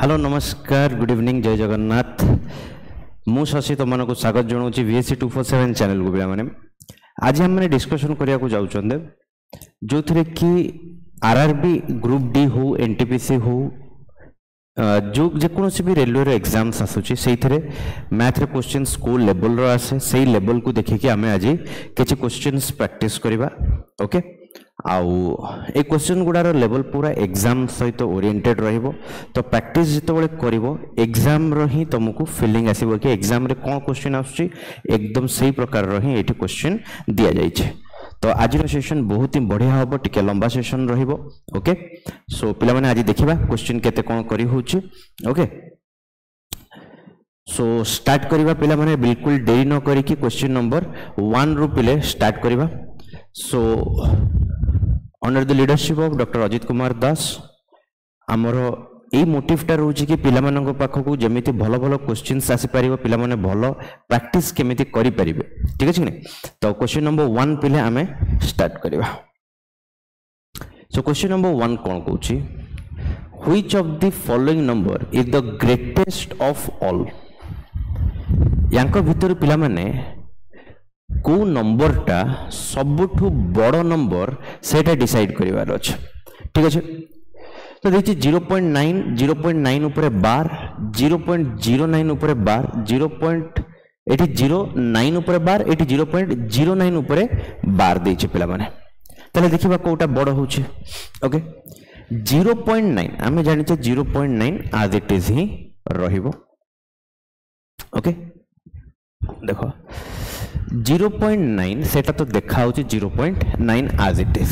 Hello नमस्कार good evening जय जगन्नाथ मु शशि तुम को स्वागत जनाऊँ VSC 247 चैनल को पे आज हम डिस्कशन करने को जाऊँ जो थे कि आरआरबी ग्रुप डी हो एनटीपीसी हो जो जेकोसी भी रेलवे एग्जाम्स आसूची से मैथ रे क्वेश्चन स्कूल लेवल रो आसे से लेवल को देखिए आम आज किसी क्वेश्चंस प्रैक्टिस करवा ओके आउ ए क्वेश्चन गुड़ार लेवल पूरा एग्जाम सहित ओरिएंटेड रहिबो तो प्रैक्टिस जिते करिवो एग्जाम रो ही तुमको फीलिंग आसीबो कि एग्जाम रे कोन क्वेश्चन आछी एकदम सही प्रकार रो ही एठी क्वेश्चन दिया जाय छे। तो आज सेशन बहुत ही बढ़िया हम टिके लंबा सेशन रहिबो ओके। सो पिला माने आज देखिबा क्वेश्चन केते कोन करी होची ओके। सो स्टार्ट करिबा पिला माने बिल्कुल देरी न करी कि क्वेश्चन नंबर 1 रु पिले स्टार्ट करिबा। So under the leadership of doctor Ajit Kumar Das आमर ए मोटिवटा रोचे कि पिला मानक पाखक जमीती भल भल क्वेश्चंस आसी पारिबो पिला माने भल प्रैक्टिस केमिति करि परिबे ठीक अछि ने। तो क्वेश्चन नंबर 1 पिले आमे स्टार्ट करिबा। सो क्वेश्चन नंबर 1 कोन कहूची which of the following number is the greatest of all यांको भितर पिला माने को नंबर टा सबुठु बड़ नंबर सेटा डिसाइड करिवार अछि ठीक अछि। तो देखिए 0.9 0.9 ऊपर बार 0.09 ऊपर बार 0.09 ऊपर बार 0.09 ऊपर बार देछि पिला माने तले देखिबा कोटा बड़ होछि ओके। 0.9 आमे जानि छ 0.9 आज इट इज ही रहिबो ओके। देखो 0.9 सेटा तो देखा होछि 0.9 आज इट इज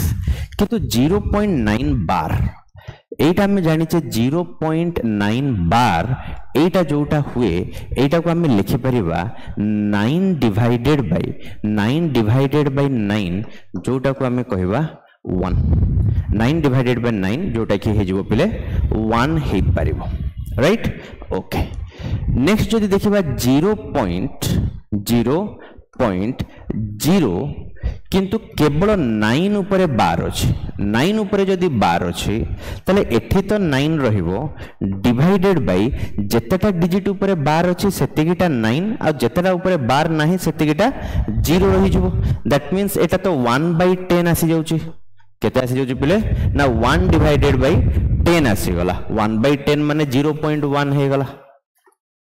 किंतु 0.9 बार एटा में जानि छे 0.9 बार एटा जोटा हुए एटा को हमें लिखि परिबा 9 डिवाइडेड बाय 9 जोटा को हमें कहबा 1 9 डिवाइडेड बाय 9 जोटा कि हे जिवो पिले 1 हे परिबो राइट ओके। नेक्स्ट जदि देखिबा 0.0 किंतु केवल 9 ऊपर बार अछि 9 ऊपर जदि बार अछि तले एठी तो 9 रहिबो डिवाइडेड बाय जेतेटा डिजिट ऊपर बार अछि सेतिकिटा 9 आ जेतेटा ऊपर बार नाही सेतिकिटा 0 रहि जिवो दैट मींस एटा तो 1/10 आसी जाउची केते आसी जाउची पिले ना 1 डिवाइडेड बाय 10 आसी गला 1/10 माने 0.1 हे गला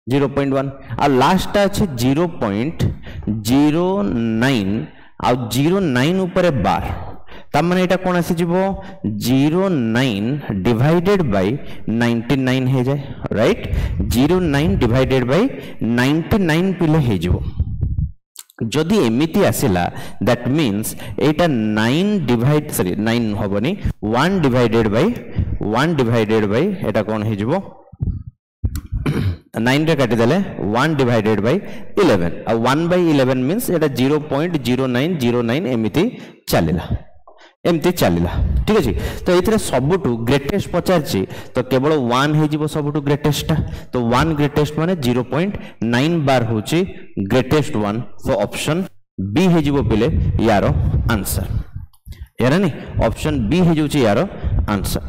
0.1 आ लास्ट अछि 0.09 आ 09 ऊपर बार तब माने एटा कोन आसी जिवो 09 डिवाइडेड बाय 99 हे जाय राइट 09 डिवाइडेड बाय 99 पिले हे जिवो जदि एमिति आसिला that means Etah 9 होबनी 1 divided by एटा कोन हे जिवो 9 रे काटी देले 1 डिवाइडेड बाय 11 आ 1/11 मींस एटा 0.0909 एमिति चलिला ठीक अछि। तो एथरे सबुटु ग्रेटेस्ट पचारची तो केवल 1 हे जिवो सबुटु ग्रेटेस्ट तो 1 ग्रेटेस्ट माने 0.9 बार होची ग्रेटेस्ट 1 सो ऑप्शन बी हे जिवो पिले यारो आंसर यार नहीं ऑप्शन बी हे जोची यारो आंसर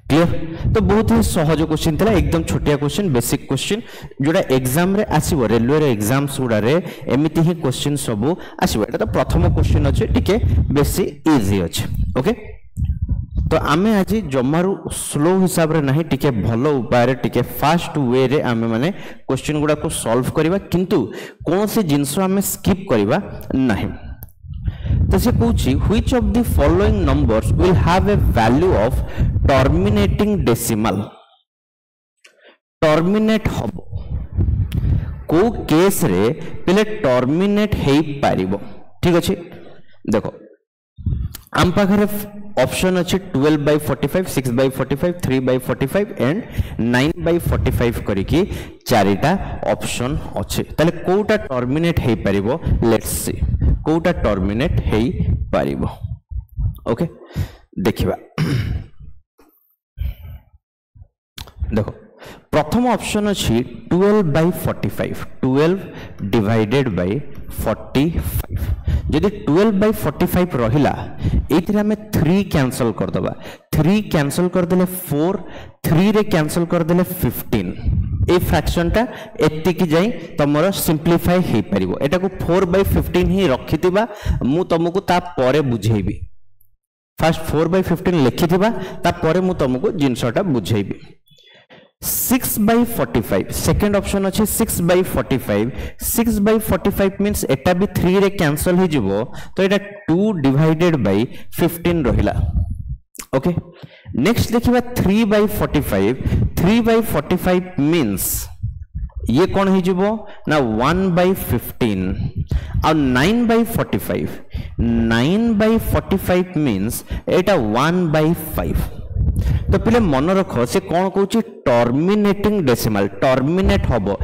क्लियर। तो बहुत ही सहज क्वेश्चन था एकदम छोटिया क्वेश्चन बेसिक क्वेश्चन जोड़ा एग्जाम रे आसीबो रेलवे रे एग्जाम्स गुडा रे एमिति ही क्वेश्चन सब आसीबो एटा तो प्रथम क्वेश्चन अछि टिके बेसी इजी अछि ओके। तो आमे आज जमारू स्लो हिसाब रे नहीं टिके भलो उपाय रे टिके फास्ट वे रे आमे माने क्वेश्चन गुडा को सॉल्व करबा किंतु कोन से जिंस आमे स्किप करबा नहीं। तो से पूछी which of the following numbers will have a value of terminating decimal terminate हबो को केस रे पहले टर्मिनेट हे पारिबो ठीक अछि। देखो आम पाखरे ऑप्शन अछि 12/45 6/45 3/45 एंड 9/45 करिकी चारिटा ऑप्शन अछि ताले कोटा टर्मिनेट हे पारिबो लेट्स सी कोटा टर्मिनेट हे पारिबो ओके। देखिबा देखो प्रथम ऑप्शन अछि 12/45 12 डिवाइडेड बाय 45 जदि 12/45 रहिला एथिरे हमें 3 कैंसल कर दबा 3 कैंसल कर देले 4 3 रे कैंसल कर देले 15 ए फ्रैक्शन टा एति की जाई तमरो सिंपलीफाई हे परिबो एटा को 4/15 ही रखितिबा मु तुमको ता परे बुझेबी फर्स्ट 4/15 लिखिथिबा ता परे मु तुमको जिंसटा बुझेबी 6/45 सेकंड ऑप्शन अछि 6/45 6/45 मींस एटा भी 3 रे कैंसल हो जिवो तो एटा 2 डिवाइडेड बाय 15 रहिला ओके नेक्स्ट देखिबा 3/45 3/45 मींस ये कौन हो जिवो ना 1/15 और 9/45 9/45 मींस एटा 1/5 तो पहले मन रख से कौन कहूँ टर्मिनेटिंग डेसिमल टर्मिनेट हबो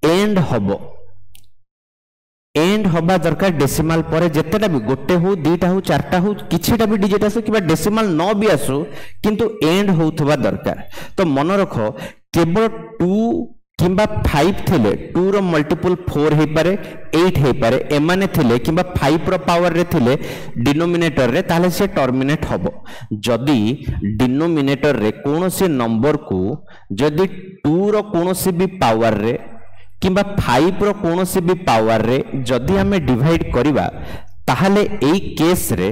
एंड हबा दरकार डेसिमल पर जेतेटा भी गोटे हो दीटा हो चारटा हो किछिटा भी डिजिट आसु कि डेसिमल न भी आसु किंतु एंड होथबा दरकार तो मन रख केवल 2 किंबा 5 थिले 2 रो मल्टीपल 4 हे पारे 8 हे पारे एमाने थिले किंबा 5 रो पावर रे थिले डिनोमिनेटर रे ताले से टर्मिनेट हबो जदी डिनोमिनेटर रे कोनोसी नंबर को जदी 2 रो कोनोसी भी पावर रे किंबा 5 रो कोनोसी भी पावर रे जदी हमें डिवाइड करिबा ताहले एई केस रे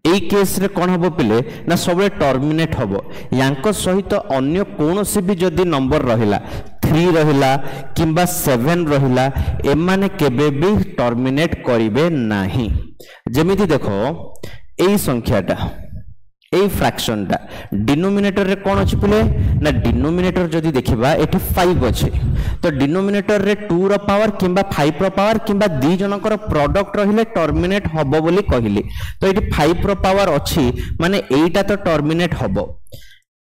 এই केस रे कोन हबो पिले ना सबले टर्मिनेट हबो यांको सहित अन्य कोनोसी भी जदी नंबर रहिला 3 रहिला किंबा 7 रहिला एमाने केबे भी टर्मिनेट करिवे नाही जेमिति देखो एई संख्याटा एई फ्रैक्शन टा डिनोमिनेटर रे कोन अछि पिले ना डिनोमिनेटर जदी देखिबा एठी 5 अछि तो डिनोमिनेटर रे 2 रो पावर किंबा 5 रो पावर किंबा दी जनकर प्रोडक्ट रहिले टर्मिनेट हबो बोली कहिली तो एठी 5 रो पावर अछि माने एटा तो टर्मिनेट हबो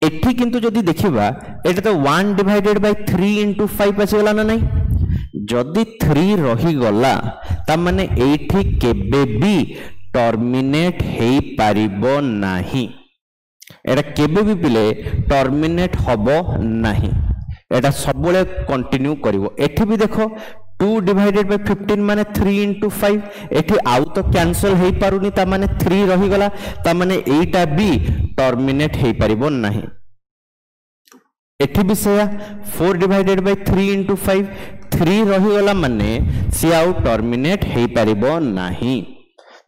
एठी किंतु जदी देखिबा एटा तो 1 डिवाइडेड बाय 3 into 5 अछि गला ना नै जदी 3 रही गला त माने एठी केबे भी टर्मिनेट हे पारिबो नाही एटा केबे भी पिले टर्मिनेट हबो नाही एटा सबले कंटिन्यू करिवो एठी भी देखो 2 डिवाइडेड बाय 15 माने 3 into 5 एठी आउ तो कैंसिल हे पारुनी ता माने 3 रही गला ता माने एटा भी टर्मिनेट हे पारिबो नाही एठी भी सेया 4 डिवाइडेड बाय 3 into 5 3 रही गला माने से आउ टर्मिनेट हे पारिबो नाही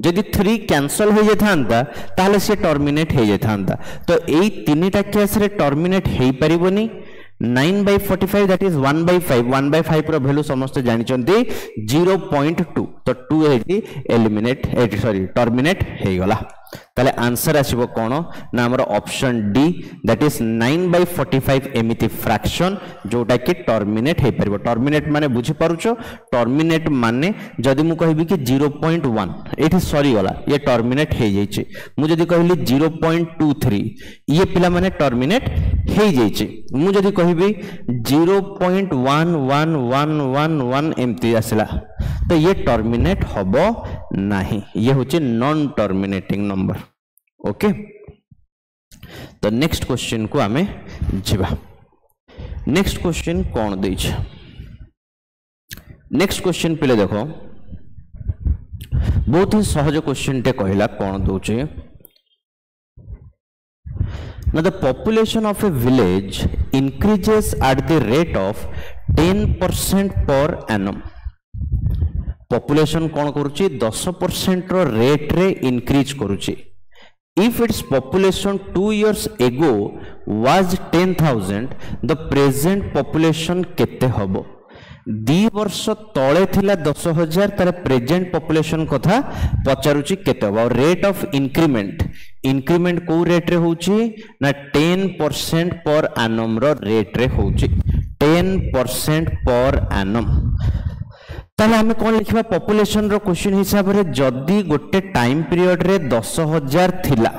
जदि 3 कैंसल हो जाता ताहले से टर्मिनेट हो जाता तो यही तीनटा केस रे टर्मिनेट हो पारिबोनी 9/45 दैट इज 1/5 1/5 रो वैल्यू समस्त जानि चंती 0.2 तो 2 एटी एलिमिनेट सॉरी टर्मिनेट हे गला ताले आंसर आसीबो कोन ना हमर ऑप्शन डी दैट इज 9/45 एमिति फ्रैक्शन जोटा कि टर्मिनेट हे परिबो टर्मिनेट माने बुझी पारुछो टर्मिनेट माने जदी मु कहबी कि 0.1 एठी सॉरी गला ये टर्मिनेट हे जाईची मु जदी कहली 0.23 ये पिला माने टर्मिनेट हे जाईची मु जदी कहबी 0.11111 एमिति आसला तो ये टर्मिनेट हबो नाही ये होचे नॉन टर्मिनेटिंग नंबर ओके तो नेक्स्ट क्वेश्चन को आमे जिबा नेक्स्ट क्वेश्चन कोन दै छै नेक्स्ट क्वेश्चन पहिले देखो बहुत ही सहज क्वेश्चन टे कहला कोन दौ छै now the population of a village increases at the rate of 10% per annum population कोन करूची 10% रो रेट रे इंक्रीज करूची if its population 2 years ago was 10,000 the present population केते हबो 2 वर्ष तळे थिला 10,000 तार प्रेजेंट पॉपुलेशन कथा पचारुची केते हबो रेट ऑफ इंक्रीमेंट को रेट रे होची ना 10% पर एनम रो रेट रे होची 10% पर एनम ताले हमें कौन लिखा पॉपुलेशन रो क्वेश्चन हिसाब रे जदी गोटे टाइम पीरियड रे 10,000 थिला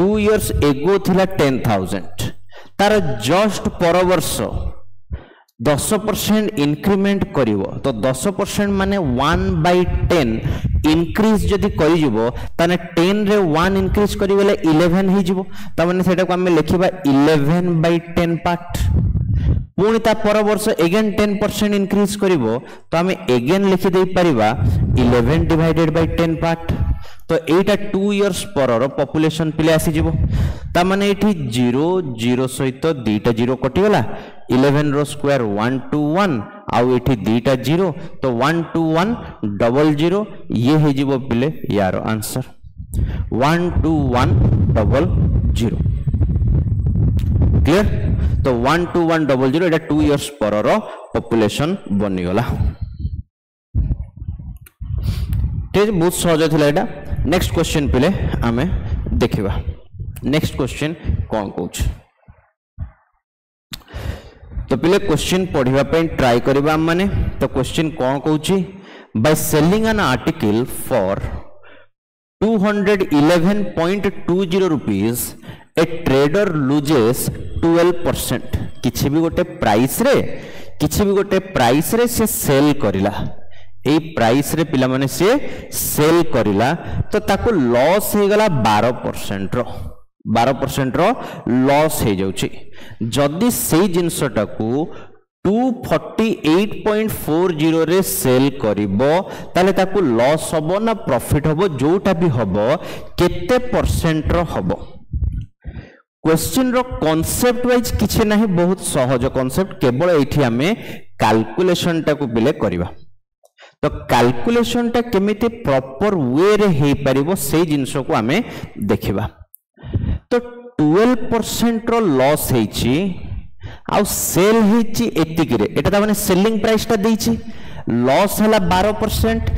2 इयर्स एगो थिला 10,000 तार जस्ट पर वर्ष 10% इंक्रीमेंट करिवो तो 10% माने 1/10 इंक्रीज जदी करि जिवो ताने 10 रे 1 इंक्रीज करि गेले 11 हि जिवो त माने सेटा को हम लिखिबा 11/10 पार्ट पुणी ता पर वर्ष एगेन 10% इंक्रीज करिवो तो आमे एगेन लिखि दे परिबा 11 डिवाइडेड बाय 10 पार्ट तो एटा 2 इयर्स पर पॉपुलेशन पिले आसी जिवो ता माने एठी 0 0 सहित दीटा 0 कटि गला 11 रो स्क्वायर 121 आउ एठी दीटा 0 तो 12100 ये हे जिवो पिले यार आंसर 12100 क्लियर तो 12100 एटा 2 इयर्स पर पॉपुलेशन बनी गला ठीक बहुत सहज थिला एटा नेक्स्ट क्वेश्चन पिले आमे देखिबा नेक्स्ट क्वेश्चन कौन कहूछ तो पिले क्वेश्चन पढ़िबा पई ट्राई करबा माने तो क्वेश्चन कौन कहूची by selling an article for 211.20 rupees a trader loses 12% किछि भी गोटे प्राइस रे से सेल करिला ए प्राइस रे पिला माने से सेल करिला तो ताको लॉस हे गला 12% रो लॉस हे जाउची जदी सेही जिंसटा को 248.40 रे सेल करिवो ताले ताको लॉस हबो ना प्रॉफिट हबो जोटा भी हबो केते परसेंट रो हबो क्वेश्चन रो कांसेप्ट वाइज किछि नाही बहुत सहज कांसेप्ट केवल एठी हमें कैलकुलेशन टा को बिले करिवा तो कैलकुलेशन टा केमिति प्रॉपर वे रे हे परिबो से जिंस को हमें देखिबा तो 12% रो लॉस हेची आ सेल हेची एतिकी रे एटा माने सेलिंग प्राइस ता देची लॉस हला 12%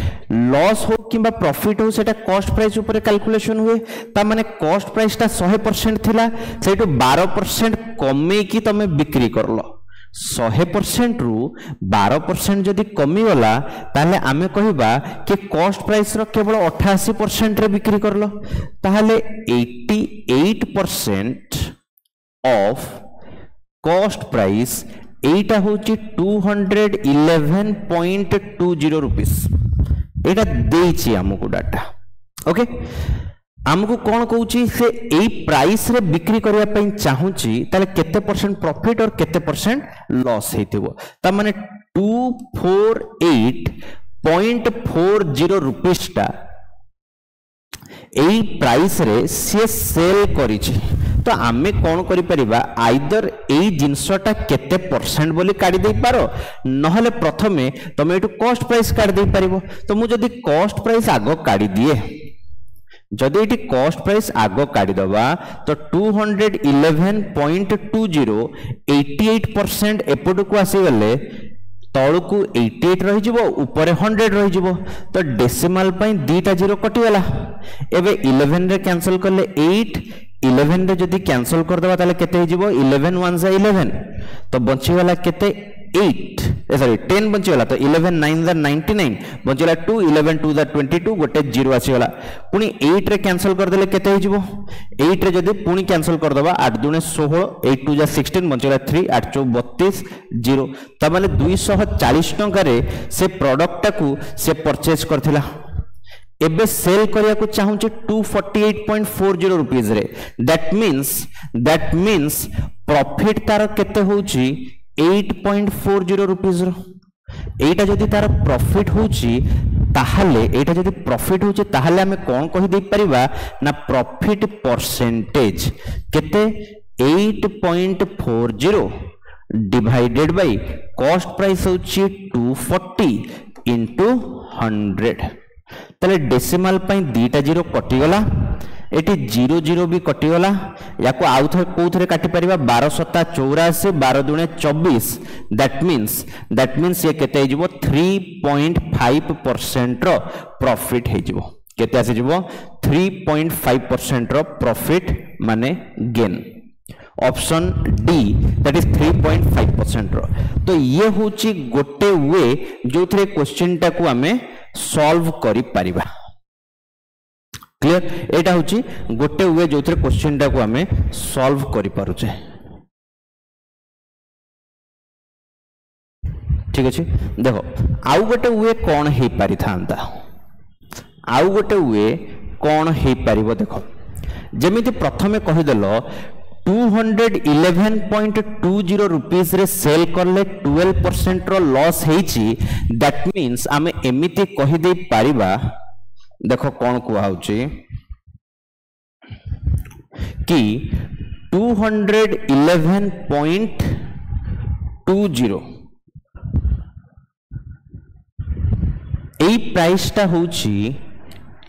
लॉस हो किबा प्रॉफिट हो सेटा कॉस्ट प्राइस ऊपर कैलकुलेशन हुए ता माने कॉस्ट प्राइस ता 100% थिला सेटो 12% कमे की तमे बिक्री करलो 100% रु 12% जदि कमी गला ताले आमे कहिबा कि कॉस्ट प्राइस रो केवल 88% रे बिक्री करलो ताले 88% ऑफ कॉस्ट प्राइस एटा होची 211.20 रुपीस एटा देछि हमकु डाटा ओके हमको कौन कहूची से एई प्राइस रे बिक्री करिया पई चाहूची ताले केते परसेंट प्रॉफिट और केते परसेंट लॉस हेतिबो ता माने 248.40 रुपीस ता एई प्राइस रे से सेल करिछि तो आमे कौन करि परिबा आइदर एई जिंसटा केते परसेंट बोली काढी दे पारो नहले प्रथमे तमे एटु कॉस्ट प्राइस काढी दे परिबो तो मु जदी कॉस्ट प्राइस आगो काढी दिए जदि एटी कॉस्ट प्राइस आगो काढी दबा तो 211.20 88% एपटु को आसी गले तळकु 88 रहि जिवो ऊपर 100 रहि जिवो तो डेसिमल पई दीटा जीरो कटि गला एबे 11 रे कैंसिल करले 8 11 रे जदि कैंसिल कर दबा ताले केते हो जिवो 11 1 जा 11 तो बंची वाला केते 8 सॉरी 10 बंची वाला तो 11 9 जा 99 बंची वाला 2 11 2 जा 22 गोटे 0 आसी वाला पुनी 8 रे कैंसिल कर देले केते हो जिवो 8 रे जदि पुनी कैंसिल कर दबा 8 दुने 16 8 2 जा 16 बंची वाला 3 8 4 32 0 त माने 240 टंका रे से प्रोडक्ट टाकू से परचेज करथिला एबे सेल करिया को चाहूची 248.40 रुपीस रे दैट मींस प्रॉफिट तार केते होची 8.40 रुपीस रो एटा जदी तार प्रॉफिट होची ताहाले एटा जदी प्रॉफिट होची ताहाले हमें कोन कहि दे परिबा ना प्रॉफिट परसेंटेज केते 8.40 डिवाइडेड बाय कॉस्ट प्राइस होची 240 इनटू 100 तले डेसिमल पई दीटा जीरो कटि गला एटी 00 भी कटि गला याको आउ थे कोथरे काटि परिबा 12 सत्ता 84 12 दुने 24 दैट मींस ये केते हिजबो 3.5% रो प्रॉफिट हिजबो केते आसे जिवो 3.5% रो प्रॉफिट माने gain option D that is 3.5% रो तो ये होची गोटे वे जो थरे क्वेश्चन टा को हमें सॉल्व करि परिबा क्लियर एटा होची गोटे वे जो थरे क्वेश्चन टा को हमें सॉल्व करि पारुचे ठीक अछि देखो आउ गोटे वे कोन हे पारि थांता आउ गोटे वे कोन हे पारिबो देखो जेमिति प्रथमे कहि देलो 211.20 रुपीस रे सेल करले 12% रो लॉस हेची दैट मींस आमे एमिति कहि दे पारिबा देखो कोन कुआ होची कि 211.20 एई प्राइस टा होची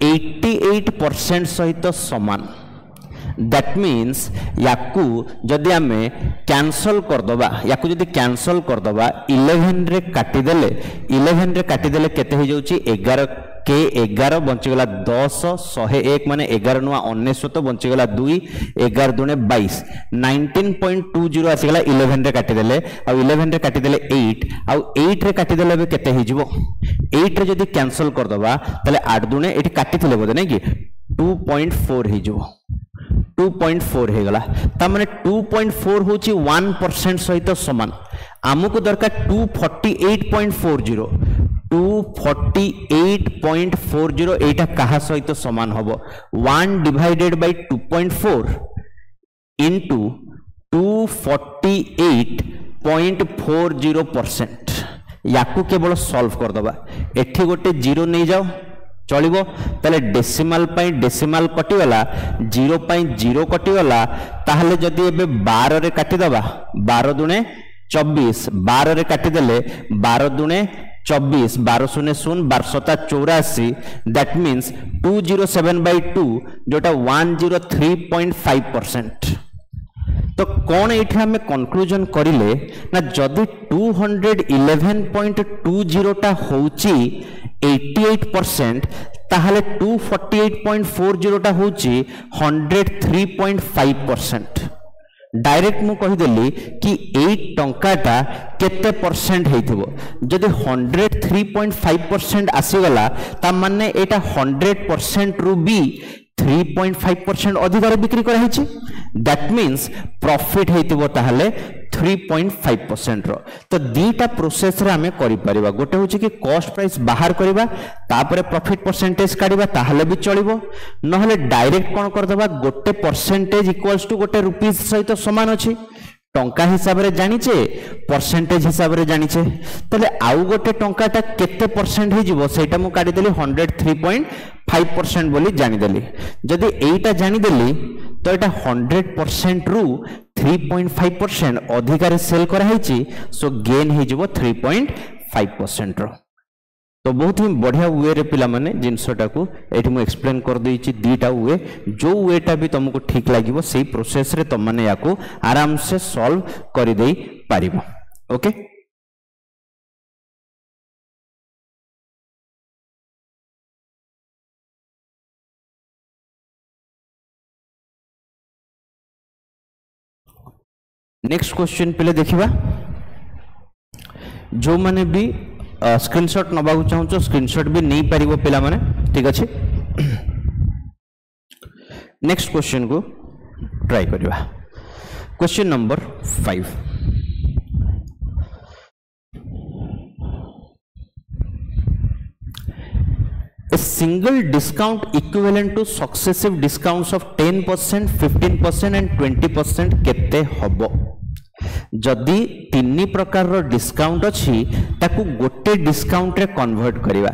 88% सहित समान दैट मीन्स याकू जदि आमे कैंसल कर दबा याकू जदि कैंसल कर दबा 11 रे काटी देले केते हो जाउची 11 के 11 बंची गला 10 101 माने 11 नुआ 19 बंची गला 2 11 दुने 22 19.20 आसी गला 11 रे काटी देले आ 11 रे काटी देले 8 आ 8 रे काटी देले बे केते हो जिवो 8 रे जदि कैंसल कर दबा तले 8 दुने एठी काटी थिले बोदे नै कि 2.4 हो जिवो 2.4 हो गला ता माने 2.4 होची 1% सहित समान आमुको दरकार 248.40 एटा कहा सहित समान हबो 1 डिवाइडेड बाय 2.4 इनटू 248.40% याकू केवल सॉल्व कर दबा एठी गोटे जीरो नहीं जाओ चलिबो तले डेसिमल पाई डेसिमल कटिगला जीरो पाई जीरो कटिगला ताहले जदि एबे 12 रे काटी दबा 12 दुने 24 12 रे काटी देले 12 दुने 24 12 शून्य 1284 दैट मीन्स 207/2 जोटा 103.5%। तो कौन ये हमें कंक्लूजन करिले ना जदि 211.20 टा होची 88% ताहले 248.40 टा होची 103.5%। डायरेक्ट मु कहि देली कि 8 टंकाटा केते परसेंट हेथिबो जदि 103.5% आसी गला ता माने एटा 100% रु बी 3.5% अधिकार बिक्री करा हेछि दैट मीन्स प्रॉफिट हेतिबो ताहले 3.5% रो तो दीटा प्रोसेस रे हमें करि परिबा गोटे होछि कि कॉस्ट प्राइस बाहर करिबा तापरे प्रॉफिट परसेंटेज काढिबा ताहले भी चलिबो नहले डायरेक्ट कोन कर दबा गोटे परसेंटेज इक्वल्स टू गोटे रुपीस सहित समान अछि टंका हिसाब रे जानिचे परसेंटेज हिसाब रे जानिचे तले आउ गोटे टंकाटा केते परसेंट हे जिवो सेटा मु काढी देली 103.5% बोली जानि देली जदि एटा जानि देली तो एटा 100% रु 3.5% अधिकार सेल करा हेची सो गेन हे जिवो 3.5% रो तो बहुत ही बढ़िया वे रे पिला माने जिनसटा को एठी मु एक्सप्लेन कर देइची दीटा वे जो वेटा भी तुमको ठीक लागिवो सेही प्रोसेस रे तुम माने याको आराम से सॉल्व कर देई पारिबो ओके। नेक्स्ट क्वेश्चन पिले देखिबा जो माने भी स्क्रीनशॉट नबा चाहूँ स्क्रीनशॉट भी नहीं पारिबो पिला माने ठीक अच्छे। नेक्स्ट क्वेश्चन को ट्राई करिबा question number 5 A single discount equivalent to successive discounts of 10%, 15% and 20% केते हबो जदि तीन प्रकार रो डिस्काउंट अच्छी ताकू गोटे डिस्काउंट रे कन्वर्ट करिवा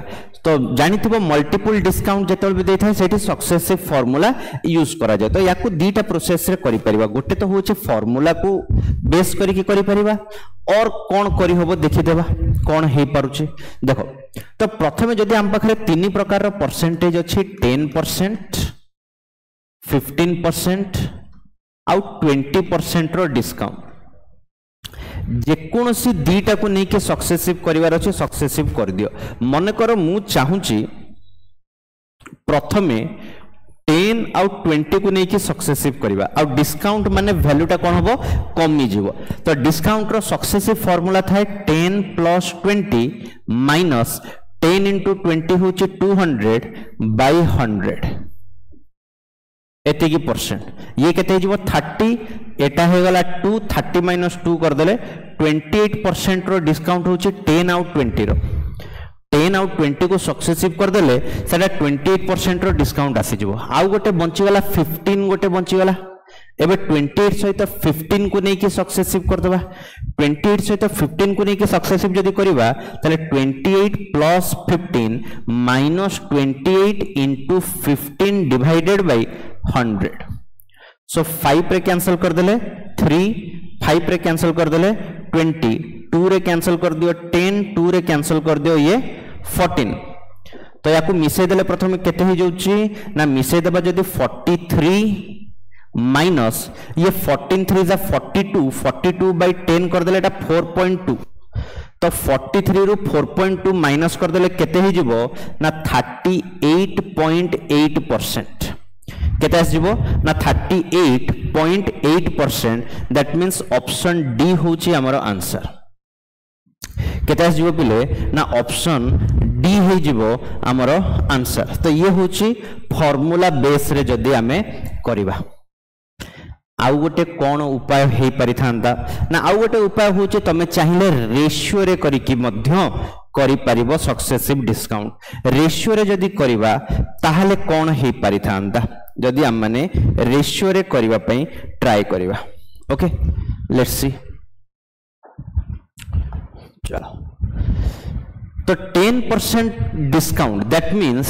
तो जानि थिबो मल्टीपल डिस्काउंट जेतल भी देथाय सेठी सक्सेसिव फार्मूला यूज करा जाय तो याकू दीटा प्रोसेस रे करि परिबा गोटे तो होचे फार्मूला को बेस करि कि करि परिबा और कोन करि होबो देखि देबा कोन हे पारुचे देखो तो प्रथमे जदि हम पाखरे तीन प्रकार रो परसेंटेज अछि 10% 15% आउ 20% रो डिस्काउंट जेकोसी दीटा को नहीं के सक्सेसिव करिवार अछि सक्सेसिव कर दियो मन कर मु चाहूची प्रथमे 10 आउ 20 को नहीं के सक्सेसिव करिवा आउ डिस्काउंट माने वैल्यूटा कोन हबो कमी जीवो तो डिस्काउंट रो सक्सेसिव फार्मूला थाए 10 + 20 माइनस 10 * 20 होची 200/100 एते की परसेंट ये केते जीवो 30 एटा हे गला 2 30 - 2 कर देले 28% रो डिस्काउंट होची 10 आउ 20 रो 10 आउ 20 को सक्सेसिव कर देले सेटा 28% रो डिस्काउंट आसी जीवो आउ गोटे बंची गला 15 गोटे बंची गला एबे 28 सहित 15 को नहीं कि सक्सेसिव कर दबा 28 सहित 15 को नहीं कि सक्सेसिव जदी करबा तले 28 plus 15 minus 28 into 15 divided by 100 सो 5 रे कैंसिल कर देले 3 5 रे कैंसिल कर देले 20 2 रे कैंसिल कर दियो 10 2 रे कैंसिल कर दियो ये 14 तो याकू मिसै देले प्रथम केते हो जाउची ना मिसै देबा जदी 43 माइनस ये 14 3 जा 42 बाय 10 कर देले एटा 4.2 तो 43 रु 4.2 माइनस कर देले केते हो जिवो ना 38.8% केते आस जिवो ना 38.8% दैट मींस ऑप्शन डी होची हमरो आंसर केते आस जिवो पिले ना ऑप्शन डी हो जिवो हमरो आंसर तो ये होची फार्मूला बेस रे जदी हमें करिबा आउ गोटे कौन उपाय हो पारि थांदा ना आउ गोटे उपाय होचे तमे चाहिले रेशियो रे करी कि मध्य करि परिबो सक्सेसिव डिस्काउंट रेशियो रे जदी करिबा ताहाले कौन हो पारि थांदा जदी हम माने रेशियो रे करिबा पई ट्राई करिबा ओके लेट्स सी चलो तो 10% डिस्काउंट दैट मींस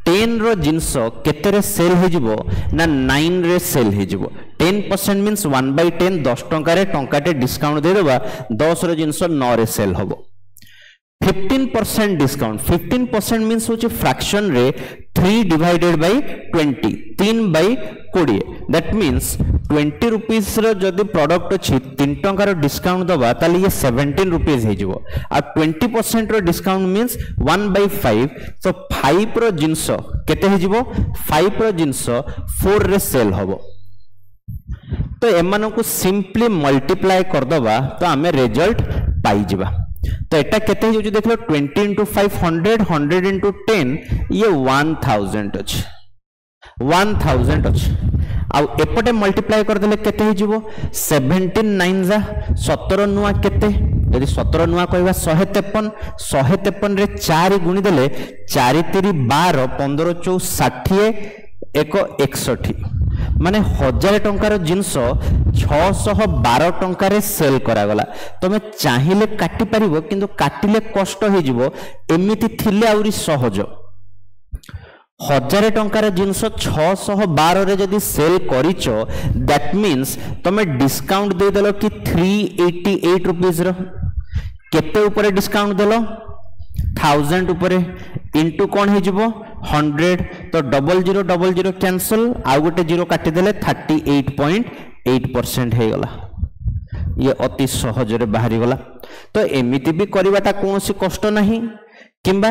10 रो जिंस केते रे सेल हो जिवो ना 9 रे सेल हो जिवो 10% मींस 1/10 10 टंका रे टंकाटे डिस्काउंट दे देबा 10 रो जिंस 9 रे सेल होबो 15% डिस्काउंट 15% मींस होचे फ्रैक्शन रे 3 divided by 20 3/20 that means 20 rupees रो जदी प्रोडक्ट अछि 3 टंका रो डिस्काउंट दबा ताले ये 17 रुपीस हे जिवो आ 20% रो डिस्काउंट मींस 1/5 सो 5 रो जिंस केते हे जिवो 5 रो जिंस 4 रे सेल होबो तो एमानो को सिंपली मल्टीप्लाई कर दबा तो हमें रिजल्ट पाई जिबा तो एटा केते हो जो देखलो 20 into 500 100 into 10 ये 1000 अछि 1000 अछि आ एपटे मल्टीप्लाई कर देले केते हो जिवो 17 9 जा 17 नुआ केते यदि 17 नुआ कहबा 153 रे 4 गुणी देले 4 3 12 15 4 60 एक 61 माने 1000 टंकार जिंस 612 टंकार सेल करा गला तमे चाहिले काटी परिबो किंतु काटिले कष्ट हो जिवो एमिति थिले आउरी सहज 1000 टंकार जिंस 612 रे जदी सेल करिचो दैट मींस तमे डिस्काउंट दे देलो कि 388 रुपीस रो केते ऊपर डिस्काउंट देलो 1000 ऊपर इनटू कोन हे जिवो 100 तो 0000 कैंसिल आ गोटे जीरो काटी देले 38.8% हे गला ये अति सहज रे बाहरी गला तो एमिति भी करिवाटा कोनोसी कष्ट नाही किंबा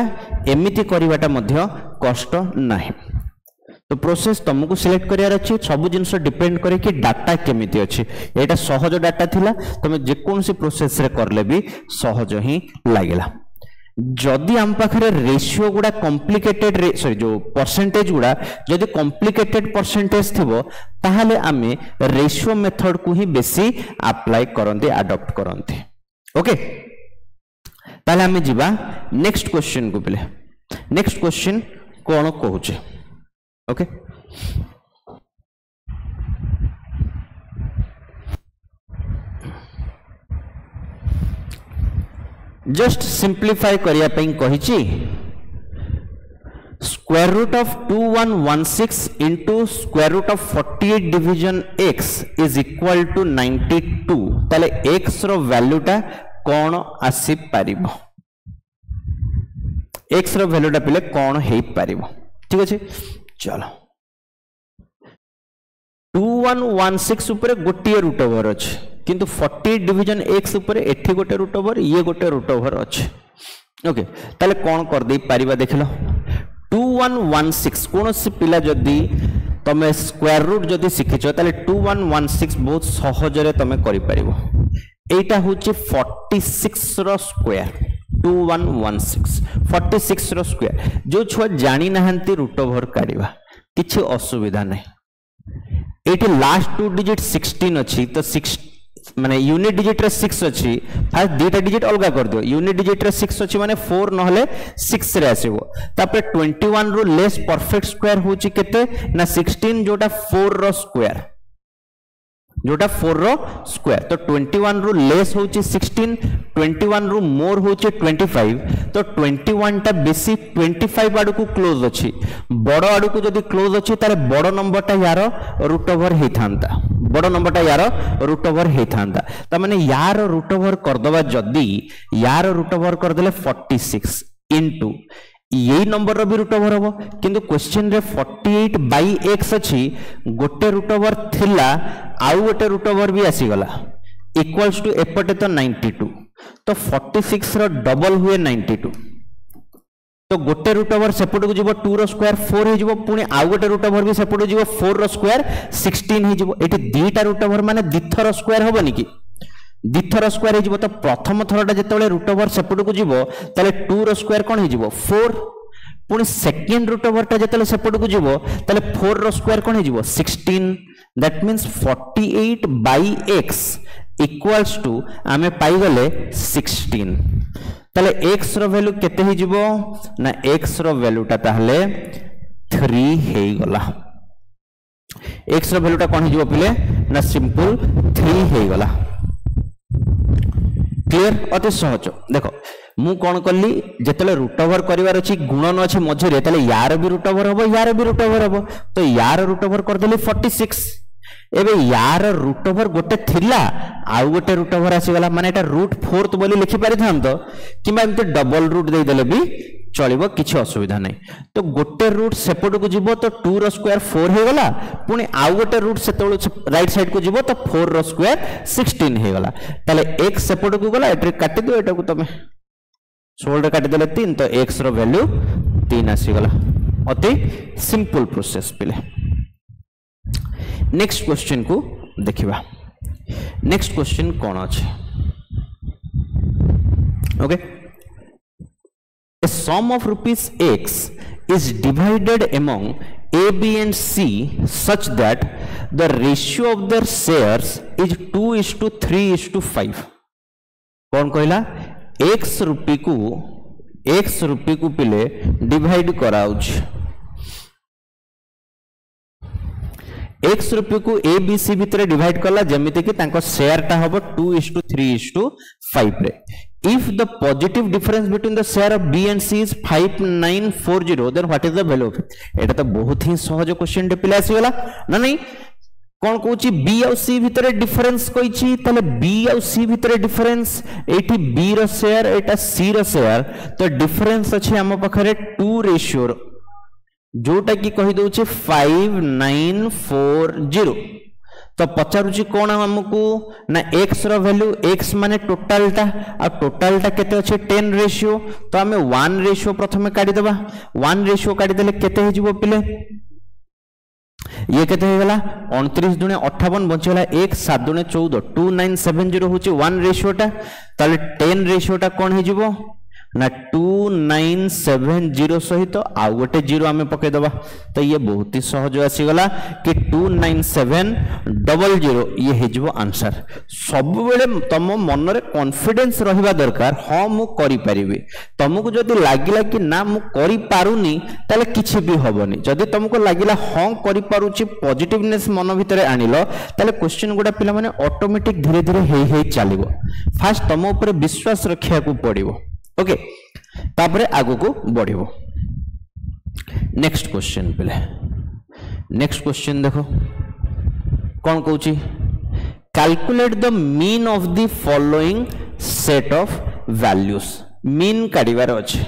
एमिति करिवाटा मध्य कष्ट नाही तो प्रोसेस तुमको सिलेक्ट करियार अछि सब जिंस डिपेंड करे कि डाटा केमिति अछि एटा सहज डाटा थिला तमे जे कोनोसी प्रोसेस रे करले भी सहज ही लागिला जदि हम पाखरे रेशियो गुडा कॉम्प्लिकेटेड सॉरी जो परसेंटेज गुडा जदि कॉम्प्लिकेटेड परसेंटेज थिबो ताहाले आमे रेशियो मेथड को ही बेसी अप्लाई करंते अडॉप्ट करंते ओके ताले आमे जिबा नेक्स्ट क्वेश्चन को पले नेक्स्ट क्वेश्चन कोन कहूचे ओके जस्ट सिंप्लीफाई करिया पई कहिची square root of 2116 into square root of 48 division x is equal to 92 ताले x रो वैल्यूटा कोन आसी पारिबो x रो वैल्यूटा पिले कोन हेई पारिबो ठीक अछि चलो 2116 ऊपर गोटिए रूट ओवर अछि किंतु 48 डिवीजन x ऊपर एठी गोटे रूट ओवर ये गोटे रूट ओवर अछि ओके ताले कोन कर दे पारिबा देखलो 2116 कोनोसी पिला जदी तमे स्क्वायर रूट जदी सिखिचो ताले 2116 बहुत सहज रे तमे करि परिबो एटा होची 46 रो स्क्वायर 2116 46 रो स्क्वायर जो छुआ जानि नहंती रूट ओवर काढिबा किछि असुविधा नै एटी लास्ट टू डिजिट 16 अछि तो 6 माने यूनिट डिजिट रे 6 अछि फर्स्ट दुटा डिजिट अलगा कर दियो यूनिट डिजिट रे 6 अछि माने 4 नहले 6 रे आसीबो तापर 21 रो लेस परफेक्ट स्क्वायर होची केते ना 16 जोटा 4 रो स्क्वायर जोटा 4 रो स्क्वायर तो 21 रु लेस होची 16 21 रु मोर होची 25 तो 21 टा बेसी 25 आडू को क्लोज अछि बड़ आडू को जदी क्लोज अछि तारे बड़ नंबर टा यार रूट ओवर हे थांता बड़ नंबर टा यार रूट ओवर हे थांता त माने यार रूट ओवर कर दबा जदी यार रूट ओवर कर देले 46 इनटू यही नंबर रो भी रूट ओवर हबो किंतु क्वेश्चन रे 48 बाई x अछि गोटे रूट ओवर थिला आउ गोटे रूट ओवर भी आसी गला इक्वल्स टू एपटे तो 92 तो 46 रो डबल हुए 92 तो गोटे रूट ओवर सेपट को जीवो 2 रो स्क्वायर 4 हे जीवो पुनी आउ गोटे रूट ओवर भी सेपट जीवो 4 रो स्क्वायर 16 हे जीवो एटी दीटा रूट ओवर माने दिथर स्क्वायर होबनी की दिथर स्क्वायर हे जीवो तो प्रथम थरटा जेतेबेले रूट ओवर सेपट को जीवो ताले 2 रो स्क्वायर कोन हे जीवो 4 पुनी सेकंड रूट ओवर टा जेतेबेले सेपट को जीवो ताले 4 रो स्क्वायर कोन हे जीवो 16 that means 48 by x equals to आमे पाई गले 16 ताले x रो वैल्यू केते हे जीवो ना x रो वैल्यू टा ताहले 3 हे गला x रो वैल्यू टा कोन हे जीवो पिले ना सिंपल 3 हे गला क्लियर अति सहज देखो मु कौन कली जेतले रूट ओवर करिवार अछि गुणन अछि मझरे तले यार भी रूट ओवर हबो यार भी रूट ओवर हबो तो यार रूट ओवर कर देली 46 एबे यार रूट ओवर गोटे थिला आउ गोटे रूट ओवर आसी गला माने एटा रूट 4 बोली लिखि पारि थाम तो किबा एमते डबल रूट दे देले भी चलिबो किछि असुविधा नै तो गोटे रूट सेपट को जीवो तो 2 रो स्क्वायर 4 हे गला पुनी आउ गोटे रूट सेतोल राइट साइड को जीवो तो 4 रो स्क्वायर 16 हे गला ताले x सेपट को गला एटे काटि दियो एटा को तमे 16 रे काटि देले 3 तो x रो वैल्यू 3 आसी गला अति सिंपल प्रोसेस पिले नेक्स्ट क्वेश्चन को देखिबा नेक्स्ट क्वेश्चन कोन अछि okay A sum of rupees x is divided among A, B and C such that the ratio of their shares is 2:3:5. कौन कहला x रुपी को पिले डिवाइड कराउछ x रुपी को A, B, C भितर divide कला जेमिति कि तांको शेयर टा हबो 2:3:5 रे if the positive difference between the share of B and C is 5940 then what is the value of it एटा तो बहुत ही सहज क्वेश्चन टे पिला आसी गला ना नहीं कौन कहूची B और C भितर डिफरेंस कहिची तले B और C भितर डिफरेंस एठी B रो शेयर एटा C रो शेयर तो डिफरेंस अछि हम पखरे 2 रेशियो जोटा की कहि दोचे 5940 तो पचारुची कौन हमको ना x रो वैल्यू x माने टोटल टा केते अछि 10 रेशियो तो हमें 1 रेशियो प्रथमे काढी देबा 1 रेशियो काढी देले केते हे जिवो पिले ये केते हे गला 29 दुने 58 बचला 1 7 दुने 14 2970 होची 1 रेशियो टा ताले 10 रेशियो टा कोन हे जिवो ना 2970 सहित आउ गोटे जीरो आमे पके दबा तो ये बहुत ही सहज आसी गला कि 2970 ये हे जिवो आंसर सब बेले तम मन रे कॉन्फिडेंस रहिबा दरकार हां मु करि परिबे तुमको जदी लागिला कि ना मु करि पारुनी ताले किछि भी होबनी जदी तुमको लागिला हां करि पारुची पॉजिटिवनेस मन भितरे आनिलो ताले क्वेश्चन गुडा पिला माने ऑटोमेटिक धीरे धीरे हे चलिबो फास्ट तुम ऊपर विश्वास रखिया को पड़िबो ओके तापरे आगो को बढ़िबो नेक्स्ट क्वेश्चन पहले नेक्स्ट क्वेश्चन देखो कौन कहूची calculate the mean of the following set of values mean काढिबार अछि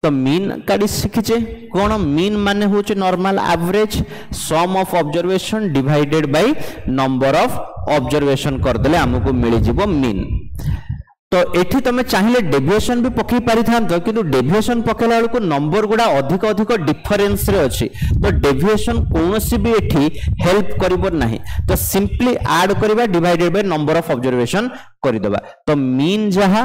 तो मीन काढी शिखिचे कोन मीन माने होचे normal average sum of observation divided by number of observation कर देले हमको मिली जिवो मीन तो एठी तमे चाहिले डेविएशन भी पकई पारि थांतो किंतु डेविएशन पकेला को नंबर गुडा अधिक अधिक डिफरेंस रे अछि तो डेविएशन कोनोसी भी एठी हेल्प करिबो नाही तो सिंपली ऐड करबा divided by number of observation करि देबा तो मीन जहा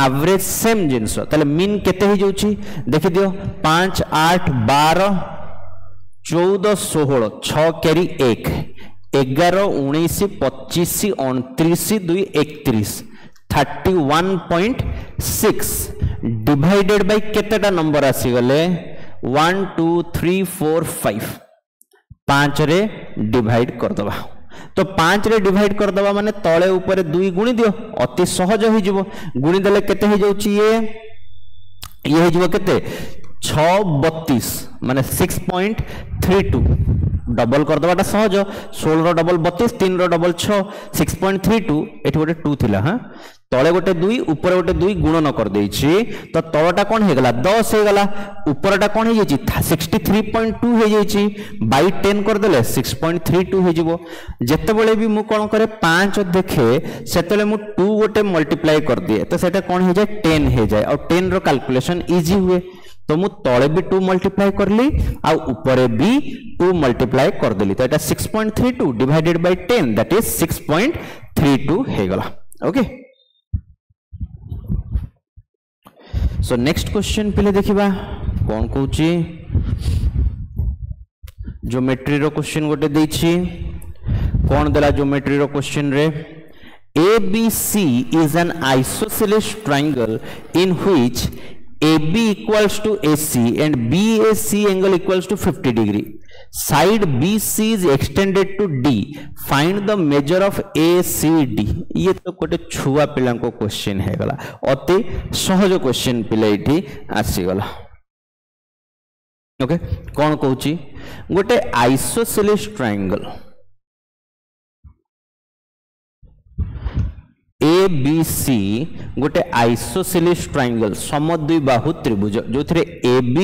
एवरेज सेम जिंस तले मीन केते हे जोची देखि दियो 5 8 12 14 16 6 कैरी 1 11 19 25 29 2 31 31.6 डिवाइडेड बाय केतेटा नंबर आसी गले 1 2 3 4 5 5 रे डिवाइड कर दबा तो 5 रे डिवाइड कर दबा माने तळे ऊपर 2 गुणी दियो अति सहज हो जिवो गुणी देले केते हो जाउची ये हो जिवो केते 632 माने 6.32 डबल कर दबाटा सहज 16 रो डबल 32 3 रो डबल 6 6.32 एठी गोटे 2 थिला हां तळे गोटे 2 ऊपर गोटे 2 गुणन कर देछि तो तळटा कोन हे गला 10 हे गला ऊपरटा कोन हे जेछि 63.2 हे जेछि बाय 10 कर देले 6.32 हे जिवो जत्ते बेले भी मु कोन करे 5 देखे सेतले मु 2 गोटे मल्टीप्लाई कर दिए तो सेटा कोन हे जाय 10 हे जाय और 10 रो कैलकुलेशन इजी हुए तो मु तळे भी 2 मल्टीप्लाई करली आ ऊपर भी 2 मल्टीप्लाई कर देली तो एटा 6.32 डिवाइडेड बाय 10 दैट इज 6.32 हे गला ओके सो नेक्स्ट क्वेश्चन पहले देखिबा कोन कहूची ज्योमेट्री रो क्वेश्चन गोटे देछि कोन देला ज्योमेट्री रो क्वेश्चन रे ABC is an isosceles triangle in which AB equals to AC and BAC angle equals to 50 degree. Side BC is extended to D. Find the measure of ACD. ये तो कोटे छुआ पिलां को क्वेश्चन है गला अति सहज क्वेश्चन पिला इठी आसी गला ओके कौन कहूची गोटे आइसोसेलेस ट्रायंगल ABC गोटे आइसोसेलेस ट्रायंगल समद्विबाहु त्रिभुज जो थिरे AB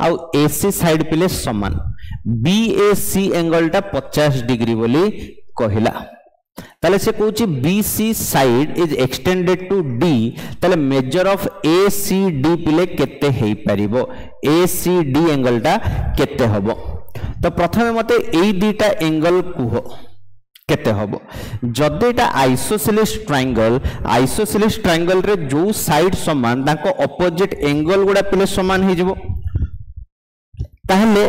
आउ AC साइड पिले समान BAC एंगल टा 50 डिग्री बोली कहिला ताले से कहूची BC side is extended to D ताले मेजर ऑफ ACD पिले केते हेई परिबो ACD एंगल टा केते हबो तो प्रथमे मते एई दीटा एंगल कुहो केते हबो जदि एटा आइसोसेलेस ट्रायंगल रे जो साइड समान ताको ऑपोजिट एंगल गुडा पिले समान हे जिवो ताहले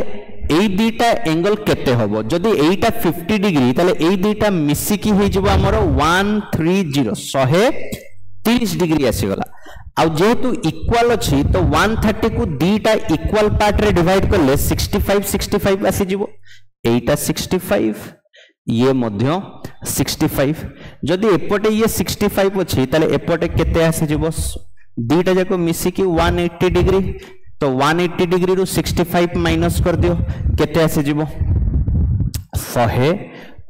एई दीटा एंगल केते हबो जदि एईटा 50 डिग्री ताले एई दीटा मिसी की हे जिवो हमरो 130 130 डिग्री आसी गला आ जेहेतु इक्वल अछि तो 130 को दीटा इक्वल पार्ट रे डिवाइड करले 65 आसी जिवो एईटा 65 ये मध्य 65 जदि एपटे ये 65 अछि ताले एपटे केते आसी जिवो दीटा जाको मिसी की 180 डिग्री तो 180 डिग्री रु 65 माइनस कर दियो केते आसी जिवो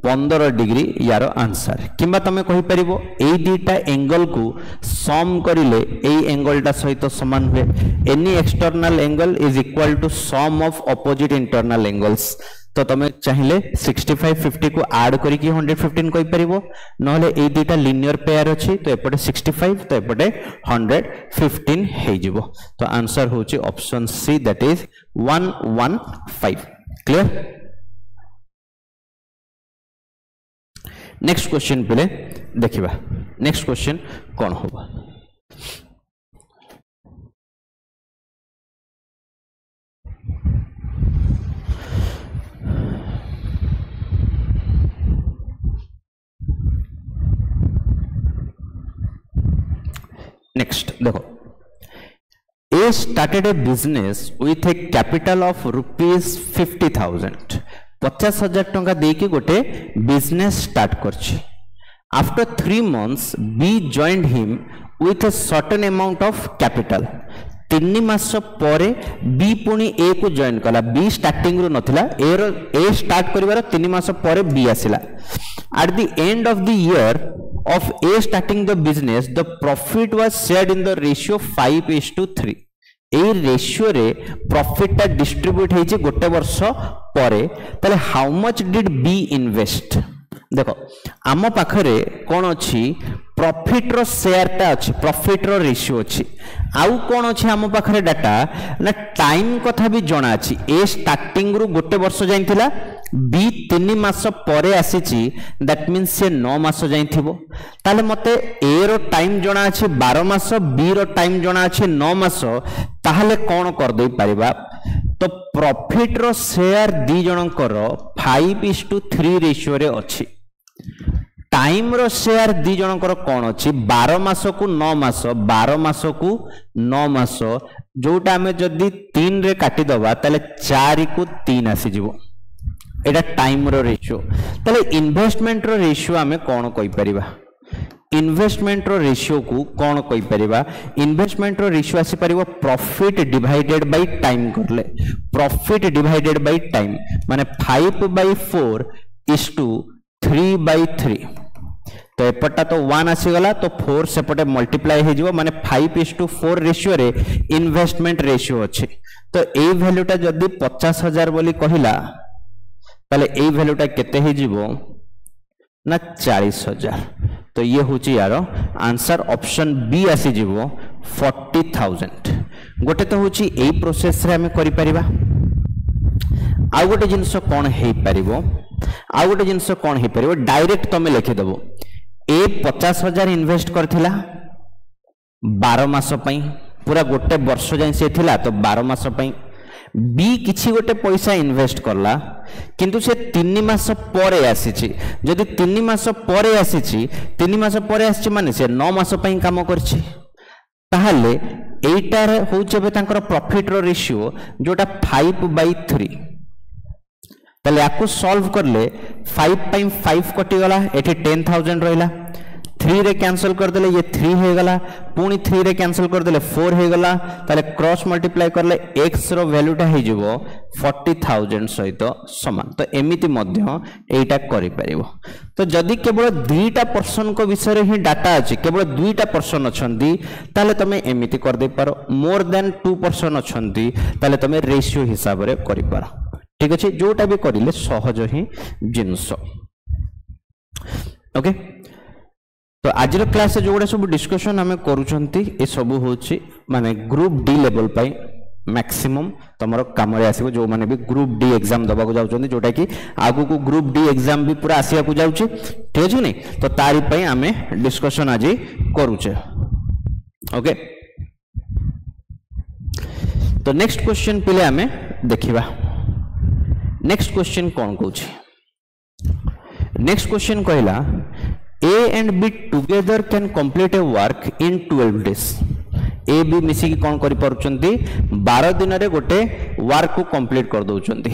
115 डिग्री यार आंसर किंबा तमे कहि परिबो एई दीटा एंगल को सम करिले एई एंगल टा सहित समान हुए any external angle is equal to sum of opposite internal angles तो तमे चाहिए 65 50 को ऐड करिकि 115 कहि परिबो नहले एई दीटा लीनियर पेयर अछि तो एपटे 65 तो एपटे 115 हे जिवो तो आंसर होची option C that is 115 clear next question पहले देखिबा नेक्स्ट क्वेश्चन कोन होबा नेक्स्ट देखो A started a business with a capital of rupees 50,000 50,000 टंका देके गोटे बिजनेस स्टार्ट करछि after 3 months B joined him with a certain amount of capital 3 मास परे B पुनी A को जॉइन कला B स्टार्टिंग रो नथिला A स्टार्ट करिवार 3 मास परे B आसिला at the end of the year of A starting the business the profit was shared in the ratio 5:3 ए रेशियो रे प्रॉफिट टा डिस्ट्रीब्यूट हेछि गोटे वर्ष परे तले how much did B invest देखो आम पाखरे कोन अछि प्रॉफिट रो शेयर टा अछि प्रॉफिट रो रेशियो अछि आउ कोन अछि आम पाखरे डाटा ना टाइम कथा भी जणा अछि ए स्टार्टिंग रु गोटे वर्ष जाइथिला बी 3 मास परे आसीची दैट मींस से 9 मास जाइथिबो ताले मते ए रो टाइम जणा अछि 12 मास बी रो टाइम जणा अछि 9 मास ताहले कोन कर देई परिबा तो प्रॉफिट रो शेयर दी जनकर 5:3 रेशियो रे अछि टाइम रो शेयर दी जनकर कोन अछि 12 मास को 9 मास 12 मास को 9 मास जोटा हमें जदी 3 रे काटी दबा ताले 4 को 3 आसी जिवो एटा टाइम रो रेशियो ताले इन्वेस्टमेंट रो रेशियो आमे कोन कहि परिबा इन्वेस्टमेंट रो रेशियो को कोन कहि परिबा इन्वेस्टमेंट रो रेशियो आसी परिबो प्रॉफिट डिवाइडेड बाय टाइम करले प्रॉफिट डिवाइडेड बाय टाइम माने 5/4 = 3/3 तो एपटा तो 1 आसी गला तो 4 सेपटे मल्टीप्लाई हे जिवो माने 5:4 रेशियो रे इन्वेस्टमेंट रेशियो अछि तो ए वैल्यूटा जदी 50,000 बोली कहिला ताले ए वैल्यूटा केते हे जिवो ना 40,000 तो ये होची यार आंसर ऑप्शन बी आसी जिवो 40,000 गोटे तो होची ए प्रोसेस रे हमें करि परिबा आ गोटे जिंस कोन हे परिबो आ गोटे जिंस कोन हे परिबो डायरेक्ट तमे लिखि दबो ए 50,000 इन्वेस्ट करथिला 12 मास पई पूरा गोटे वर्ष जाय से थिला तो 12 मास पई बी किछि गोटे पैसा इन्वेस्ट करला किंतु से 3 मास परे आसीछि जदि 3 मास परे आसीछि 3 मास परे आसीछि माने से 9 मास पई काम करछि ताहाले एटा होउछ बे तांकर प्रॉफिट रो रेशियो जोटा 5/3 ताले याकू सॉल्व करले 5/5 कटि गला एठी 10,000 रहिला 3 रे कैंसिल कर देले ये 3 हे गला पुनी 3 रे कैंसिल कर देले 4 हे गला ताले क्रॉस मल्टीप्लाई करले x रो वैल्यूटा हे जिवो 40,000 सहित समान तो एमिति मध्य एटा करि परिबो तो जदि केवल दुईटा पर्सन को विषय रे ही डाटा अछि केवल दुईटा पर्सन अछंती ताले तमे एमिति कर दे पारो मोर देन 2 पर्सन अछंती ताले तमे रेशियो हिसाब रे करि पारो ठीक अछि जोटा भी करिले सहज ही जिंस ओके तो आज क्लास जो गुड़ा सब डिस्कशन आम करूछंती ए सब होची माने ग्रुप डी लेवल पाई मैक्सिमम तमरो काम रे आसीबो जो माने भी ग्रुप डी एग्जाम दबा को जाउछंती जोटा कि आगु को ग्रुप डी एग्जाम भी पूरा आसिया को जाउची ठीक अछि नै तो तारि पई आमे डिस्कशन आज करूछे ओके तो नेक्स्ट क्वेश्चन पहिले आमे देखिबा नेक्स्ट क्वेश्चन कोन कहूची नेक्स्ट क्वेश्चन कहला A and B together can complete a work in 12 days. A B मिसी की कौन करि परचंती 12 दिन रे गोटे वर्क को कंप्लीट कर दउचंती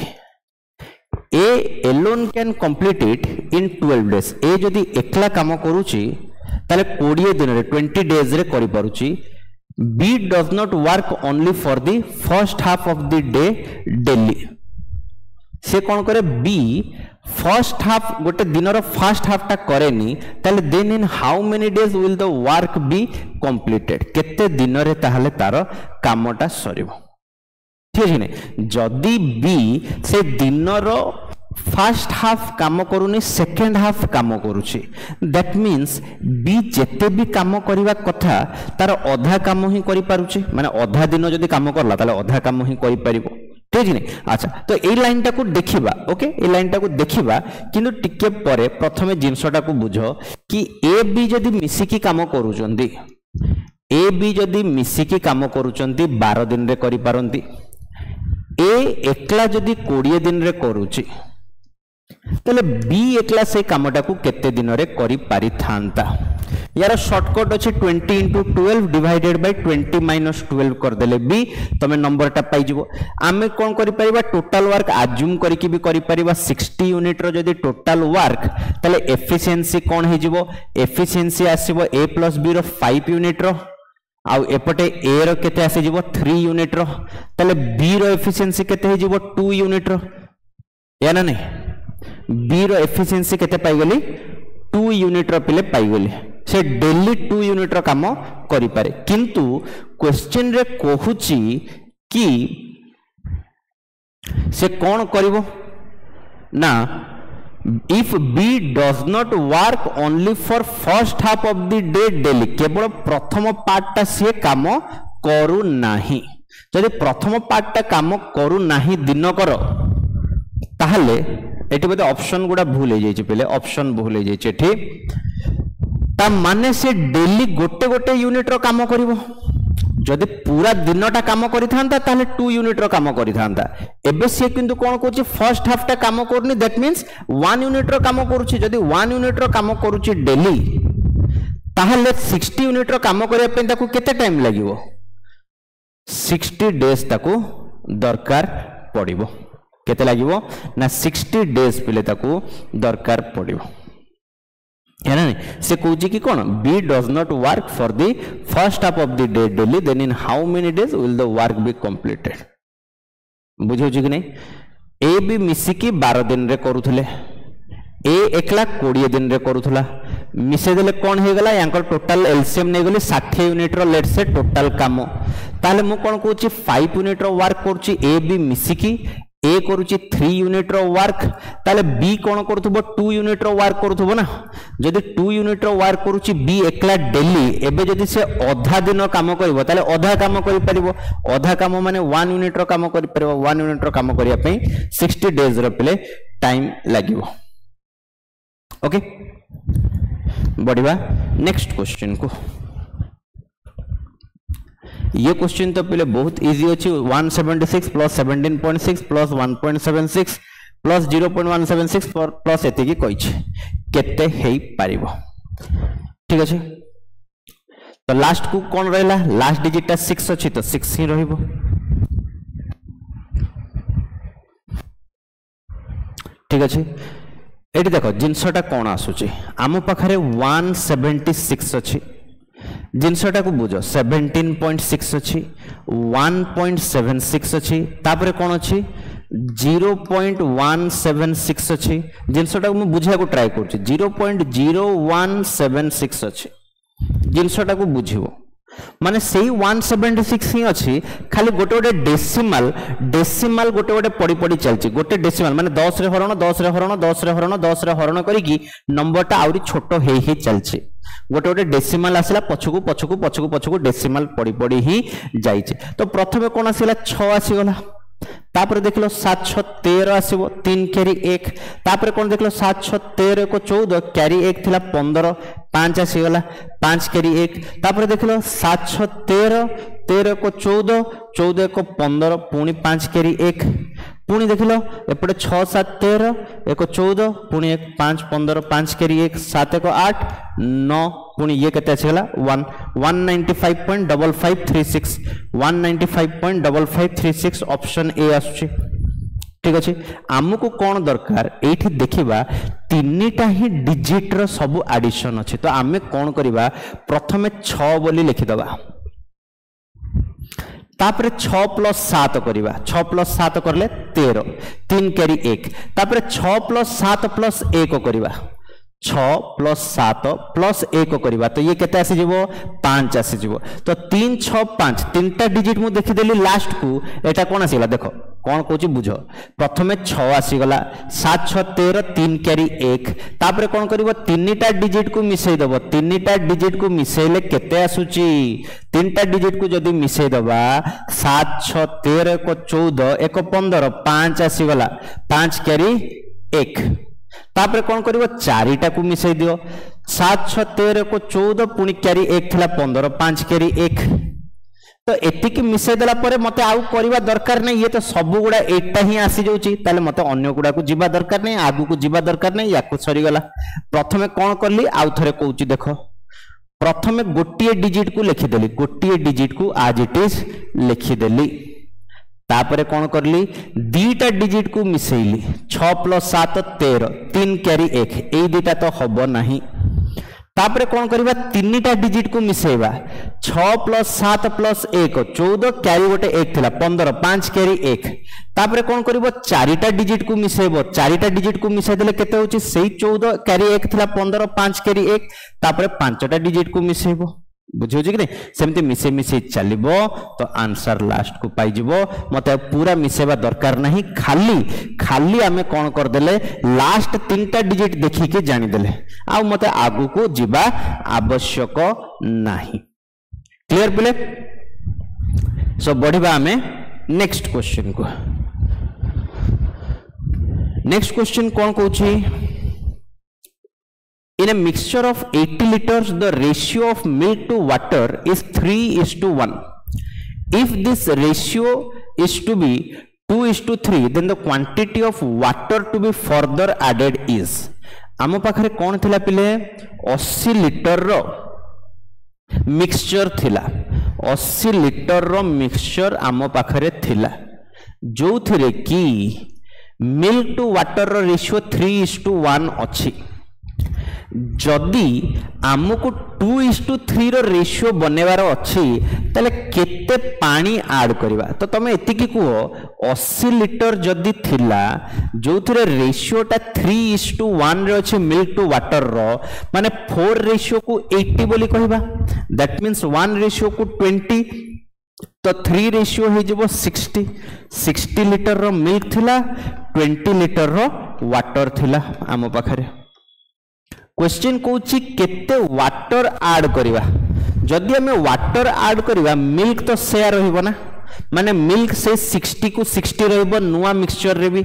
A alone can complete it in 12 days. A जदि एकला काम करूची ताले 20 दिन रे 20 days रे करि परुची B does not work only for the first half of the day daily. से कौन करे B फर्स्ट हाफ गोटे दिन रो फर्स्ट हाफ टा करेनी ताले then in how many days will the work be completed केते दिन रे ताहले तार कामटा सरिबो ठीक है जदी बी से दिन रो फर्स्ट हाफ काम करूनी सेकंड हाफ काम करूची दैट मीन्स बी जेते भी काम करिवा कथा तार आधा काम ही करि पारुची माने आधा दिन जदी काम करला ताले आधा काम ही करि परिबो ठीक है अच्छा तो ये लाइन टा को देखिबा ओके ये लाइन टा को देखिबा किंतु टिके परे प्रथमे जिंसटा को बुझो कि ए बी जदी मिसिकी काम करूचंदी ए बी जदी मिसिकी काम करूचंदी 12 दिन रे करि पारंती ए एकला जदी 20 दिन रे करूची तले बी एकला से कामटा को केते दिन रे करि पारि थांता यार शॉर्टकट अछि 20 * 12 डिवाइडेड बाय 20 - 12 कर देले बी तमे नंबर टा पाइ जिवो आमे कोन करि परिबा टोटल वर्क अज्यूम करिकि भी करि परिबा 60 यूनिट रो जदी टोटल वर्क तले एफिशिएंसी कोन हे जिवो एफिशिएंसी आसीबो a + b रो 5 यूनिट रो आउ एपटे a रो केते आसी जिवो 3 यूनिट रो तले b रो एफिशिएंसी केते हे जिवो 2 यूनिट रो या ना नहीं b रो एफिशिएंसी केते पाइ गेली 2 यूनिट रो पिले पाइ गेली से डेली 2 यूनिट रो काम करि पारे किंतु क्वेश्चन रे कहूची कि से कौन करिवो ना if B does not work only for first half of the day daily केवल प्रथम पार्ट टा से काम करू नाही जदि प्रथम पार्ट टा काम करू नाही दिन कर ताहले एटी बदे ऑप्शन गुडा भूल हे जाइछि पहले ऑप्शन भूल हे जाइछि ठीक ता माने से डेली गोटे गोटे यूनिट रो काम करिवो जदि पूरा दिनटा काम करिथांता ताले 2 यूनिट रो काम करिथांता एबे से किंतु कोन कोछि फर्स्ट हाफ टा काम करनी दैट मींस 1 यूनिट रो काम करूछि जदि 1 यूनिट रो काम करूछि डेली ताहले 60 यूनिट रो काम करिया पे ताकू केते टाइम लागिवो 60 डेज ताकू दरकार पड़िबो केते लागिवो ना 60 डेज पिले ताकू दरकार पड़िवो है ना से कहूँ कि कौन B does not work for the first half of the day daily then in how many days will the work be completed बुझे कि नहीं ए भी मिसिकी 12 दिन रे करूथले ए एकला 20 दिन रे करूथला मिसे देले कौन हे गला यांकर टोटल एलसीएम ने गली 60 यूनिट रो लेट से टोटल काम ताले मु कोन कहूची 5 यूनिट रो वर्क करूची ए बी मिसिकी ए करूची 3 यूनिट रो वर्क ताले बी कोन करथबो 2 यूनिट रो वर्क करथबो ना जदि 2 यूनिट रो वर्क करूची बी एकला डेली एबे जदि से आधा दिन काम करबो ताले आधा काम करि परिबो आधा काम माने 1 यूनिट रो काम करि परिबो 1 यूनिट रो काम करिया पई 60 डेज रो पले टाइम लागिवो ओके बढ़िया नेक्स्ट क्वेश्चन को ये क्वेश्चन तो पहले बहुत इजी अच्छी 176 प्लस 17.6 प्लस 1.76 प्लस 0.176 प्लस एति कही केते हेई पारिबो ठीक अच्छे तो लास्ट को कौन रहा लास्ट डिजिट 6 अच्छी तो 6 ही रहिबो ठीक अच्छे एटी देख जिनसटा कौन आसुची आम पाखरे 176 अच्छी जिनसटा को बुझ 17.6 अच्छी 1.76 अच्छी तापरे कौन अच्छी 0.176 अच्छी जिनसटा को बुझा को ट्राई कर 0.0176 अच्छी जिनसटा को बुझिबो माने सेही 176 ही अच्छी खाली गोटे गोटे डेसिमाल गोटे गोटे पड़ी पड़ी चलची गोटे डेसिमाल माने 10 रे हरण 10 रे हरण 10 रे हरण 10 रे हरण करिकी नंबरटा आउरी छोटो हे चलची गोटे गोटे डेसिमाल आसला पछकू पछकू पछकू पछकू डेसिमाल पड़ी पड़ी ही जाइछे तो प्रथमे कोन आसीला 6 आसीगला तापर देखलो 7 6 13 आसीबो 3 कैरी 1 तापर कोन देखलो 7 6 13 को 14 कैरी 1 थिला 15 5 आसीगला 5 कैरी 1 तापर देखलो 7 6 13 13 को 14 14 को 15 पुणी 5 कैरी 1 पुणी देखलो एपटे 6 7 13 1 14 पुणी 1 5 15 5 कैरी 1 7 को 8 9 पुणी ये केते आसीगला 1 195.5536 195.5536 ऑप्शन ए आसुची ठीक अच्छे आमको कौन दरकार एठी देखिबा तीनटा ही डिजिट रो सब एडिशन अच्छे तो आमे कौन करिबा प्रथमे 6 बोली लिखिदबा तापरे 6 प्लस 7 करिबा 6 प्लस 7 करले 13 3 कैरी 1 तापरे 6 प्लस 7 प्लस 1 करिबा 6 प्लस 7 प्लस 1 करिबा तो ये केते आसी जिवो 5 आसी जिवो तो 3 6 5 तीनटा डिजिट मु देखि देली लास्ट को एटा कोन आसीला देखो कौन कहूँ बुझ प्रथमे 6 आसीगला 7 6 13 3 कैरी 1 तापरे कौन करिवो तीनटा डिजिट को मिसई दबो तीनटा डिजिट को मिसैले केते आसुची तीनटा डिजिट को जदी मिसई दबा 7 6 13 को 14 1 15 5 आसीगला 5 कैरी 1 तापरे कौन करिवो चारिटा को मिसई दियो 7 6 13 को 14 पुणी कैरी 1 थिला 15 5 कैरी 1 तो एतिक मिसई देला परे मते आउ करबा दरकार नहीं ये तो सब गुडा एटा ही आसी जाउची ताले मते अन्य गुडा को जीवा दरकार नहीं आगु को जीवा दरकार नहीं याकु सरी गला प्रथमे कोन करली आउ थरे कहूची देखो प्रथमे गोटिए डिजिट को लिखि देली गोटिए डिजिट को आज इट इज लिखि देली तापरे कौन करली दीटा डिजिट को मिसैली 6 प्लस 7 13 3 कैरी 1 ए दीटा तो हबो नहीं तापरे कौन करिबा तीनटा डिजिट को मिसैबा 6 प्लस 7 प्लस 1 14 कैरी गोटे 1 थिला 15 5 कैरी 1 तापरे कौन करिबो चारिटा डिजिट को मिसैबो चारिटा डिजिट को मिसै देले केते होची सेही 14 कैरी 1 थिला 15 5 कैरी 1 तापरे पांचटा डिजिट को मिसैबो बुझियो कि नहीं सेमती मिसे मिसे चलिबो तो आंसर लास्ट को पाई जिवो मते पूरा मिसेबा दरकार नहीं खाली खाली आमे कोन कर देले लास्ट तीनटा डिजिट देखि के जानि देले आ मते आगु को जिबा आवश्यक नहीं क्लियर पिले सो बढ़िबा आमे नेक्स्ट क्वेश्चन को नेक्स्ट क्वेश्चन कोन कहूची In a mixture of 80 liters, the ratio of milk to water is 3:1. If this ratio is to be 2:3, then the quantity of water to be further added is. आम पाखरे कौन थिला पिले 80 litre रो mixture थिला 80 litre रो mixture आम पाखरे थिला जो थिरे की मिल्क टू वाटर रो रेशियो 3:1 अच्छी जदि आमको 2:3 रो रेशियो बनवार अच्छी ताले केते पानी ऐड करवा तो तुम एतिकी कह 80 लिटर जदि थिला जो थे रेशियोटा 3:1 रे अच्छे मिल्क टू वाटर रो माने 4 रेशियो को 80 बोली कहबा दैट मीन्स 1 रेशियो को 20 तो 3 रेशियो हो जब 60 लिटर रो मिल्क थिला 20 लिटर रो वाटर थिला आम पाखरे क्वेश्चन कौची केते वाटर ऐड करवा जदि हमें वाटर ऐड करवा मिल्क तो शेयर रहिबो ना माने मिल्क से 60 को 60 रहिबो नुआ मिक्सचर रे भी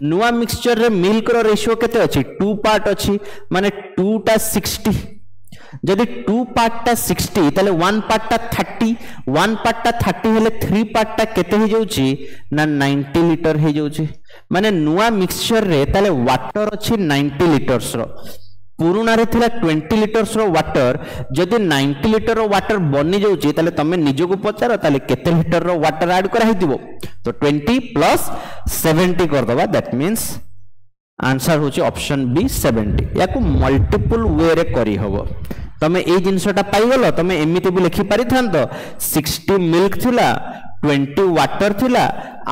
नुआ मिक्सचर रे मिल्क रो रेशियो केते अछि 2 पार्ट अछि माने 2 टा 60 जदि 2 पार्ट टा 60 ताले 1 पार्ट टा 30 1 पार्ट टा 30 हेले 3 पार्ट टा केते हे जाउची ना 90 लिटर हे जाउची माने नुआ मिक्सचर रे ताले वाटर अछि 90 लिटर्स रो पुराना रे थिला 20 लिटर्स रो वाटर जदि 90 लिटर रो वाटर बनी जाउची ताले तमे निजो को पचारो ताले केते लिटर रो वाटर ऐड करा हितिबो तो 20 प्लस 70 कर दबा दैट मींस आंसर होची ऑप्शन बी 70 या को मल्टीपल वे रे करी हबो तमे ए जिंसटा पाई गलो तमे एमिति भी लिखि पारि थांतो 60 मिल्क थिला 20 वाटर थिला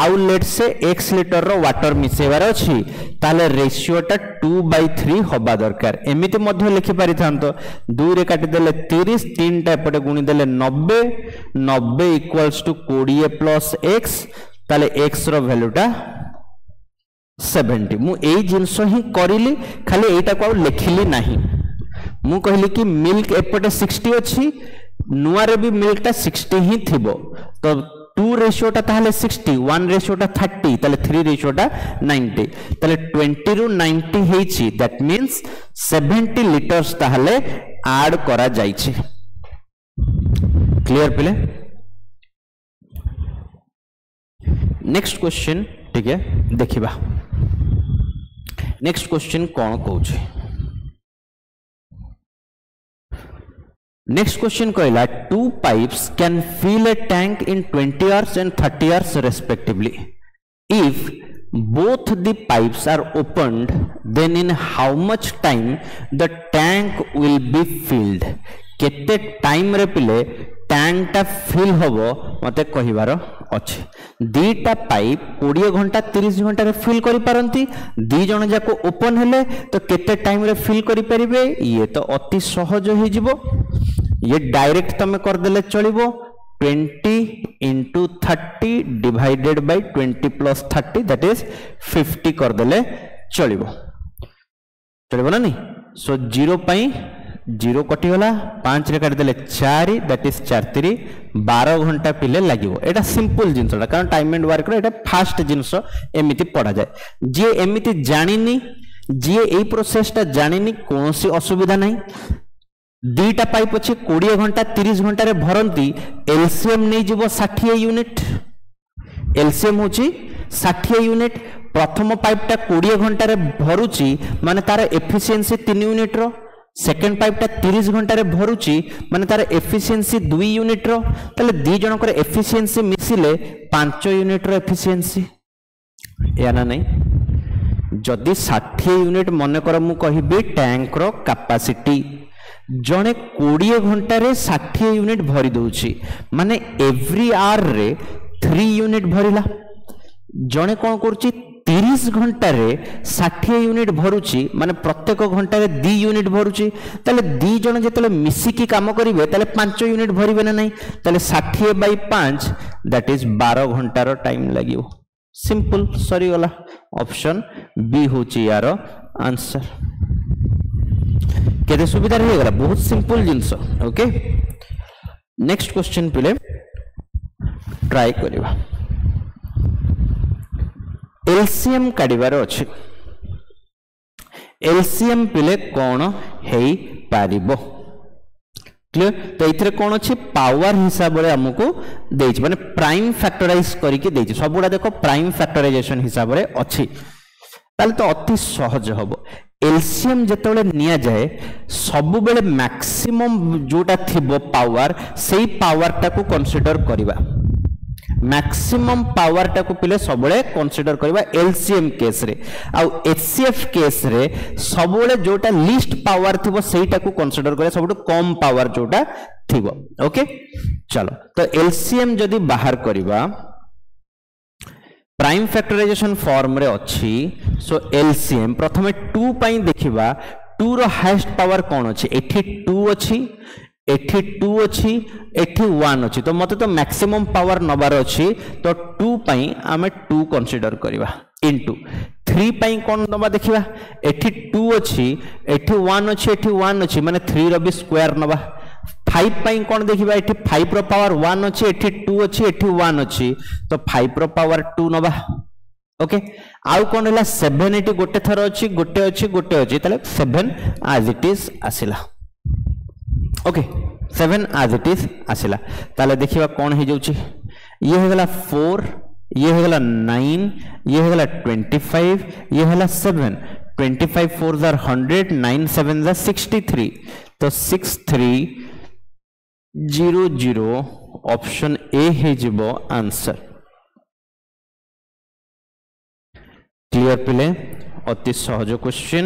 आउ लेट से x लिटर रो वाटर मिसेबार अछि ताले रेशियोटा 2/3 होबा दरकार एमिति मध्ये लिखि पारि थांतो 2 रे काटि देले 30 3 टा एपटे गुणी देले 90 90 इक्वल्स टू 20 प्लस x ताले x रो वैल्यूटा 70 मु ए जिंस ही करिली खाली एटा को लिखिली नाही मु कहली कि मिल्क एपटे 60 अछि नुआ रे भी मिल्क टा 60 ही थिबो तो 2 रेशियोटा ताहले 60 1 रेशियोटा 30 ताले 3 रेशियोटा 90 ताले 20 रु 90 हेछि दैट मींस 70 लिटर्स ताहले ऐड करा जाइछि क्लियर पिले नेक्स्ट क्वेश्चन ठीक है देखिबा नेक्स्ट क्वेश्चन कोन कहउछि Next question कहला two pipes can fill a tank in 20 hours and 30 hours respectively. If both the pipes are opened, then in how much time the tank will be filled? केते time रे पिले tank टा fill होबो मते कहिबार अछि दीटा pipe 20 घंटा 30 घंटा रे फिल करि पारंती दी जण जाको ओपन हेले तो केते टाइम रे फिल करि परिबे ये तो अति सहज हो जिवो ये डायरेक्ट तमे कर देले चलिबो 20 into 30 divided by 20 plus 30 that is 50 कर देले चलिबो चलिबो ना नहीं सो 0 पई 0 कटि गला 5 रे काट देले 4 दैट इज 4 3 12 घंटा पिले लागिवो एटा सिंपल जिंसटा कारण time and work row Etah fast जिंस एमिति पढ़ा जाए जे एमिति जानिनी जे एई प्रोसेसटा जानिनी कोनसी असुविधा नहीं दीटा पाइप अच्छे 20 घंटा 30 घंटा रे भरंती एलसीएम नहीं जीवो 60 यूनिट एलसीएम होची 60 यूनिट प्रथम पाइपटा 20 घंटा रे भरुची माने तार एफिशिएंसी 3 यूनिट रो सेकंड पाइपटा 30 घंटा रे भरुची माने तार एफिशिएंसी 2 यूनिट रो तले दी जनकर एफिशिएंसी मिसिले 5 यूनिट रो एफिशिएंसी या ना नहीं जदी 60 यूनिट मन कर मु कहिबी टैंक रो कैपेसिटी जने 20 घंटा रे 60 यूनिट भरी दउची माने एवरी आवर रे 3 यूनिट भरिला जने कोन करची 30 घंटा रे 60 यूनिट भरुची माने प्रत्येक घंटा रे 2 यूनिट भरुची तले दी जण जेतले मिसी की काम करिवे तले 5 यूनिट भरिबे ना नहीं तले 60/5 दैट इज 12 घंटा रो टाइम लागियो सिंपल सरी वाला ऑप्शन बी होची यार आंसर केते सुविधा रही गला बहुत सिंपल जिंस ओके नेक्स्ट क्वेश्चन पिले ट्राई करिवा एलसीएम काढिबार अछि एलसीएम पिले कोन हेई पारिबो क्लियर तो इथरे कोन अछि पावर हिसाब रे हमको देछि माने प्राइम फैक्टराइज करिके देछि सबुडा देखो प्राइम फैक्टराइजेशन हिसाब रे अछि ताले तो अति सहज हबो एलसीएम जेतले निया जाए सब बेले मैक्सिमम जोटा थिबो पावर सेही पावर टा को कंसीडर करिबा मैक्सिमम पावर टा को पिले सबले कंसीडर करबा एलसीएम केस रे आ एचसीएफ केस रे सबले जोटा लीस्ट पावर थिबो सेटा को कंसीडर करे सबटु कम पावर जोटा थिबो ओके चलो तो एलसीएम जदी बाहर करबा प्राइम फैक्टराइजेशन फॉर्म रे अछि सो एलसीएम प्रथमे 2 पई देखिबा 2 रो हाईएस्ट पावर कोन अछि एठी 2 अछि एठी 2 अछि एठी 1 अछि तो मते तो मैक्सिमम पावर नबार अछि तो 2 पई आमे 2 कंसीडर करबा इनटू 3 पई कोन नबा देखिबा एठी 2 अछि एठी 1 अछि एठी 1 अछि माने 3 रो भी स्क्वायर नबा 5 पई कोन देखिबा एठी 5 रो पावर 1 अछि एठी 2 अछि एठी 1 अछि तो 5 रो पावर 2 नबा ओके आउ कोन हला 7 एठी गोटे थर अछि गोटे अछि तले 7 as it is आसिला ओके 7 as it is आसिला ताले देखिबा कोन हे जाउची ये हेगला 4 ये हेगला 9 ये हेगला 25 ये हेला 7 25 4s are 100 9 7s are 63 तो 6300 ऑप्शन ए हे जिवो आंसर क्लियर पिले अति सहज क्वेश्चन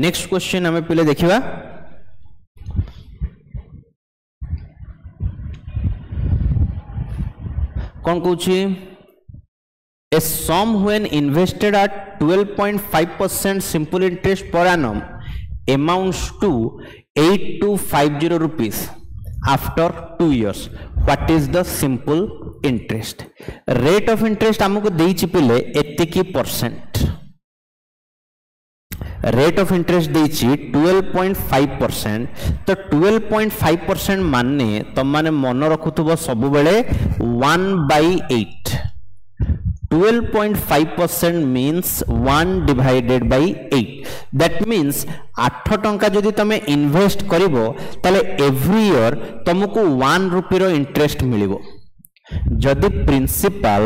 नेक्स्ट क्वेश्चन हमें पहले देखिबा कौन कहूची a sum when invested at 12.5% simple interest per annum amounts to 8250 rupees after 2 years what is the simple interest rate of interest हमको देइछि पिले एतिकी परसेंट रेट ऑफ इंटरेस्ट देइछि 12.5% तो 12.5% माने तुम माने मन रखुथबो सब बेले 1/8 12.5% means 1 divided by 8 that means 8 टंका जदि तमे इन्वेस्ट करिवो तले एवरी ईयर तुमको 1 रुपी रो इंटरेस्ट मिलिवो जदि प्रिंसिपल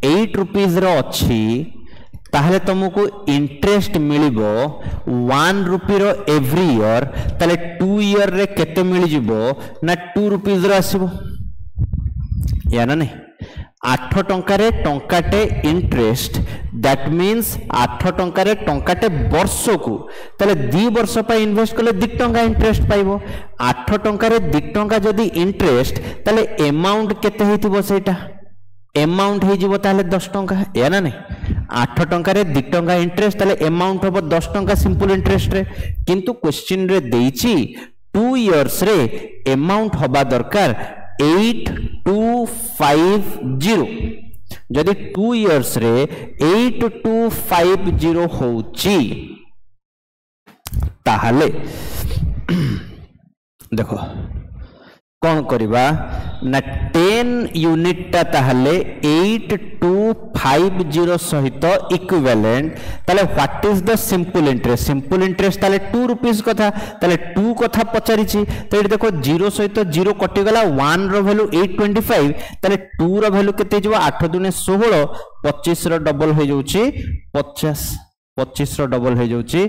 8 रुपीस रो अछि ताहले तुमको इंटरेस्ट मिलिबो 1 रुपी रो एवरी ईयर ताले 2 ईयर रे केते मिलि जिवो ना 2 रुपीस रो आसीबो या ना नहीं 8 टंका रे टंकाटे इंटरेस्ट दैट मीन्स 8 टंका रे टंकाटे वर्ष को ताले 2 वर्ष पे इन्वेस्ट करले 2 टंका इंटरेस्ट पाइबो 8 टंका रे 2 टंका जदी इंटरेस्ट ताले अमाउंट केते हेतिबो सेटा अमाउंट हे जिवो ताले 10 टंका या ना नहीं 8 टंका रे 2 टंका इंटरेस्ट ताले अमाउंट होबो 10 टंका सिंपल इंटरेस्ट रे किंतु क्वेश्चन रे देइछि 2 इयर्स रे अमाउंट होबा दरकार 8250 जदि 2 इयर्स रे 8250 होउची ताहले देखो कौन करिबा ना 10 यूनिट ता ताहले 8250 सहित इक्विवेलेंट ताले what is the simple interest ताले 2 रुपीस कथा ताले 2 कथा पचारिछि तो एठी देखो 0 सहित 0 कटि गला 1 रो वैल्यू 825 ताले 2 रो वैल्यू केते जिवो 8 दुने 16 25 रो डबल हो जाउछि 25 रो डबल हो जाउछि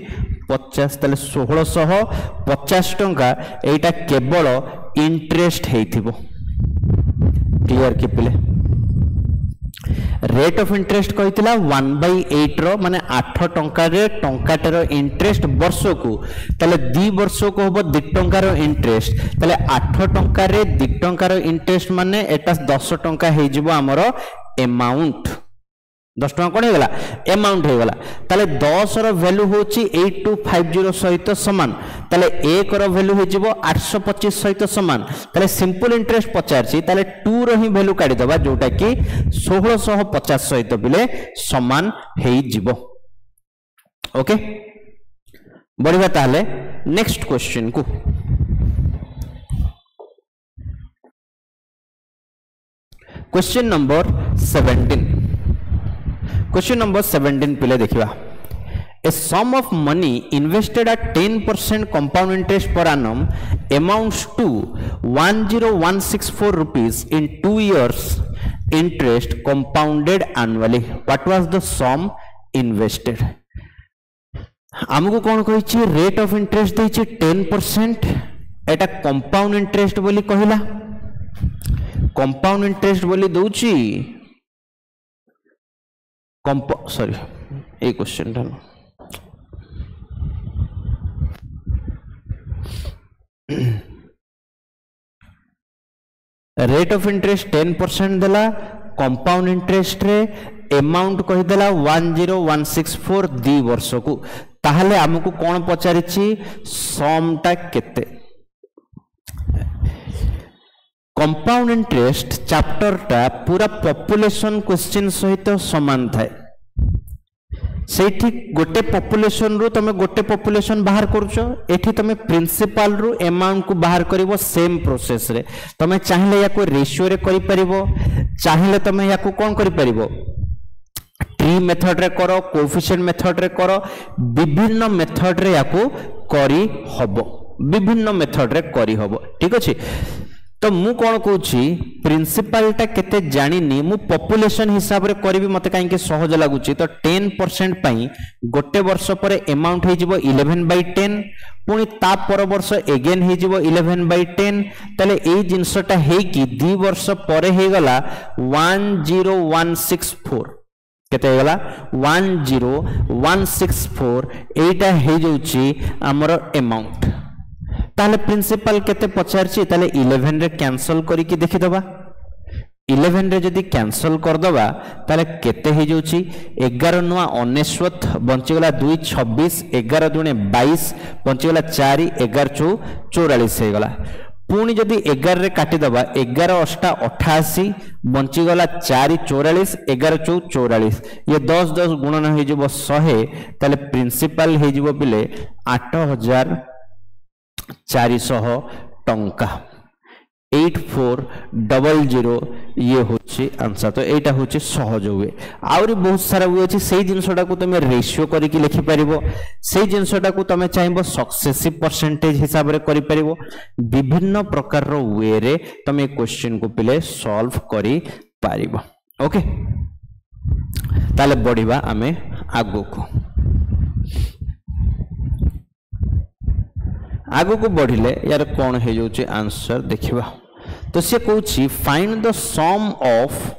50 ताले 1650 टंका एटा केवल इंटरेस्ट हेथिबो क्लियर कि पिले रेट ऑफ इंटरेस्ट कहितला 1/8 रो माने 8 टंका रे टंकाटे रो इंटरेस्ट वर्ष को ताले 2 वर्ष को होबो 2 टंका रो इंटरेस्ट ताले 8 टंका रे 2 टंका रो इंटरेस्ट माने एटा 10 टंका हे जिवो हमरो अमाउंट 10 टंका कोन हेगला अमाउंट हेगला ताले 10 रो वैल्यू होची 8250 सहित समान ताले 1 रो वैल्यू हे जिवो 825 सहित समान ताले सिंपल इंटरेस्ट 50 छी ताले 2 रो ही वैल्यू काढी दबा जोटा कि 1650 सहित बिले समान हे जिवो ओके बढ़िया ताले नेक्स्ट क्वेश्चन को क्वेश्चन नंबर 17 क्वेश्चन नंबर 17 पिले देखिबा A sum of money invested at 10% compound interest per annum amounts to 10164 rupees in 2 years interest compounded annually. What was the sum invested? आमको कौन कही रेट ऑफ इंटरेस्ट देछि 10%, एटा compound interest बोली कहिला, compound interest बोली दउछि sorry ए question था rate of interest 10% देला, compound interest रे अमाउंट कही देला 10164 दी वर्ष को, ताहले हमको कौन पचारिछि समटा केते? कंपाउंड इंटरेस्ट चैप्टर टा पूरा पॉपुलेशन क्वेश्चन सहित समान थाए, सेठी गोटे पॉपुलेशन रो तमे गोटे पॉपुलेशन बाहर करूछ, एठी तमे प्रिंसिपल रो अमाउंट को बाहर करिवो सेम प्रोसेस रे, तमे चाहिले या को रेशियो रे करि परिवो, चाहिले तमे या को कोन करि परिवो ट्री मेथड रे करो, कोएफिशिएंट मेथड रे करो, विभिन्न मेथड रे या को करि हबो, विभिन्न मेथड रे करि हबो, ठीक अछि। तो मु कौन कहूँ प्रिंसिपल टा केते जानिनी, मु पॉपुलेशन हिसाब रे करी मते कहीं सहज लगुच। तो 10% पाई गोटे वर्ष पर अमाउंट हो 11/10, पुणी ता पर वर्ष एगेन हो 11/10, ताले ए जिनसटा है कि 2 वर्ष पर हे गला 10164, केते हे गला 10164, एटा हे जाउची हमर अमाउंट। ताले प्रिंसिपल केते पचारछि, ताले 11 रे कैंसल करी कि देखि दबा, 11 रे जदी कैंसल कर दबा ताले केते हे जाउछि 11 नुआ 99 बंची गला 2 26, 11 दुने 22 बंची गला 4 11 44 हे गला। पुणी जदी 11 रे काटी दबा 11 8 88 बंची गला 4 44, 11 44, ये 10 10 गुणन हे जिवो 100, ताले प्रिंसिपल हे जिवो बिले 8400 टंका, 8400 ये होची आंसर। तो एटा होची सहज हुए, आउरी बहुत सारा हुए अछि, सेही जिनसटा को तुमे रेशियो करी कि लिखि परिबो, सेही जिनसटा को तुमे चाहिबो सक्सेसिव परसेंटेज हिसाब रे करि परिबो, विभिन्न प्रकार रो वे रे तुमे क्वेश्चन को पिले सॉल्व करि परिबो। ओके, ताले बढ़िबा आमे आगो को, आगो को बढ़िले यार कौन है जो आंसर देखिबा। तो से कहूँ find the sum of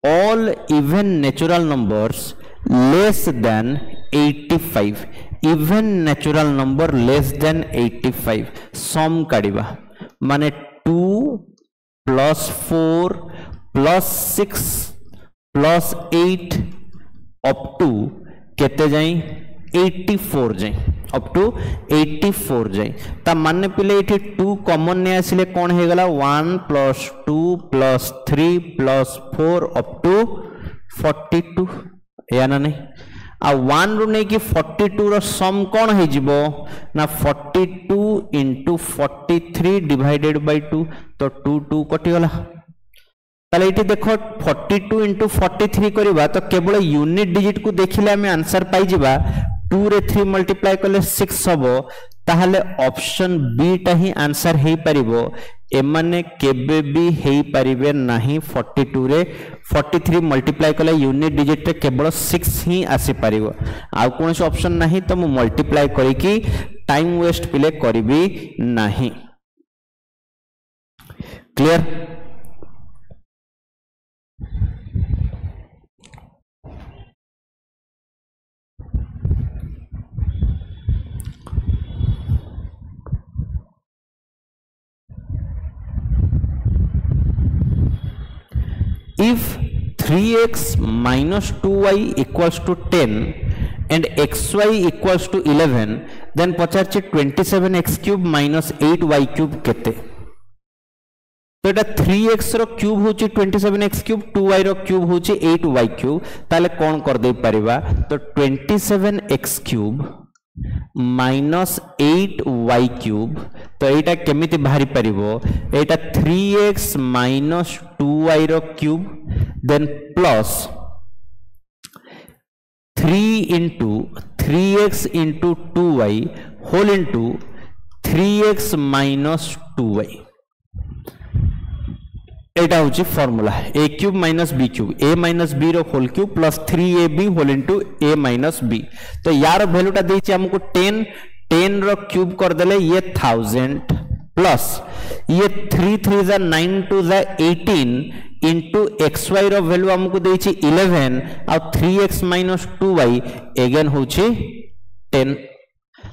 all even natural numbers less than 85, even natural number less than 85 sum काढ़िबा, माने 2 + 4 + 6 + 8 अप टू केते जाई 84 जाई, अप टू 84 जाई। ता माने पिले इठी 2 कॉमन ने आसिले कोन हे गला 1 + 2 + 3 + 4 अप टू 42, या ना नहीं? आ 1 रु नै कि 42 रो सम कोन हे जिवो ना 42 * 43 / 2, तो 2 2 कटि गला। ताले इठी देखो 42 * 43 करिबा तो केवल यूनिट डिजिट को देखिले हमें आंसर पाई जिबा, 2 रे 3 मल्टीप्लाई कले 6 हबो, ताहले ऑप्शन बी टा ही आंसर हे परिबो। एमाने केबे भी हे परिबे नाही 42 रे 43 मल्टीप्लाई कले यूनिट डिजिट रे केवल 6 ही आसी परिबो, आ कोन से ऑप्शन नाही, तो मु मल्टीप्लाई करी कि टाइम वेस्ट पिले करिबी नाही। Clear? If 3x - 2y = 10 and xy = 11, then पचारछि 27x³ - 8y³ केते? तो एटा 3x रो क्यूब होची 27x³, 2y रो क्यूब होची 8y³, ताले कोन कर दे परिबा? तो 27x³ - 8y³, तो एटा केमिति बाहरी परिबो? एटा 3x - 2y रो cube, then plus 3 into 3x into 2y whole into 3x minus 2y एटा होची formula a cube minus b cube a minus b रो whole cube plus 3ab whole into a minus b तो यार वैल्यूटा देछि हमको 10 10 रो cube कर देले ये 1000 प्लस ये 3 3 जा 9 2 जा 18 इनटू xy रो वैल्यू हमको देछि 11 और 3x माइनस 2y अगेन होछि 10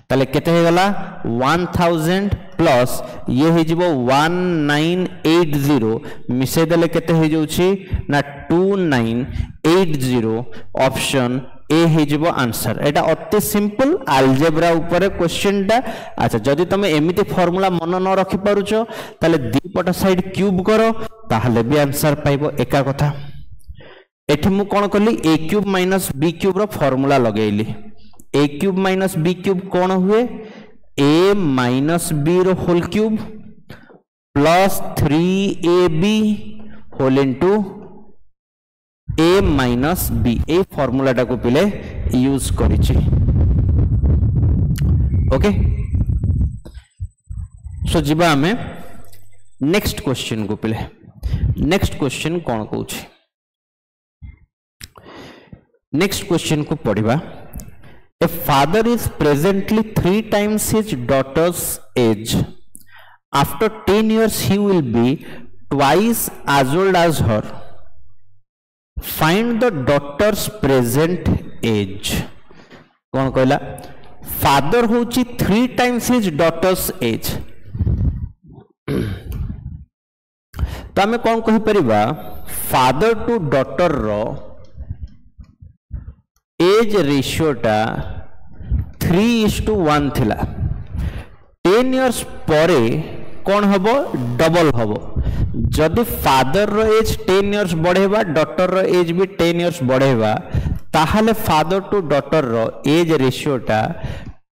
ताले केते हे गला 1000 प्लस ये हे जिवो 1980 मिसे देले केते हे जोछि ना 2980 ऑप्शन ए हे जिवो आंसर एटा अति सिंपल अलजेब्रा ऊपर क्वेश्चन टा अच्छा जदि तमे एमिति फार्मूला मन न रखि पारुछो ताले दीपट साइड क्यूब करो ताहले भी आंसर पाइबो एका कथा एठी मु कोन करली a cube minus b cube रो फार्मूला लगेइली a cube minus b cube कौन हुए a माइनस b रो whole cube plus 3ab whole into a minus b ए फार्मूला टा को पिले यूज करिछि ओके सो जिबा हमें नेक्स्ट क्वेश्चन को पिले नेक्स्ट क्वेश्चन कौन कहूछि नेक्स्ट क्वेश्चन को पढ़िबा A father is presently 3 times his daughter's age. After 10 years, he will be twice as old as her. Find the daughter's present age. कौन कहला? Father होची 3 times his daughter's age. तो हमें कौन कही परिबा? Father to daughter रो age ratio टा 3:1 थिला 10 इयर्स परे कौन हबो डबल हबो जदि फादर रो एज 10 इयर्स बढ़ेबा डॉटर रो एज भी 10 इयर्स बढ़ेबा ताहले फादर टू डॉटर रो एज रेशियो टा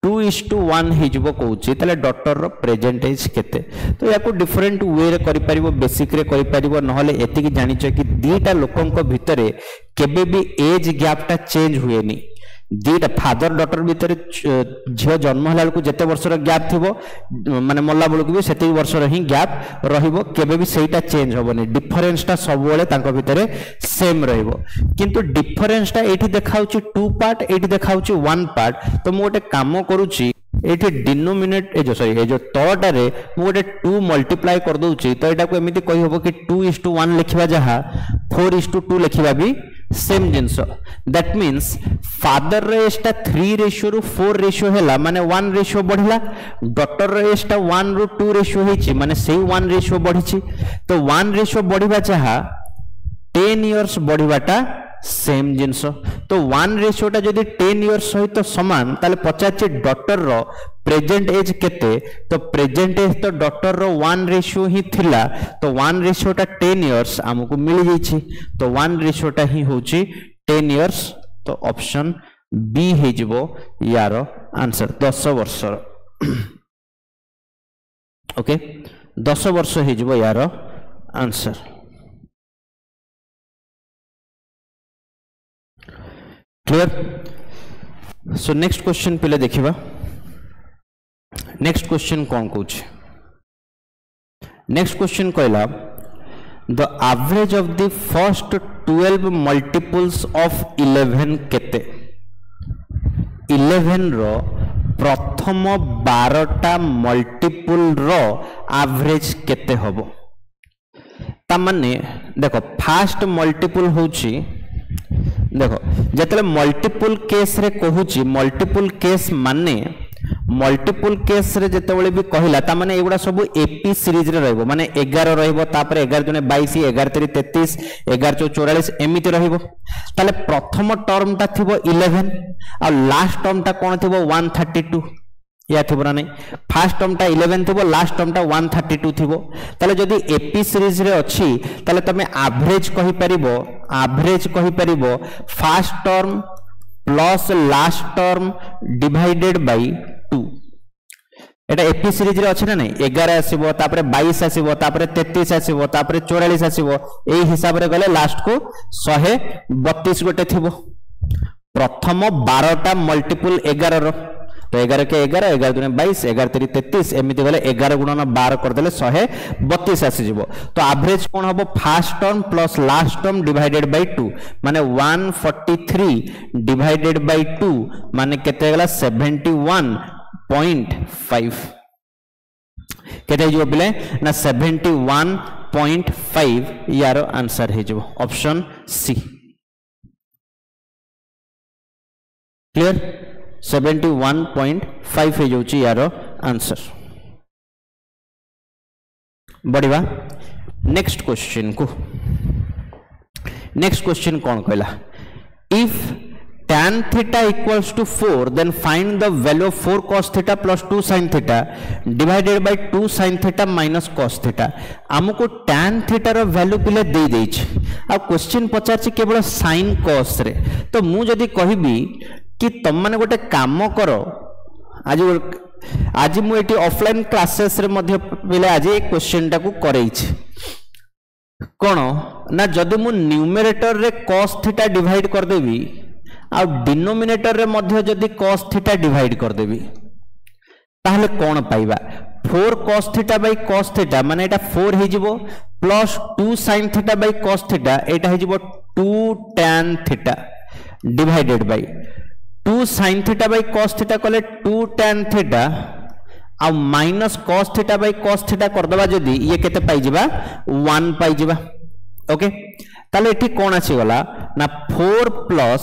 2:1 हिजबो कहूची तले डॉटर रो प्रेजेंट एज केते तो याको डिफरेंट वे रे करि परिबो बेसिक रे करि परिबो नहले एतिकी जानिछ कि दीटा लोकन को भितरे केबे भी एज गैप टा चेंज हुएनी दीटा फादर डॉटर भितरे झियो जन्म हला को जते वर्ष रो गैप थिबो माने मल्ला बळु को भी सेते वर्ष रो ही गैप रहिबो केबे भी सेटा चेंज होबनी डिफरेंस टा सब बेले तांको भितरे सेम रहिबो किंतु डिफरेंस टा एठी देखाउची 2 पार्ट एठी देखाउची 1 पार्ट तो मु गोटे काम करूची एठी डिनोमिनेट ए जो सॉरी ए जो तळटा रे मु गोटे 2 मल्टीप्लाई कर दोउची तो एटा को एमिति कहि होबो कि 2:1 लिखिबा जहा 4:2 लिखिबा भी same since that means father रेस टा 3 रेशियो रु 4 रेशियो हैला माने 1 रेशियो बढ़िला डॉटर रेस टा 1 रु 2 रेशियो हेची माने सेही 1 रेशियो बढ़िची तो 1 रेशियो बढ़िबा चाहा 10 इयर्स बढ़िबाटा सेम जिंस तो 1 रेशियो टा जदी 10 इयर्स सहित समान ताले पचाचे डॉटर रो प्रेजेंट एज केते तो प्रेजेंट एज तो डॉटर रो 1 रेशियो ही थिला तो 1 रेशियो टा 10 इयर्स हमको मिल जाईछि तो 1 रेशियो टा ही होची 10 इयर्स तो ऑप्शन बी हे जिवो यार आंसर 10 वर्ष ओके 10 वर्ष हे जिवो यार answer clear so next question पहले देखिबा नेक्स्ट क्वेश्चन कौन कहूछ नेक्स्ट क्वेश्चन कहला the average of the first 12 multiples of 11 केते 11 रो प्रथम 12टा मल्टीपल रो एवरेज केते हबो ता माने देखो फर्स्ट मल्टीपल होची देखो जतले मल्टीपल केस रे कहूची मल्टीपल केस माने मल्टीपल केस रे जतबेले भी कहिला ता माने एगुडा सब एपी सीरीज रे रहबो माने 11 रहबो तापर 11 दुने 22 11 3 33 11 44 एमिति रहबो ताले प्रथम टर्म ता थिबो 11 आ लास्ट टर्म ता कोन थिबो 132 या थिबो ना नहीं फर्स्ट टर्म ता 11 थिबो लास्ट टर्म ता 132 थिबो ताले जदी एपी सीरीज रे अछि ताले तमे एवरेज कहि परिबो first term plus last term divided by 2 एटा एपी सीरीज रे अछि ना नहीं 11 आसीबो तापर 22 आसीबो तापर 33 आसीबो तापर 44 आसीबो एई हिसाब रे गले लास्ट को 132 गोटे थिबो प्रथम 12टा मल्टीपल 11 रो तो 11 के 11 11 दूने 22 11 तेरी 33 एमती गले 11 गुणन 12 करदेले 132 आसी जिवो तो एवरेज कोन हबो first term plus last term divided by 2 माने 143 डिवाइडेड बाय 2 माने केते गला 71.5 केते जिवो पिले ना 71.5 यार आंसर हे जिवो ऑप्शन सी क्लियर 71.5 हो जाउची यार आंसर बढ़िबा नेक्स्ट क्वेश्चन को नेक्स्ट क्वेश्चन कौन कहला if tan theta equals to 4 then find the value of 4 cos theta plus 2 sin theta divided by 2 sin theta minus cos theta हमको tan theta रो value पिले दे देछ आ question पचार छी केवल sin cos रे तो मु जदी कहिबी कि तुम माने गोटे काम करो आज मु एटी ऑफलाइन क्लासेस रे मध्य पिले आज एक क्वेश्चन टा को करैछ कोन ना जदी मु न्यूमरेटर रे cos थीटा डिवाइड कर देबी आ डिनोमिनेटर रे मध्य जदी cos थीटा डिवाइड कर देबी ताहले कोन पाइबा 4 cos theta by cos theta माने एटा 4 हे जिवो plus 2 sin theta by cos theta एटा हे जिवो 2 tan theta divided by 2 sin theta by cos theta कले 2 tan थीटा आ minus cos theta by cos theta कर दबा जदी ये केते पाई जिबा 1 पाई जिबा ओके ताले एठी कोन आसी गला ना 4 प्लस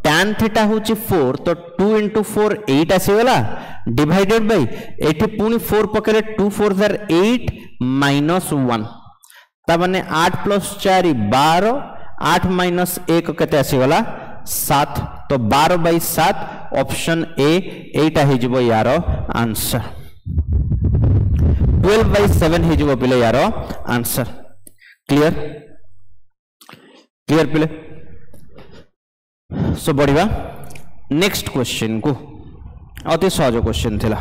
tan थीटा होची 4 तो 2 into 4 8 आसी गला डिवाइडेड बाय एठी पुनी 4 पकेले 2 4 आर 8 माइनस 1 ता माने 8 प्लस 4 12 8 माइनस 1 केते आसी गला 7 तो 12 बाय 7 ऑप्शन ए एटा हे जिवो यार आंसर 12 बाय 7 हे जिवो पिले यार आंसर क्लियर क्लियर पिले सो बढ़िया नेक्स्ट क्वेश्चन को अति सहज क्वेश्चन थिला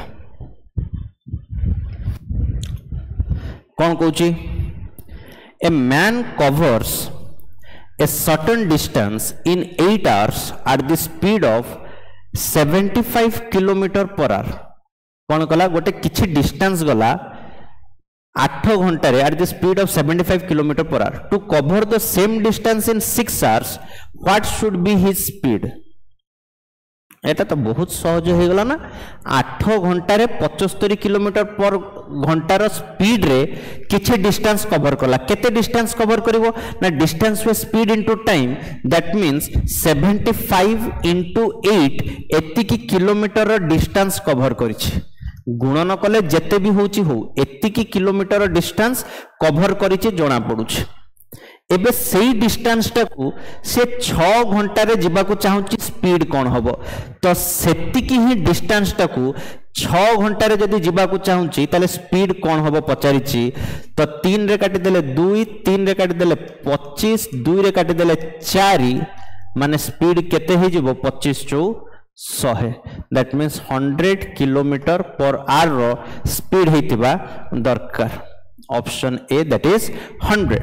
कौन कहूची a man covers a certain distance in 8 hours at the speed of 75 kilometre per our कौन कला गोटे किछि डिस्टेंस गला 8 घंटा रे at the speed of 75 kilometre per our to cover the same distance in 6 hours what should be his speed एटा तो बहुत सहज हो गला ना 8 घंटा रे 75 किलोमीटर पर घंटा रो स्पीड रे किछि डिस्टेंस कवर करला केते डिस्टेंस कवर करिवो ना distance way speed into time that means 75 into 8 एति की किलोमीटर रो डिस्टेंस कवर करिछि गुणन कले जते भी होची हो एति की किलोमीटर रो डिस्टेंस कवर करिछि जोना पडुछि एबे सेही डिस्टेंस टाकू से 6 घंटा रे जिबा को चाहूची स्पीड कोन हबो तो सेति की ही डिस्टेंस टाकू 6 घंटा रे जदी जिबा को चाहूची ताले स्पीड कोन हबो पचारिची तो 3 रे काटी देले 2 3 रे काटी देले 25 2 रे काटी देले 4 माने स्पीड केते हे जिवो 25 चौ 100 that means 100 kilometre per hour रो स्पीड हेतिबा दरकार ऑप्शन ए दैट इज 100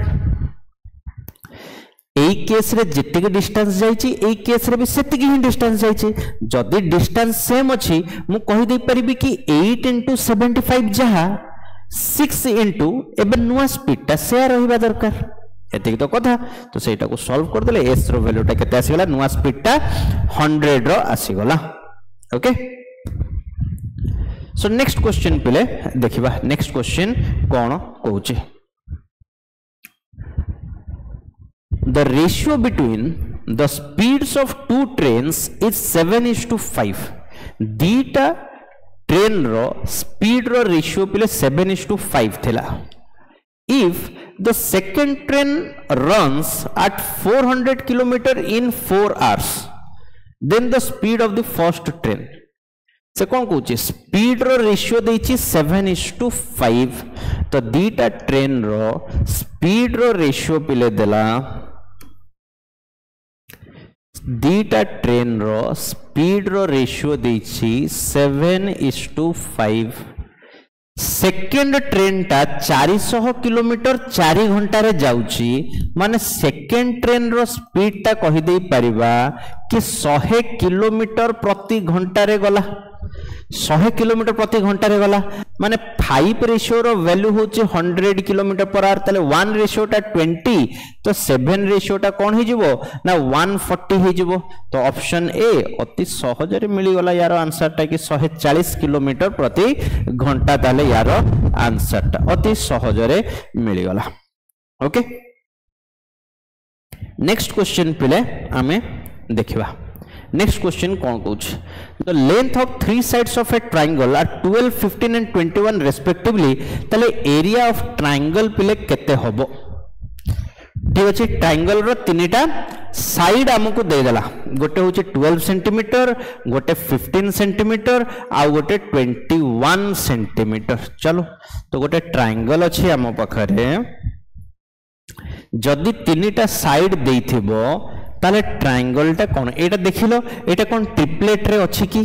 এই কেস রে যেতিকে ডিস্টেন্স যাইছি এই কেস রে বি সেতিকে হি ডিস্টেন্স যাইছি যদি ডিস্টেন্স সেম আছে মু কহি দেই পারিবি কি 8 into 75 যাহা 6 into এবে নুয়া স্পিডটা শেয়ার রহিবা দরকার এতিক তো কথা তো সেইটাকু সলভ कर দেলে এস रो ভ্যালুটা কেতে আসি গলা নুয়া স্পিডটা 100 रो আসি গলা ओके सो नेक्स्ट क्वेश्चन पिले देखिबा नेक्स्ट क्वेश्चन कोन कहूची The ratio between the speeds of two trains is 7:5. दीटा ट्रेन रो स्पीड रो रेशियो पिले 7:5 थिला. If the second train runs at 400 km in 4 hours, then the speed of the first train. से कौन कहूँ स्पीड रो रेशियो देछि 7:5 तो दीटा ट्रेन रो स्पीड रो रेशियो पिले देला दीटा ट्रेन रो स्पीड रो रेशियो देछि 7:5 सेकेंड ट्रेन टा 400 किलोमीटर 4 घंटा रे जाउची माने सेकेंड ट्रेन रो स्पीड टा कहि देई परिबा कि 100 किलोमीटर प्रति घंटा रे गला 100 किलोमीटर प्रति घंटा रे गला माने 5 रेशियो रो वैल्यू होची 100 किलोमीटर पर आवर तले 1 रेशियो टा 20 तो 7 रेशियो टा कोन ही जिवो ना 140 ही जिवो तो ऑप्शन ए अति सहज रे मिली गला यार आंसर टा कि 140 किलोमीटर प्रति घंटा ताले यार आंसर टा अति सहज रे मिली गला ओके नेक्स्ट क्वेश्चन पिले आमे देखिबा नेक्स्ट क्वेश्चन कौन कहूँ the length of 3 sides of a triangle are 12 15 and 21 respectively तले एरिया ऑफ ट्रायंगल पिले केते हबो ठीक अछि ट्रायंगल रो तीनटा साइड हमकु दे देला गोटे होची 12 सेंटीमीटर गोटे 15 सेंटीमीटर आ गोटे 21 सेंटीमीटर चलो तो गोटे ट्रायंगल अछि हम पाखरे जदी तीनटा साइड देइथिबो ताले ट्रायंगल टा कोन एटा देखिलो एटा कोन ट्रिपलेट रे अछि की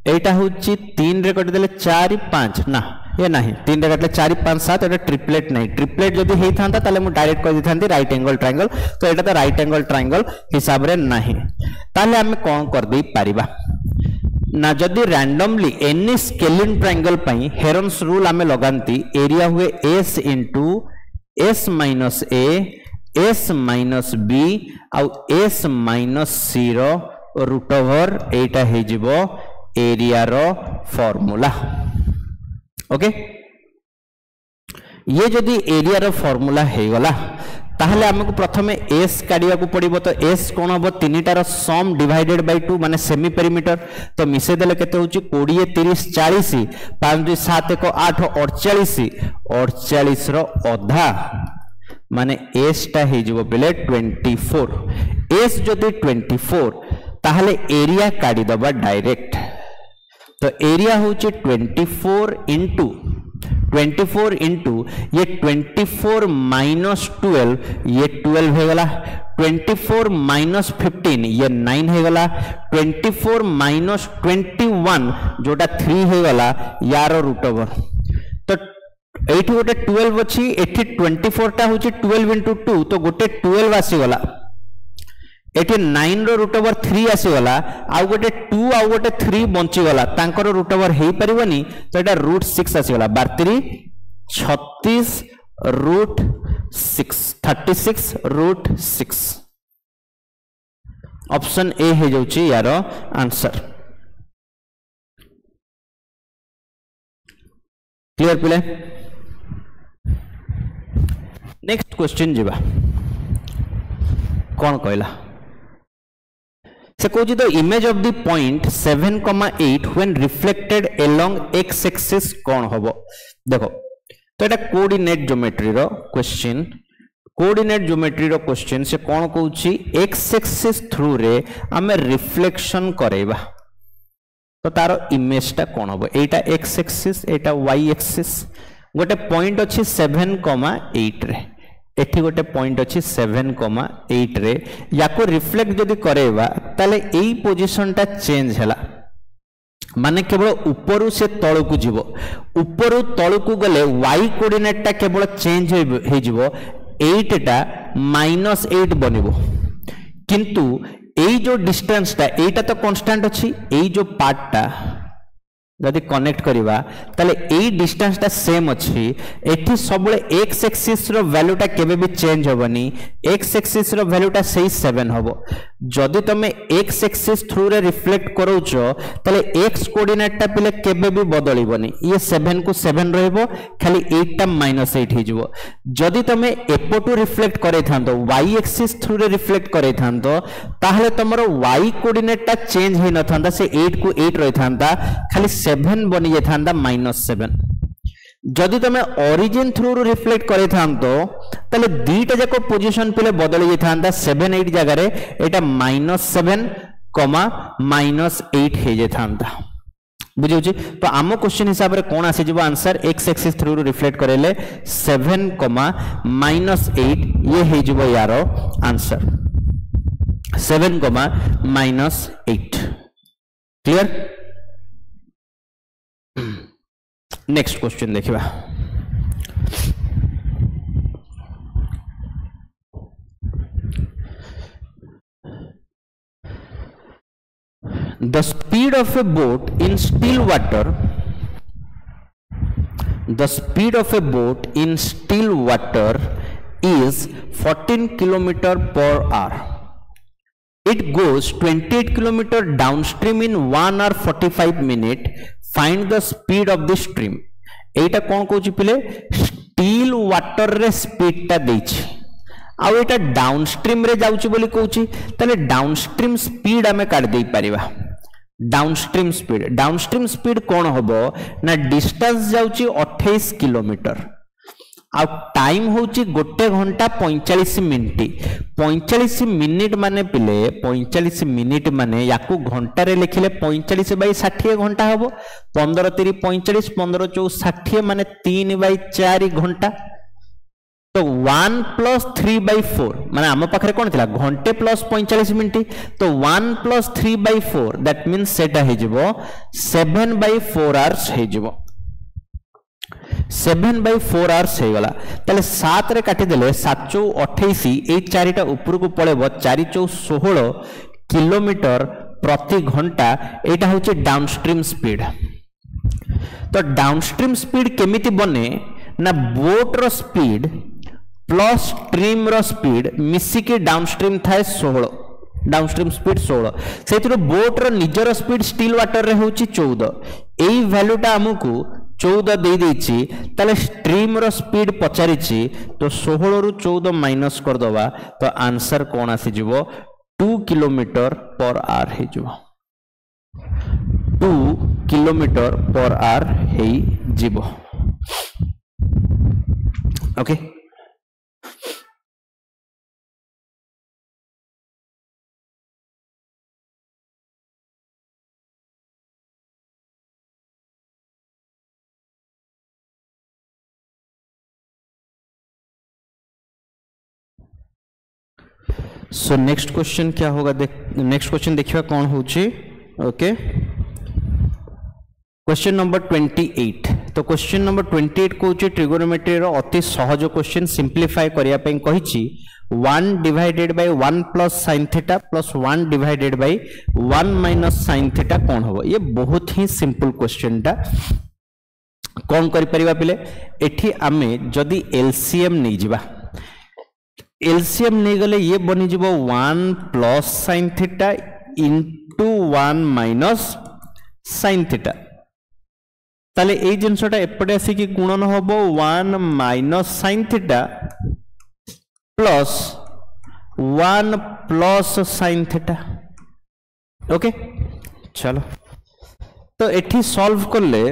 एटा होची 3 रे कट देले 4 5 ना ये नहीं 3 रे कटले 4 5 7 एटा ट्रिपलेट नहीं ट्रिपलेट जदी हेई थांता ताले मु डायरेक्ट कहि दिथांती राइट एंगल ट्रायंगल तो एटा तो राइट एंगल ट्रायंगल हिसाब रे नहीं ताले हम कोन कर देई परिबा ना जदी रैंडमली एनी स्केलिंग ट्रायंगल पई हेरन्स रूल हमें लगांती एरिया हुए s into s minus a s minus b आउ s माइनस c रो रूट ओवर एटा हे जिवो एरिया रो फार्मूला ओके ये जदी एरिया रो फार्मूला हे गला ताहले हमको प्रथमे s काढिया को पड़िबो तो s कोन हबो तीनटा रो सम डिवाइडेड बाय 2 माने सेमी पेरीमीटर तो मिसे देले केते होची 20 30 40 5 2 7 1 8 48 48 रो आधा माने s टा हे जिवो बेले 24 s जदी 24 ताहले एरिया काढी दबा डायरेक्ट तो एरिया होची 24 इंटू ये 24 माइनस 12 ये 12 हो गला 24 माइनस 15 ये 9 हो गला 24 माइनस 21 जोटा 3 हो गला यार रूट ओवर तो एठी गोटे 12 अछि एठी 24 टा होची 12 इंटू 2 तो गोटे 12 आसी गला एठी 9 रो रूट ओवर 3 आसी गला आ गोटे 2 आ गोटे 3 बंची गला तांकर रूट ओवर हेई परिबनी तो एटा रूट 6 आसी गला 32 36 रूट 6 36 रूट 6 ऑप्शन ए हे जाउची यार आंसर क्लियर पिले नेक्स्ट क्वेश्चन जीवा कौन कहला से कहूँ the image of the point 7,8 when reflected along x axis कौन हबो देखो तो एटा कोऑर्डिनेट ज्योमेट्री रो क्वेश्चन कोऑर्डिनेट ज्योमेट्री रो क्वेश्चन से कौन कहूँ एक्स एक्सिस थ्रू रे हमें रिफ्लेक्शन करेबा तो तारो इमेज टा कौन हबो एटा x axis iota y axis गोटे पॉइंट अछि 7,8 रे एठी गोटे पॉइंट अछि 7,8 रे याको रिफ्लेक्ट जदी करेबा ताले एई पोजीशन टा चेंज हला माने केवल ऊपरु से तळकु जिवो ऊपरु तळकु गले y कोऑर्डिनेट टा केवल चेंज हे जिवो 8 टा -8 बनिबो किंतु एई जो डिस्टेंस टा एटा तो कांस्टेंट अछि एई जो पार्ट टा जदि कनेक्ट करिवा ताले एई डिस्टेंस टा सेम अछि एठी सबले x एक्सिस रो वैल्यू टा केबे भी चेंज होबनी x एक्सिस रो वैल्यू टा सही 7 होबो जदि तमे x एक्सिस थ्रू रे रिफ्लेक्ट करूचो ताले x कोऑर्डिनेट टा पिले केबे भी बदलिबनी ये 7 को 7 रहबो खाली 8 टा -8 हि जिवो जदि तमे एपोटू रिफ्लेक्ट करे थांतो y एक्सिस थ्रू रे रिफ्लेक्ट करे थांतो ताहले तमरो y कोऑर्डिनेट टा चेंज हे न थांदा से 8 को 8 रहि थांदा खाली 7 बनी जे थांदा -7 जदि तमे ओरिजिन थ्रू रिफ्लेक्ट करे थांतो तले दीटा जाको पोजीशन पिले बदली जे थांदा 7 8 जगह रे एटा -7, -8 हे जे थांदा बुझियो छी तो आमो क्वेश्चन हिसाब रे कोन आसे जिवो answer x axis through reflect करेले 7, -8 ये हे जिवो यारो आंसर 7, -8 क्लियर नेक्स्ट क्वेश्चन देखिबा the speed of a boat in still water is 14 kilometer per hour. It goes 28 kilometer downstream in 1 hour 45 minutes. Find the speed of the stream. एटा कौन कहूँ पिले still water रे speed टा देछि आउ एटा downstream रे जाउछि बोली कहूछि तले डाउनस्ट्रीम स्पीड आमे काट देई परिबा डाउनस्ट्रीम स्पीड कौन होबो ना डिस्टेंस जाउछि 28 किलोमीटर आ टाइम होउछि 1 घंटा 45 मिनिट माने पिले 45 मिनिट माने याकू घंटा रे लिखिले 45 बाई 60 घंटा होबो 15 3 45 15 4 60 माने 3 बाई 4 घंटा तो 1 प्लस 3 बाई 4 माने आम पाखरे कौन थिला घंटे प्लस 45 मिनिट तो 1 प्लस 3 बाई 4 दैट मीन्स सेटा हे जिवो 7 बाई 4 आवर्स हे जिवो 7 बाई 4 आवर्स हे गला तले 7 रे काटी देले 7 चौ 28 ए चारिटा ऊपर को पळेबो 4 चौ 16 किलोमीटर प्रति घंटा एटा होचे डाउनस्ट्रीम स्पीड तो डाउनस्ट्रीम स्पीड केमिति बने ना बोट रो स्पीड प्लस स्ट्रीम रो स्पीड मिसी के डाउनस्ट्रीम थाए 16 डाउनस्ट्रीम स्पीड 16 सेतिरो बोट रो निजर स्पीड स्टील वाटर रे होची 14 एई वैल्यूटा हमकु 14 दे देछि तले स्ट्रीम रो स्पीड पचारिछि तो 16 रु 14 माइनस कर दवा तो आंसर कोन आसी जिवो 2 किलोमीटर पर आवर हे जिवो 2 किलोमीटर पर आवर हे जिवो ओके सो नेक्स्ट क्वेश्चन क्या होगा नेक्स्ट क्वेश्चन देखिए कौन होची ओके क्वेश्चन नंबर 28 तो क्वेश्चन नंबर 28 कोची ट्रिगोनोमेट्री रो अति सहज क्वेश्चन सिंप्लीफाई करिया पे कहिछि 1 divided by 1 plus sin theta plus 1 divided by 1 minus sin theta कौन होबो ये बहुत ही सिंपल क्वेश्चन टा कौन करि परिबा पिले एठी आमे जदी एलसीएम नै जिबा एलसीएम नहीं गले ये बनी जीवो 1 plus sin theta into 1 minus sin theta ताले ए जिनसटा एपटे आसी कि गुणन होबो 1 minus sin theta plus 1 plus sin theta okay चलो तो एठी सॉल्व करले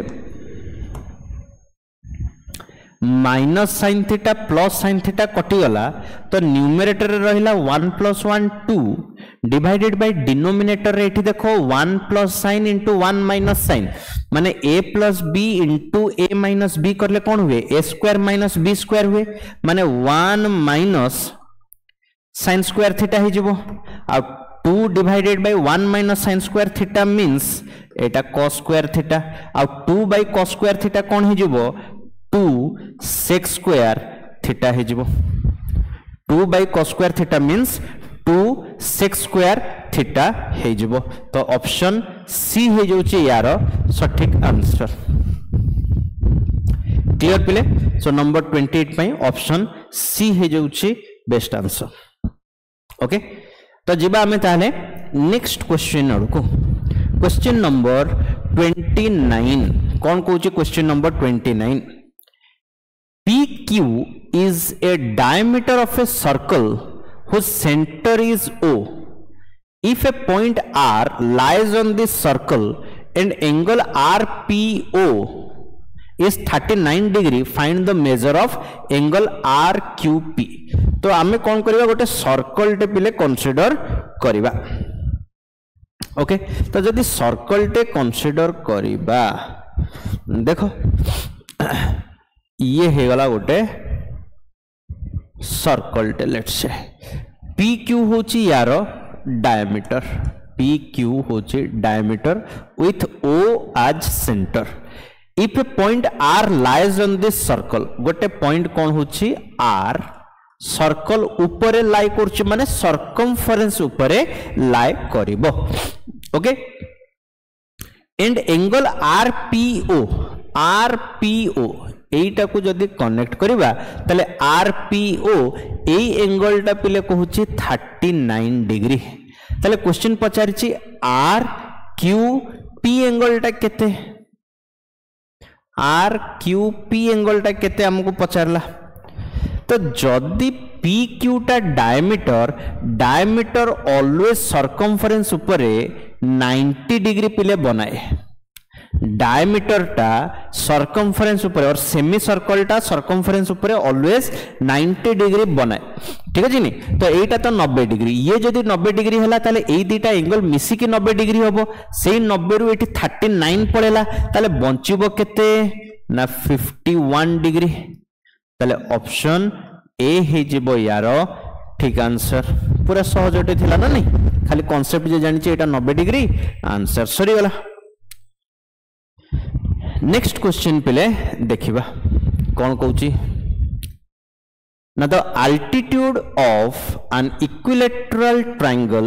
minus sin theta plus sin theta कटि गला तो न्यूमरेटर रे रहिला 1 प्लस 1 2 डिवाइडेड बाय डिनोमिनेटर रे एठी देखो 1 plus sin into 1 minus sin माने a plus b into a minus b करले कौन हुए a square minus b square हुए माने 1 माइनस sin स्क्वायर थीटा हे जिवो आ 2 divided by 1 minus sin square theta means Etah cos square theta uh 2 by cos square theta कौन हे जिवो 2 sec square theta हे जिवो 2 by cos square theta means 2 sec square theta हे जिवो तो option C हे जोची यार सठिक आंसर क्लियर पिले सो नंबर 28 पई ऑप्शन सी हे जोची बेस्ट आंसर ओके तो जिबा हमें ताले नेक्स्ट क्वेश्चन अड़को क्वेश्चन नंबर 29 कौन कहूची question number 29 PQ is a diameter of a circle whose center is O. If a point R lies on this circle and angle RPO is 39 degree, find the measure of angle RQP. तो आमे कौन करिबा गोटे circle टे पिले consider करिबा okay तो जदि सर्कल टे कंसीडर करिबा देखो ये हे गला गोटे सर्कल टे लेट्स से PQ होची यार डायमीटर PQ होची diameter with O as centre if a point R lies on this circle गोटे पॉइंट कौन होची आर सर्कल ऊपर लाई करछि माने सर्कमफरेंस ऊपर लाई करिवो ओके एंड एंगल आरपीओ एटा को जदि कनेक्ट करिबा तले आरपीओ एई एंगल टा पिले कहूची 39 डिग्री तले क्वेश्चन पचारिछि आर क्यू पी एंगल टा केते आर क्यू पी एंगल टा केते हमको पचारला तो जदि पी क्यू टा डायमीटर ऑलवेज सर्कमफरेंस ऊपर 90 डिग्री पिले बनाए डायमीटर टा सर्कमफरेंस ऊपर और सेमी सर्कल टा सर्कमफरेंस ऊपर ऑलवेज 90 डिग्री बनाए ठीक है नहीं तो एटा तो 90 डिग्री ये जदि 90 डिग्री हला ताले एई दीटा एंगल मिसी की 90 डिग्री होबो सेई 90 रु एठी 39 पड़ेला ताले बंचिबो केते ना 51 डिग्री ताले ऑप्शन ए हे जिवो यारो ठीक आंसर पूरा सहजटे थिला ना नहीं खाली कांसेप्ट जे जानि एटा 90 डिग्री आंसर सरी गला नेक्स्ट क्वेश्चन पिले देखिबा कौन कहूची ना the altitude of an equilateral triangle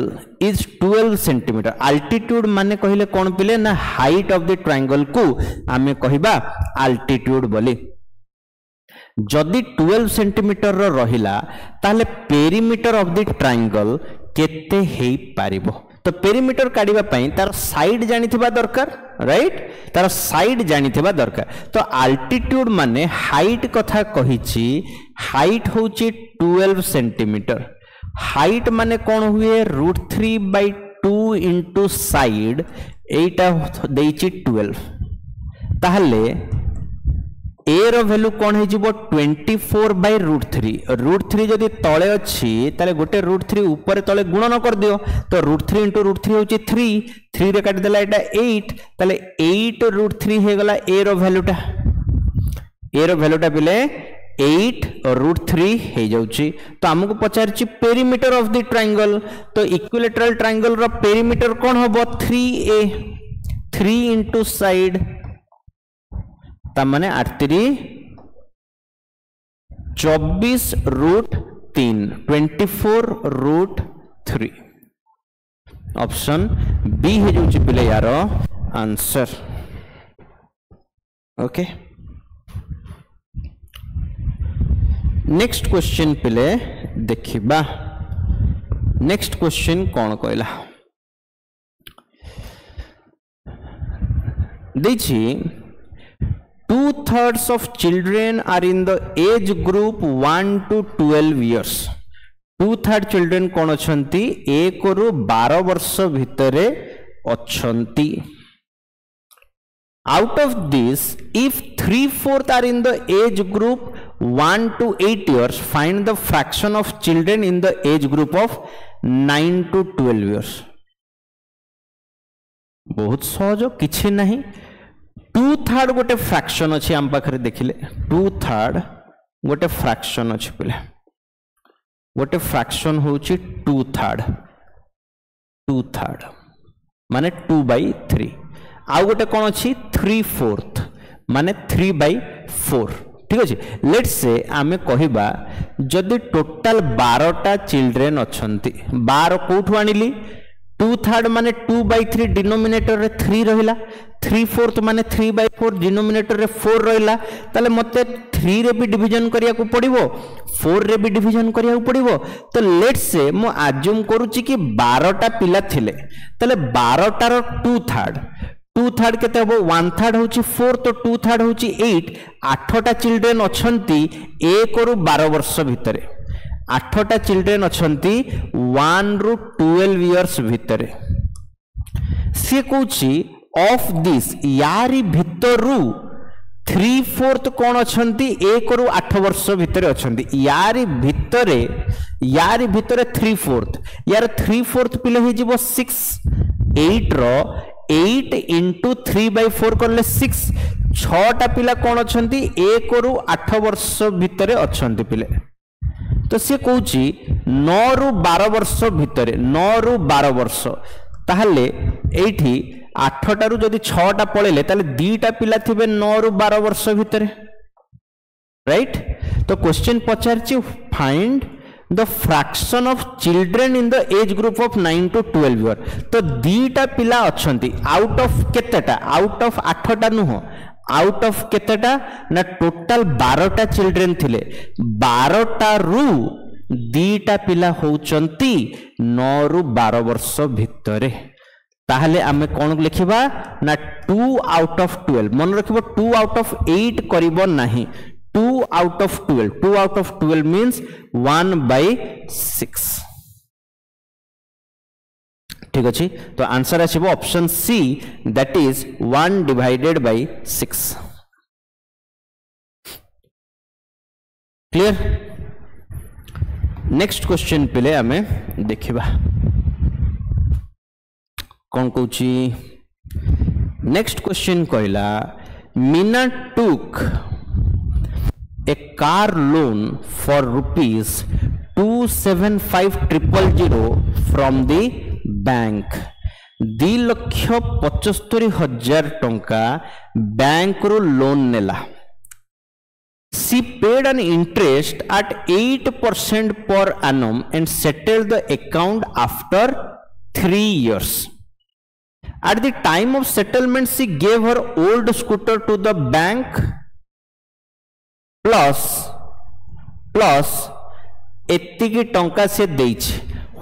is 12 centimetre altitude माने कहिले कौन पिले ना हाइट ऑफ द ट्रायंगल को आमे कहिबा अल्टीट्यूड बोली जदि 12 सेंटीमीटर रो रहिला ताले पेरीमीटर ऑफ द ट्रायंगल केते हेई पारिबो तो पेरीमीटर काढिबा पई तार साइड जानिथिबा दरकार राइट तार साइड जानिथिबा दरकार तो अल्टीट्यूड माने हाइट कथा कहिछि हाइट होछि 12 सेंटीमीटर हाइट माने कोन हुए √3/2 इनटू साइड एटा देछि 12 ताहले ए रो वैल्यू कौन है जीवो 24/√3 जदि तले अच्छी ताले गोटे √3 ऊपर तले गुणन कर दियो तो √3 इंटू √3 होची 3 रे काट देला एटा 8 ताले 8√3 हे गला ए रो वैल्यूटा बिले 8√3 हे जाउची तो हमको पचारची पेरीमीटर ऑफ द ट्रायंगल तो इक्विलेटरल ट्रायंगल रो पेरीमीटर कौन होबो 3a 3 इंटू साइड तमने 24√3 24√3 ऑप्शन बी है जो पिले यार आंसर ओके नेक्स्ट क्वेश्चन पिले देखिबा नेक्स्ट क्वेश्चन कौन कहला देखी 2/3 of children are in the age group 1 to 12 years 2/3 children कौन अछंती 1 रु 12 वर्ष भितरे अछंती out of this if 3/4 are in the age group 1 to 8 years find the fraction of children in the age group of 9 to 12 years बहुत सहज किछि नहीं 2/3 गोटे fraction अच्छी आम पाखे देखिले 2/3 गोटे फ्रैक्शन अच्छी पिले गोटे फ्रैक्शन होची 2/3 माने 2/3 आउ गोटे कौन अच्छी 3/4 माने 3/4 ठीक अच्छे लेट्स से आमे कहिबा जदि टोटल 12टा चिल्ड्रेन अछंती 12 कोठु आनिली 2/3 माने 2/3 डिनोमिनेटर रे 3 रहिला 3/4 माने 3/4 डिनोमिनेटर रे 4 रहिला ताले मते 3 रे भी डिवीजन करिया को पड़िबो 4 रे भी डिवीजन करिया को पड़िबो तो लेट्स से मो अज्यूम करूची कि 12टा पिला थिले ताले 12टा रो 2/3 केते हबो 1/3 होची 4 तो 2/3 होची 8 8टा चिल्ड्रेन अछंती 1 रु 12 वर्ष भितरे 8टा चिल्ड्रेन अछंती 1 रु 12 इयर्स भितरे से कहूची ऑफ दिस यारी भितरु 3/4 कौन अछंती 1 रु 8 वर्ष भितरे अछंती यारी भितरे 3/4 यार 3/4 पिले हे जीवो 6 8 रो 8 इंटू 3/4 करले 6 6टा पिला कौन अछंती 1 रु 8 वर्ष भितरे अछंती पिले तो सी कहूची 9 रु 12 वर्ष भितरे 9 रु 12 वर्ष ताहले एठी आठटारू जदि 6टा पळेले ताले 2टा पिला थिबे 9 रु 12 वर्ष भितरे राइट तो क्वेश्चन पचारछि find the fraction of children in the age group of 9 to 12 year तो 2टा पिला अछंती आउट ऑफ केतेटा आउट ऑफ 8टा नुह आउट ऑफ केतेटा ना टोटल 12टा चिल्ड्रेन थिले 12टा रु 2टा पिला होउचंती 9 रु 12 वर्ष भितरे ताहले आमे कोन लिखिबा ना 2 आउट ऑफ 12 मन रखिबो 2 आउट ऑफ 8 करिबो नाही 2 out of 12 2 out of 12 means 1/6 ठीक अछि तो आंसर आसीबो option C that is 1 divided by 6 clear next question पिले आमे देखिबा कोन कहूची नेक्स्ट क्वेश्चन कहला मीना टुक a car loan for rupees 275,000 from the bank 2,75,000 टंका बैंक रो लोन नेला she paid an interest at 8% per annum and settled the account after 3 years at the time of settlement she gave her old scooter to the bank plus एतिकी टंका से देइछ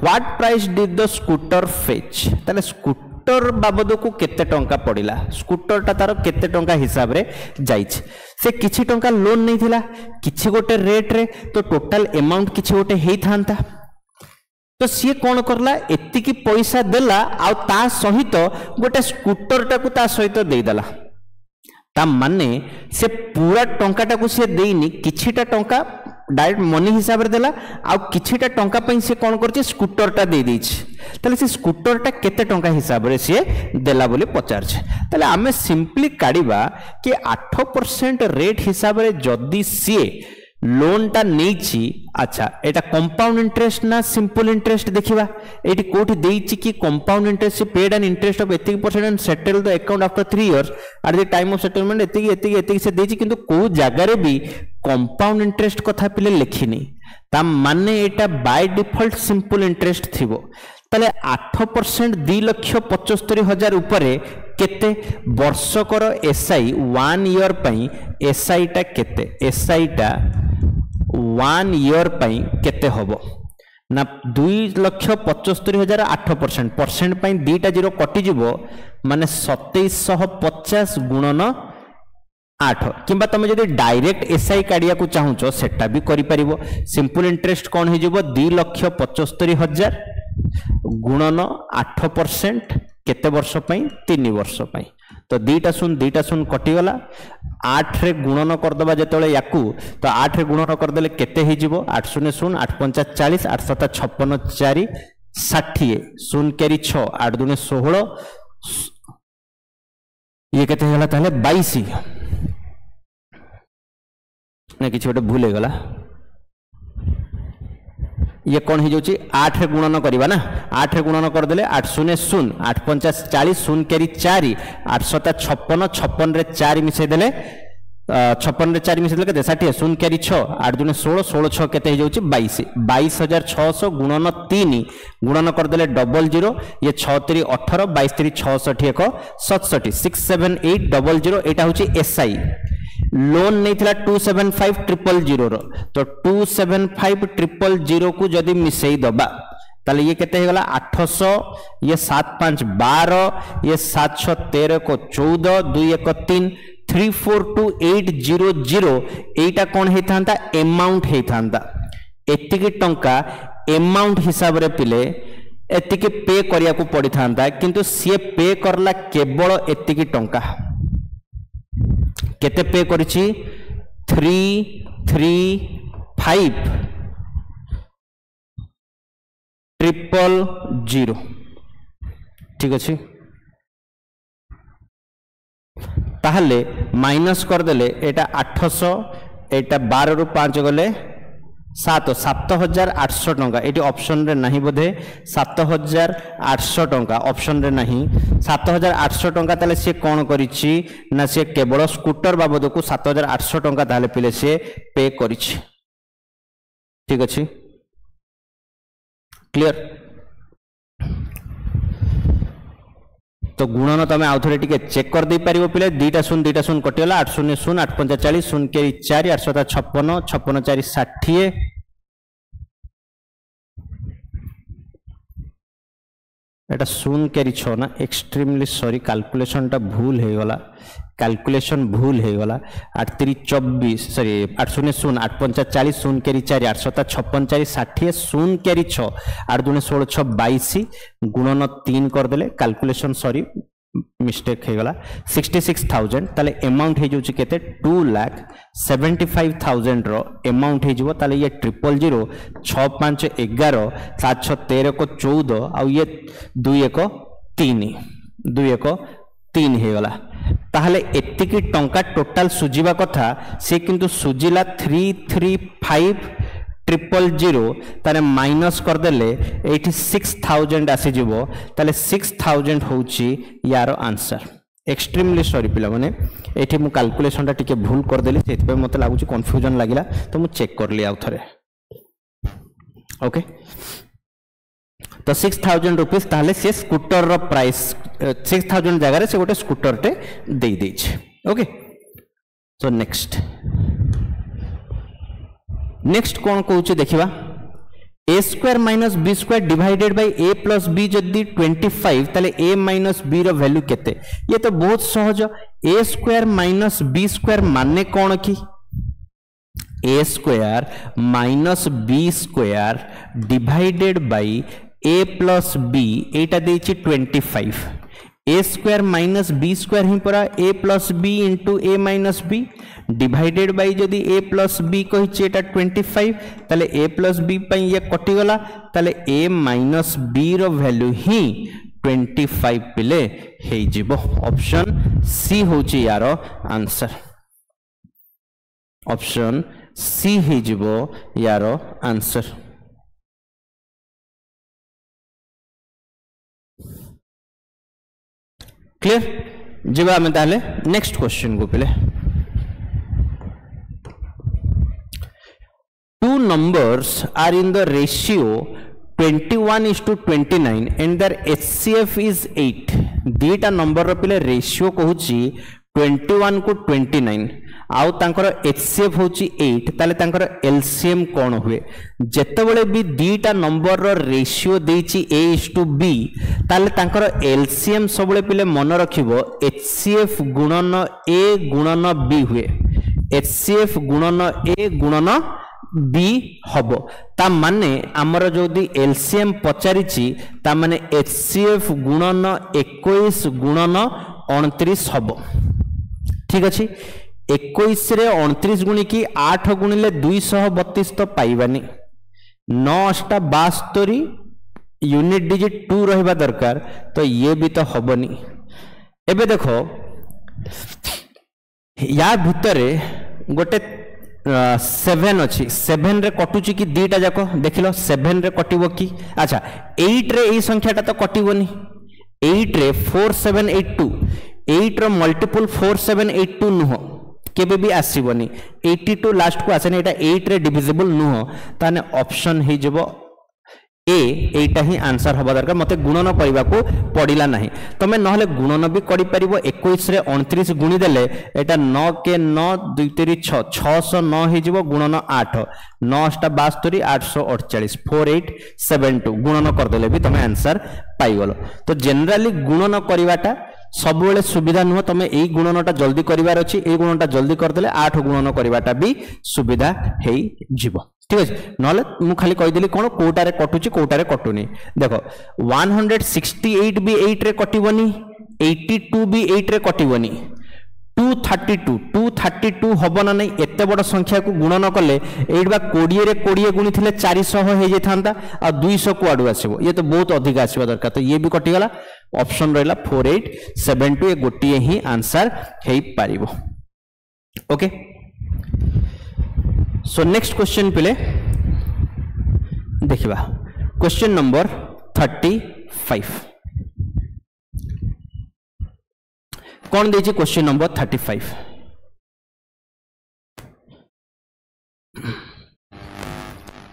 what price did the scooter fetch ताले scooter बाबद को केते टंका पड़िला scooter ता तार केते टंका हिसाब रे जाइछ से किछि टंका लोन नहीं थिला किछि गोटे रेट रे तो टोटल अमाउंट किछि गोटे हेई थांता तो सी कोन करला एतिकी पैसा देला आ ता सहित गोटे स्कूटर टा को ता सहित देई देला ता माने से पूरा टंकाटा को से देइनी किछिटा टंका डायरेक्ट मनी हिसाब रे देला आ किछिटा टंका पई से कोन करछि स्कूटरटा दे देछि तले से स्कूटरटा केते टंका हिसाब रे से देला बोली पचार छे तले आमे सिंपली काढिबा कि 8% रेट हिसाब रे जदी सी लोन टा नेछि अच्छा एटा कंपाउंड इंटरेस्ट ना सिंपल इंटरेस्ट देखिबा एटी कोठी देइछि कि कंपाउंड इंटरेस्ट से paid an interest of 80% and settle the account after 3 years at the time of settlement एतिकी से देइछि किंतु को जागा रे भी कंपाउंड इंटरेस्ट कथा पिले लेखिनी ता माने एटा बाय डिफॉल्ट सिंपल इंटरेस्ट थिबो तले 8% 2,75,000 उपरे केते वर्षकर एसआई 1 ईयर पई एसआई टा केते एसआई टा 1 ईयर पई केते होबो ना 2,75,000 8% परसेंट पई दीटा जीरो कटि जिवो माने 2750 गुणन 8 किंबा तुम जदि डायरेक्ट एसआई काढिया को चाहूचो सेटा भी करि परिबो सिंपल इंटरेस्ट कोन हे जिवो 2,75,000 गुणन 8% केते वर्ष पई 3 वर्ष पई तो दीटा सुन कटि गला 8 रे गुणन कर दबा जेतले याकू तो 8 रे गुणन कर देले केते हे जिवो 8 शून्य शून्य 8 पंचा 40 8 7 56 4 60 शून्य केरी 6 8 दूने 16 ये केते गला ताले 22 ना किछ गोटे भूल गला ये कौन हो जाउची 8 रे गुणन करबा ना 8 रे गुणन कर देले 8 शून्य शून्य 8 पंचा 40 शून्य केरी 4 8 7 56 56 रे 4 मिसे देले 56 रे 4 मिसे देले केते 60 शून्य केरी 6 8 दूने 16 16 6 केते हो जाउची 22 22600 गुणन 3 गुणन कर देले डबल 0 ये 6 3 18 22 3 66 1 67 67800 एटा होची एसआई लोन नहीं थिला 275,000 रो तो 275,000 को जदि मिसई दबा ताले ये केते हेगला 800 ये 7 5 12 ये 7 6 13 को 14 2 1 3 342800 एटा कोन हे थांता अमाउंट हे थांता एतिकी टंका अमाउंट हिसाब रे पिले एतिकी पे करिया को पड़ी थांता किंतु से पे करला केवल एतिकी टंका केते पे करिछि 335,000 ठीक अछि ताहले माइनस कर देले एटा 800 एटा 12 रु 5 गले 7800 टंका ये ऑप्शन रे नहीं बोधे 7800 टंका ऑप्शन रे नहीं 7800 टंका ताले से कौन करिछि ना से केवल स्कूटर बाबद को 7800 टंका ताले पिले से पे करिछि ठीक अछि क्लियर तो गुणन तुम आउ थे टिके चेक कर दे पारिबो पिले 2 शून्य कटिगला 8 शून्य शून्य 8 45 शून्य के 4 8 56 56 4 60 एटा शून्य के 6 ना एक्सट्रीमली सॉरी कैलकुलेशन टा भूल हे गला कैलकुलेशन भूल हे गला 8 3 24 सॉरी 8 शून्य शून्य 8 45 40 शून्य के 4 8 56 4 60 शून्य के 6 8 2 16 6 22 गुणन 3 कर देले कैलकुलेशन सॉरी मिस्टेक हे गला 66000 ताले अमाउंट हे जोछि केते 2,75,000 रो अमाउंट हे जिवो ताले ये 000 6 5 11 7 6 13 को 14 आ ये 2 1 3 2 1 3 हे गला ताहले एतिकी टंका टोटल सुजिबा कथा से किंतु सुजिला 335,000 तारे माइनस कर देले 86,000 आसी जिवो ताले 6,000 होची यार आंसर एक्सट्रीमली सॉरी पिला माने एठी मु कैलकुलेशन टा टिके भूल कर देली सेति पे मते लागुची कंफ्यूजन लागिला तो मु चेक कर लिया उथरे ओके तो 6,000 रुपीस ताहले से स्कूटर रो प्राइस 6,000 जगह रे से गोटे स्कूटर टे दे देछ ओके सो नेक्स्ट कौन कहूँ देखिबा a square minus b square divided by a plus b जदि 25 ताले a माइनस b रो वैल्यू केते ये तो बहुत सहज a square minus b square माने कौन की a square minus b square divided by a plus b एटा देछि 25 a square minus b square ही परा a plus b into a minus b divided by जदि a प्लस b कहि एटा 25 ताले a प्लस b पई ये कटि गला ताले a माइनस b रो वैल्यू ही 25 पिले हे जिवो ऑप्शन सी होची यार आंसर ऑप्शन सी हे जिवो यार आंसर क्लियर जीवा में ताले नेक्स्ट क्वेश्चन को पिले two numbers are in the ratio 21:29 and their HCF is 8 दीटा number रो पिले रेशियो कहूची 21 को 29 आउ तांकर HCF होची 8 ताले तांकर LCM कोन हुए जेतेबेले भी दीटा नंबर रो रेशियो देची A:B ताले तांकर LCM सबले पिले मन रखिबो HCF गुणन A गुणन B हुए HCF गुणन A गुणन B हबो ता माने हमर जोदी LCM पचारिची ता माने HCF गुणन 21 गुणन 29 हबो ठीक अछि 21 रे 29 गुणी की 8 गुणिले 232 तो पाइबानी 9 8 72 यूनिट डिजिट 2 रहबा दरकार तो ये भी तो हबनी एबे देखो या भितरे गोटे 7 अच्छी 7 रे कटुची कि दीटा जाक देख लो 7 रे कटिबो कि अच्छा 8 रे ए संख्याटा तो कटिबोनी 8 रे 4782 8 रो मल्टीपल 4782 नुह केबे भी आसीबोनी 82 लास्ट को आसेनी एटा 8 रे डिविजिबल नुह ताने ऑप्शन हे जबो ए एटा ही आंसर हबा दरकार मते गुणन करबा को पडिला नाही तमे नहले गुणन भी करि परिबो 21 रे 29 गुणी देले एटा 9 के 9 2 3 6 609 हे जिवो गुणन 8 9 8 72 848 4872 गुणन कर देले भी तमे आंसर पाई गलो तो जनरली गुणन करबाटा सब बेले सुविधा नुह तमे एई गुणनटा जल्दी करिवार अछि एई गुणनटा जल्दी कर देले 8 गुणन करबाटा भी सुविधा हेई जिवो ठीक है नले मु खाली कहि देली कोन कोटारे कटुची कोटारे कटुनी देखो 168 भी 8 रे कटिबोनी 82 भी 8 रे कटिबोनी 232 हबो ना नहीं एते बड़ संख्या को गुणन कले 8 बा 20 रे 20 गुणी थिले 400 हे जे थांता आ 200 को आडू आसीबो ये तो बहुत अधिक आसीबा दरकार तो ये भी कटि गला ऑप्शन रहला 4872 ए गोटिए ही आंसर हेई पारिबो ओके सो नेक्स्ट क्वेश्चन पिले देखिबा क्वेश्चन नंबर 35 कौन देछि क्वेश्चन नंबर 35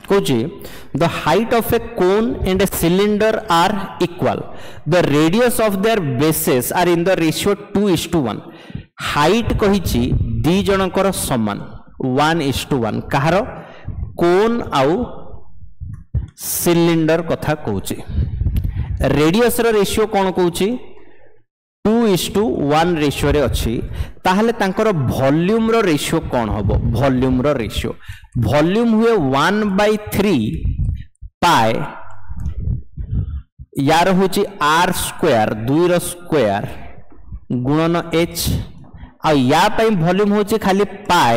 कौची the height of a cone and a cylinder are equal, the radius of their bases are in the ratio 2:1. height कहिछि दी जनकर समान 1:1 कहार कोन आउ सिलिंडर कथा कहूची रेडियस रो रेशियो कौन कहूची 2:1 ratio रे अछि ताहले तांकर वॉल्यूम रो रेशियो कौन हबो वॉल्यूम रो रेशियो वॉल्यूम हुए 1/3 पाई यार होची r स्क्वायर 2 रो स्क्वायर गुणन h आ या पई वॉल्यूम होची खाली पाई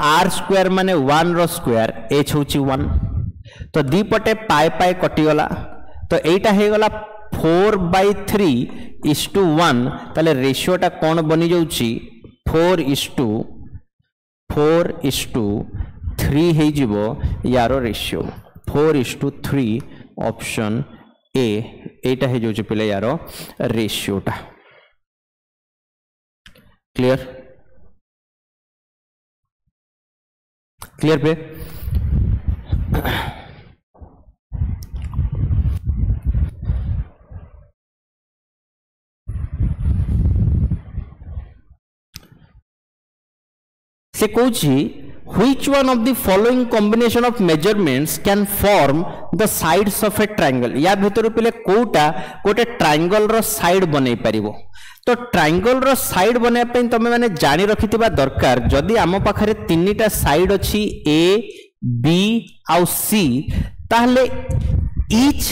r स्क्वायर माने 1 रो स्क्वायर h होची 1 तो दी पटे पाई पाई कटि गला तो एटा हे गला 4/3:1 ताले रेशियोटा कौन बनी जाउची 4:3 हे जीवो यारो रेशियो 4:3 ऑप्शन ए एटा हे जाउची पले यारो रेशियोटा क्लियर क्लियर पे से Cauchy which one of the following combination of measurements can form the sides of a triangle या भीतर पहले कोटा गोटे ट्रायंगल रो साइड बनै परिबो तो ट्रायंगल रो साइड बनै पे तमे माने जानि रखितिबा दरकार जदि आम पाखरे तीनटा साइड अछि ए बी आउ सी ताहले ईच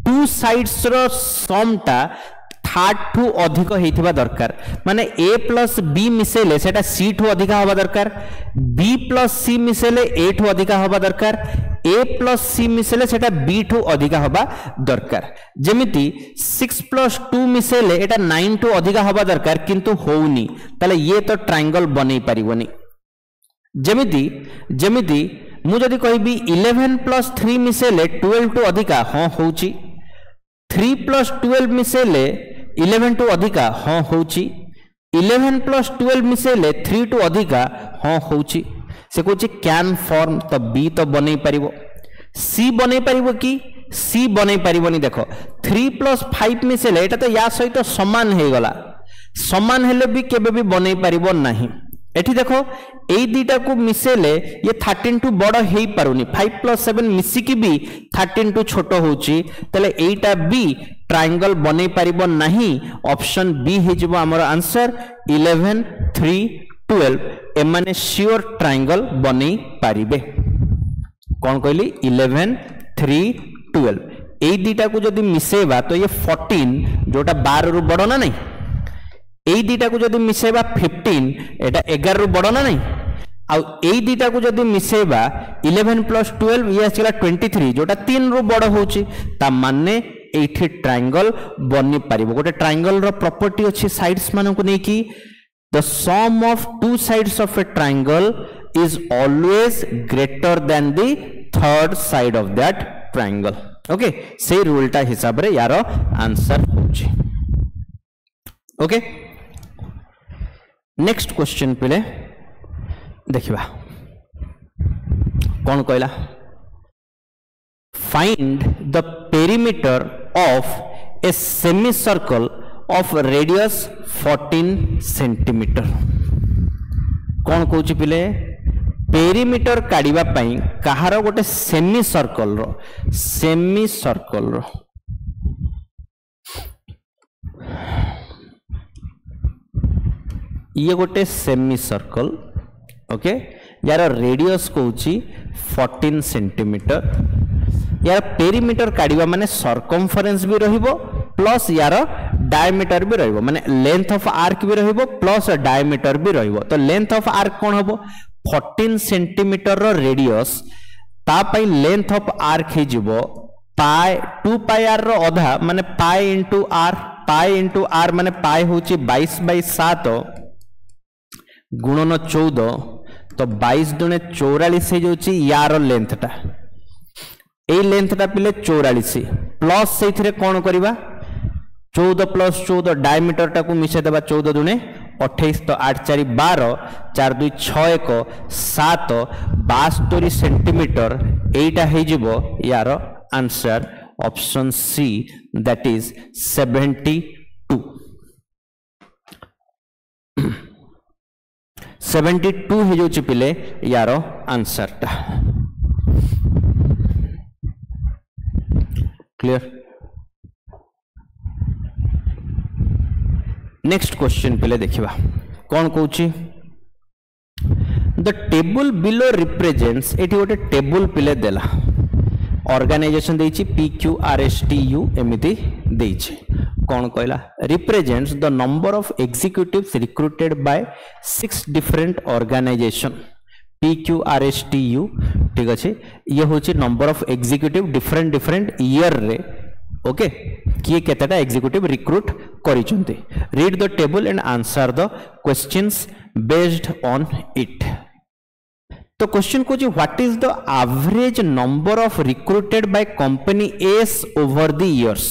टू साइड्स रो समटा थर्ड टू अधिक हेतिबा दरकार माने a प्लस b मिसेले सेटा c ठू अधिक हवा दरकार b प्लस c मिसेले a ठू अधिक हवा दरकार a प्लस c मिसेले सेटा b ठू अधिक हवा दरकार जेमिति 6 प्लस 2 मिसेले एटा 9 ठू अधिक हवा दरकार किंतु होउनी ताले ये तो ट्रायंगल बनै परिबोनी जेमिति जेमिति मु जदि कहबी 11 प्लस 3 मिसेले 12 टू अधिक हां होउची 3 प्लस 12 मिसेले 11 टू अधिका हाँ होउची 11 प्लस 12 मिसेले 3 टू अधिका हाँ होउची से कहूची कैन फॉर्म तो बी तो बनै परिबो सी बनै परिबो कि सी बनै परिबोनी देखो 3 प्लस 5 मिसेले एटा तो या सहित समान हे गला समान हेले भी केबे भी बनै परिबो नाही एठी देखो ए दीटा को मिसेले ये 13 टू बड़ हेई पारुनी 5 प्लस 7 मिसी की भी 13 टू छोटो होची तले एटा बी ट्रायंगल बनै परिबो नाही ऑप्शन बी हे जबो हमर आंसर 11 3 12 ए माने श्योर ट्रायंगल बनै परिबे कोन कहली 11 3 12 ए दीटा को जदी मिसेबा तो ये 14 जोटा 12 रु बड़ ना नहीं एई दीटा को जदी मिसेबा 15 एटा 11 रु बड़ ना नहीं आ एई दीटा को जदी मिसेबा 11 प्लस 12 ये आसला 23 जोटा 3 रु बड़ होची ता माने एठी ट्रायंगल बनि पारिबो गोटे ट्रायंगल रो प्रॉपर्टी अछि साइड्स माने को नै कि the sum of two sides of a triangle is always greater than the third side of that triangle okay से रूलटा हिसाब रे यारो आंसर होची ओके नेक्स्ट क्वेश्चन पले देखिबा कौन कहला find the perimeter of a semi circle of radius 14 centimetre कौन कहूची पिले पेरीमीटर काढ़िबा पई कहार गोटे सेमी सर्कल रो ये गोटे सेमी सर्कल ओके यार रेडियस कहूची 14 सेंटीमीटर यार पेरीमीटर काढ़िबा माने सर्कमफरेंस भी रहिबो प्लस यार डायमीटर भी रहिबो माने लेंथ ऑफ आर्क भी रहिबो प्लस डायमीटर भी रहिबो तो लेंथ ऑफ आर्क कोन हबो 14 सेंटीमीटर रो रेडियस ता पई लेंथ ऑफ आर्क हे जिवो पाई 2 पाई आर रो आधा माने पाई इनटू आर माने पाई होची 22/7 गुणन 14 तो 22 दुने 44 हे जोची यार लेंथ टा এই লেন্থটা পিলে 44 প্लस সেইথিরে কোন করিবা 14 प्लस 14 डायमीटर टाकू मिसे देबा 14 दुने 28 तो 8 4 12 4 2 6 1 7 72 सेंटीमीटर एटा हे जिवो यार answer option C that is 72 72 हे जो पिले यार आंसर टा क्लियर। नेक्स्ट क्वेश्चन पिले देखिबा कौन कहूची द टेबल बिलो रिप्रेजेंट्स एटी गोटे टेबल पिले देला ऑर्गेनाइजेशन देइची PQRSTU एमिति देइची कौन कहला represents the number of executives recruited by 6 different organisation PQRSTU ठीक अच्छे ये होची number of executive different different year रे ओके किए केतेटा एग्जीक्यूटिव रिक्रूट करिसंते read the table and answer the questions based on it. तो क्वेश्चन को जी what is the average number of recruited bye company S over the years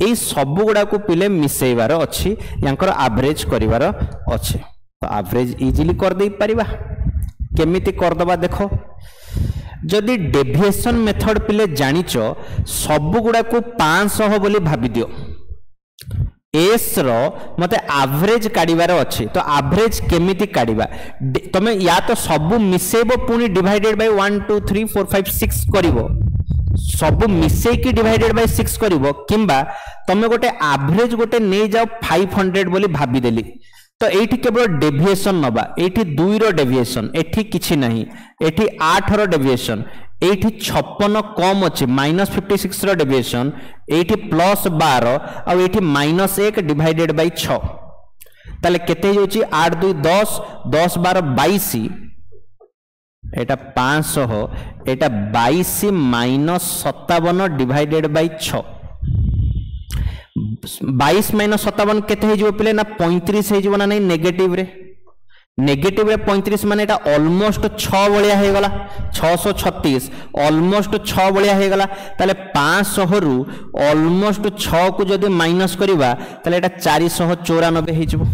ए सब गुडा को पिले मिसेइबार अछि यांकर एवरेज करिवार अछि तो एवरेज इजीली कर दे परिबा केमिति कर दबा देखो जदि डेविएशन मेथड पिले जानिच सब गुडा को 500 बोली भाबी दियो एस रो मते एवरेज काढिबार अछि तो एवरेज केमिति काढिबा तमे या तो सब मिसेबो पुनी डिवाइडेड बाय 1 2 3 4 5 6 करिवो सब मिसे की डिवाइडेड बाय 6 करिवो किंबा तमे गोटे एवरेज गोटे नै जाओ 500 बोली भाबी देली तो एठी केवल डेविएशन नबा एठी 2 रो डेविएशन एठी किछि नहीं एठी 8 रो डेविएशन एठी 56 कम अछि -56 रो डेविएशन एठी +12 आ एठी -1 डिवाइडेड बाय 6 ताले केते होची 8 2 10 10 12 22 एटा 500 एटा 22 -57 डिवाइडेड बाय 6 22 -57 केते हे जो पिले ना 35 हे जो ना नहीं नेगेटिव रे 35 माने एटा ऑलमोस्ट 6 बलिया हे गला 636 ऑलमोस्ट 6 बलिया हे गला ताले 500 रु ऑलमोस्ट 6 को जदी माइनस करिबा ताले एटा 494 हे जिवो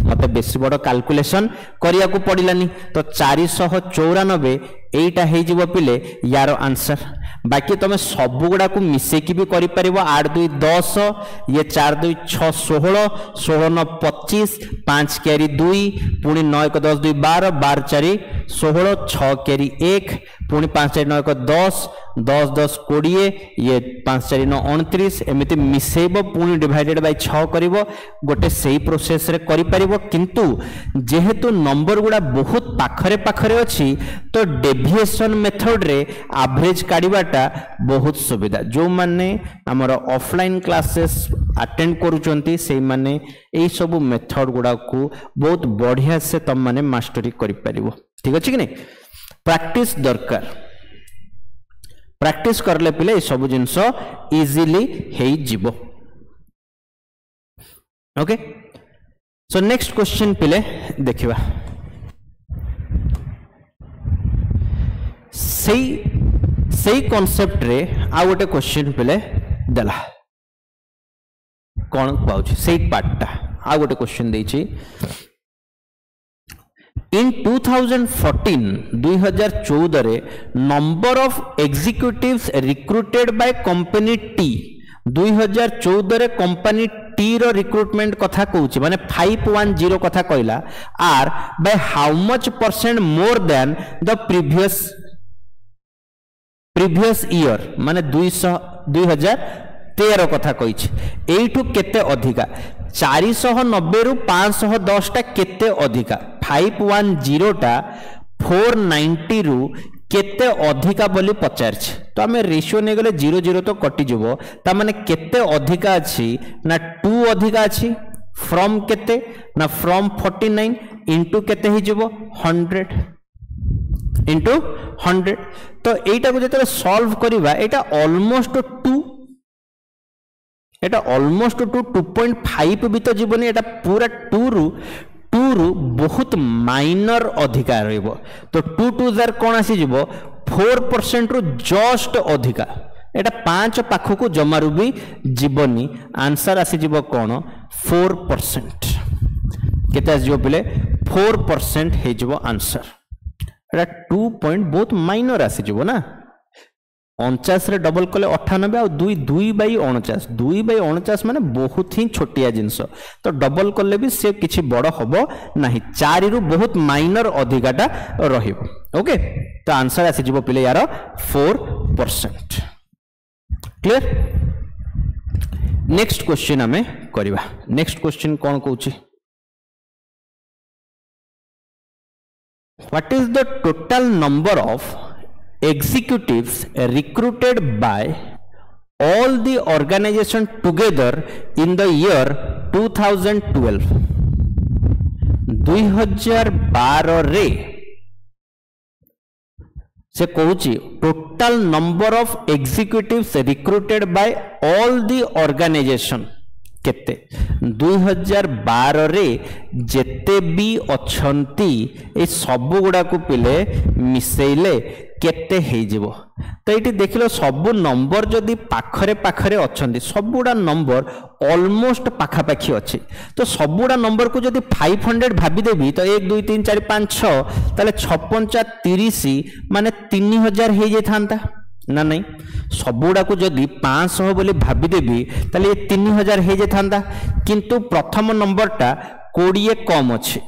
मते बेसी बड़ कैलकुलेशन करिया को पडिलानी तो 494 एटा हे जिवो पिले यार आंसर बाकी तुम सब गुड़ा को मिसेकी भी करि परिबो 8 2 10 ये 4 2 6 16 16 9 25 5 कैरी 2 पुणी 9 1 10 2 12 12 4 16 6 कैरी 1 पुणी 5 4 9 1 10 10 10 20 ये 5 4 9 29 एमिति मिसेबो पुणी डिवाइडेड बाय 6 करिवो गोटे सही प्रोसेस रे करि परिबो किंतु जेहेतु नंबर गुड़ा बहुत पाखरे पाखरे अछि तो डेविएशन मेथड रे एवरेज काढिबाटा बहुत सुविधा जो माने हमर ऑफलाइन क्लासेस अटेंड करूचंती से माने एई सब मेथड गुड़ा को बहुत बढ़िया से तम माने मास्टरी करि परिबो ठीक अछि कि नै प्रैक्टिस दरकार प्रैक्टिस करले पिले सब जिंस इजीली हे जिवो ओके सो नेक्स्ट क्वेश्चन पिले देखिबा सही कॉन्सेप्ट रे आ गोटे क्वेश्चन पिले देला कौन पाउछि सही पार्टटा आ गोटे क्वेश्चन देछि इन 2014 रे number of executives recruited by company T 2014 रे कंपनी टी रो रिक्रूटमेंट कथा कहूछि माने 510 कथा कहला आर by how much % more than the previous year माने 2013 कथा कहिछि एठु केते अधिका 490 रु 510 टा केते अधिका 510 टा 490 रु केते अधिका बोली पचारछि तो हमें रेशियो ने गले 0 0 तो कटि जबो ता माने केते अधिका अछि ना 2 अधिका अछि फ्रॉम केते ना फ्रॉम 49 इनटू केते हि जबो 100 इनटू 100 तो एटा को जते सॉल्व करिवा एटा ऑलमोस्ट 2 एटा ऑलमोस्ट 2.5 भी तो जीवनी एटा पूरा 2 रु बहुत माइनर अधिकार रहइबो तो 2 2 जार कोन आसी जीवो 4% रु जस्ट अधिका एटा 5 पाखकु जमारु भी जीवनी आंसर आसी जीव कोन 4% केते आसी जीव पिले 4% हे जीव आंसर एटा 2 पॉइंट बहुत माइनर आसी जीव ना 49 रे डबल कले 98 आ 2/49 2/49 माने बहुत ही छोटिया जिंस तो डबल कले भी से किछि बड़ हबो नाही 4 रु बहुत माइनर अधिकाटा रहिबो ओके तो आंसर आसी जीव पिले यार 4% क्लियर नेक्स्ट क्वेश्चन हमें करबा नेक्स्ट क्वेश्चन कोन कहूची what is the total number of executives recruited by all the organization together in the year 2012 2012 रे से कहूची total number of executives recruited by all the organisation केते 2012 रे जेते भी अछंती ए सब गुडा को पिले मिसेइले केते हे जीवो तो ये देखिलो सब नंबर जदि पाखरे पाखरे अछंती सब गुडा नंबर ऑलमोस्ट पाखापाखी अच्छी तो सब गुडा नंबर को जदि 500 भाभी देबी तो 1 2 3 4 5 6 ताले 56 30 माने 3000 हे जे थांता ना नहीं सबुड़ा को जदि 500 बोली भाभी देबी ताले ये 3000 हे जे थांता किंतु प्रथम नंबर टा 20 कम अच्छी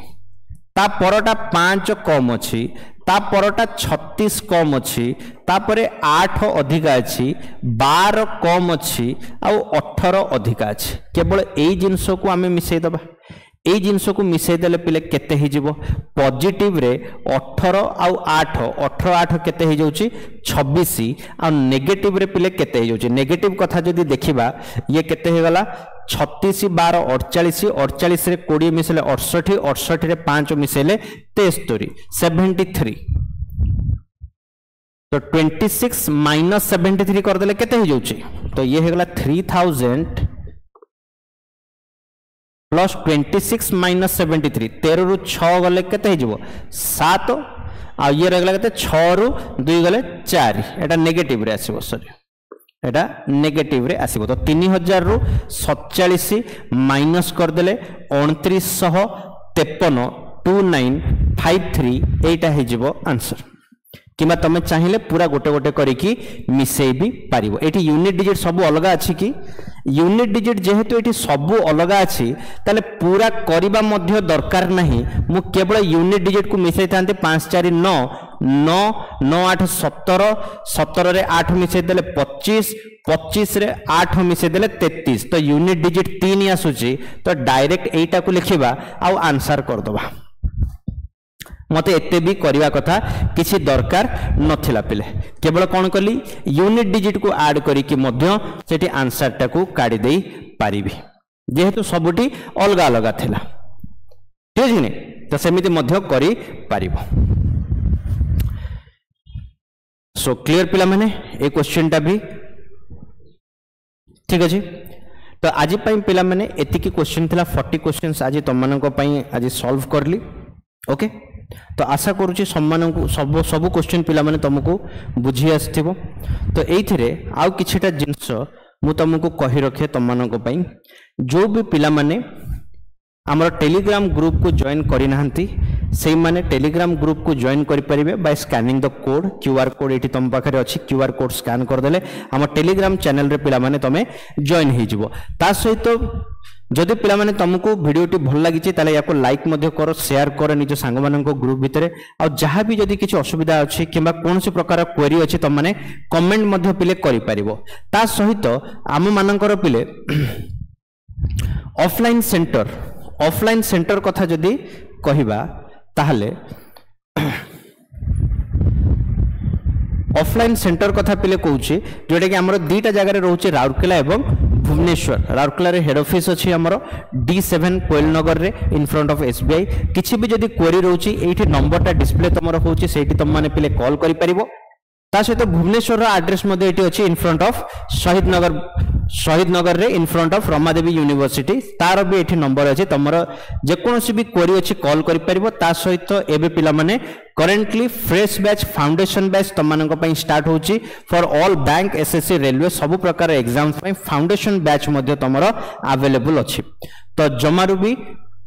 ता परटा 5 कम अच्छी ता परटा 36 कम अच्छी तापरे 8 अधिका अच्छी 12 कम अच्छी आउ 18 अधिका अच्छी केवल एई जिंस को आमे मिसई दबा एई जिंस को मिसई देले पिले केते हे जीवो पॉजिटिव रे 18 आउ 8 18 8 केते हे जाउची 26 आ नेगेटिव रे पिले केते हे जाउची नेगेटिव कथा जदी देखिबा ये केते हे गला 36 12 48 48 रे 20 मिसले 68 68 रे 5 मिसले 73 73 तो 26 माइनस 73 कर देले केते हे जाउची तो ये हे गला 3000 प्लस 26 माइनस 73 13 रु 6 गले केते हे जीवो 7 आ ये रगला केते 6 रु 2 गले 4 एटा नेगेटिव रे आसीबो सॉरी एटा नेगेटिव रे आसीबो तो 3000 रु 47 माइनस कर देले 2953 2953 एटा हे जीवो आंसर किमा तमे चाहिए पूरा गोटे गोटे करिकी मिसई भी पारिबो एठी यूनिट डिजिट सब अलग अछि कि यूनिट डिजिट जेहेतु एठी सब अलग अछि ताले पूरा करिबा मध्य दरकार नहीं मु केवल यूनिट डिजिट को मिसई थांते 5 4 9 9 9 8 17 17 रे 8 मिसई देले 25 25 रे 8 मिसई देले 33 तो यूनिट डिजिट 3 आसुची तो डायरेक्ट एटा को लिखिबा आ आंसर कर दबा मते एते भी करिवा कथा किछि दरकार नथिला पिले केवल कोन कली यूनिट डिजिट को ऐड करी कि मध्य सेठी आंसर टा को काढी देई पारिबी जेहेतु सबुटी अलग अलग थिला ठीक छै ने तो सेमिति मध्य करी पारिबो सो क्लियर पिला माने ए क्वेश्चन टा भी ठीक अछि तो आज पई पिला माने एति की क्वेश्चन थिला 40 क्वेश्चंस आज तमन को पई आज सॉल्व करली ओके तो आशा करूची सम्मान को सब सब क्वेश्चन पिला माने तुमको बुझी आसथिबो तो एइथिरे आउ किछटा जिंस मु तुमको कहि रखे तमन को पई जो भी पिला माने हमर टेलीग्राम ग्रुप को जॉइन करि नाहंती सेई माने टेलीग्राम ग्रुप को जॉइन करि परिबे by scanning the code QR code एठी तुम पाखरे अछि क्यूआर कोड स्कैन कर देले हमर टेलीग्राम चैनल रे पिला माने तमे जॉइन हे जिवो ता सहित जदि पिला माने तुमको वीडियोटी भल लागिछि ताले याको लाइक मध्ये करो शेयर करो निज सांग माननको ग्रुप भितरे आ जहां भी जदि किछि असुविधा अछि किबा कोनोसी प्रकार क्वेरी अछि त माने कमेंट मध्ये पिले करि परिबो ता सहित आम मानकर पिले ऑफलाइन सेंटर कथा जदि कहिबा ताहले ऑफलाइन सेंटर कथा पिले कहूची जोटा कि हमर दीटा जगह रे रहउची राउरकेला एवं भुवनेश्वर राउरकेला रे हेड ऑफिस अछि हमर D7 कोइल नगर रे इन फ्रंट ऑफ SBI किछि भी जदि क्वेरी रहउची एठी नंबर टा डिस्प्ले तमरो होउची सेठी तम माने पिले कॉल करि परिबो ता सहित भुवनेश्वर एड्रेस मध्ये एटी अछि इन फ्रंट ऑफ शहीद नगर रे in front of Ramadevi university तार भी एठी नंबर अछि तमर जे कोनोसी भी क्वेरी अछि कॉल करि परिबो ता सहित एबे पिला माने currently fresh batch foundation batch तमनक पई स्टार्ट होची for all bank SSC railway सब प्रकार एग्जाम पई फाउंडेशन बैच मध्ये तमर अवेलेबल अछि तो जमारु भी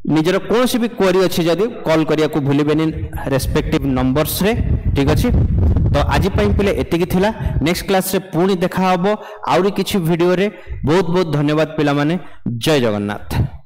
निजर कौन सी भी क्वेरी अच्छी जदि कॉल करिया को भूलिबेनी रेस्पेक्टिव नंबर्स रे ठीक अछि तो आज पई पले एतिकी थिला नेक्स्ट क्लास रे पुणी देखा हबो आउरी किछि वीडियो रे बहुत बहुत धन्यवाद पिला माने जय जगन्नाथ।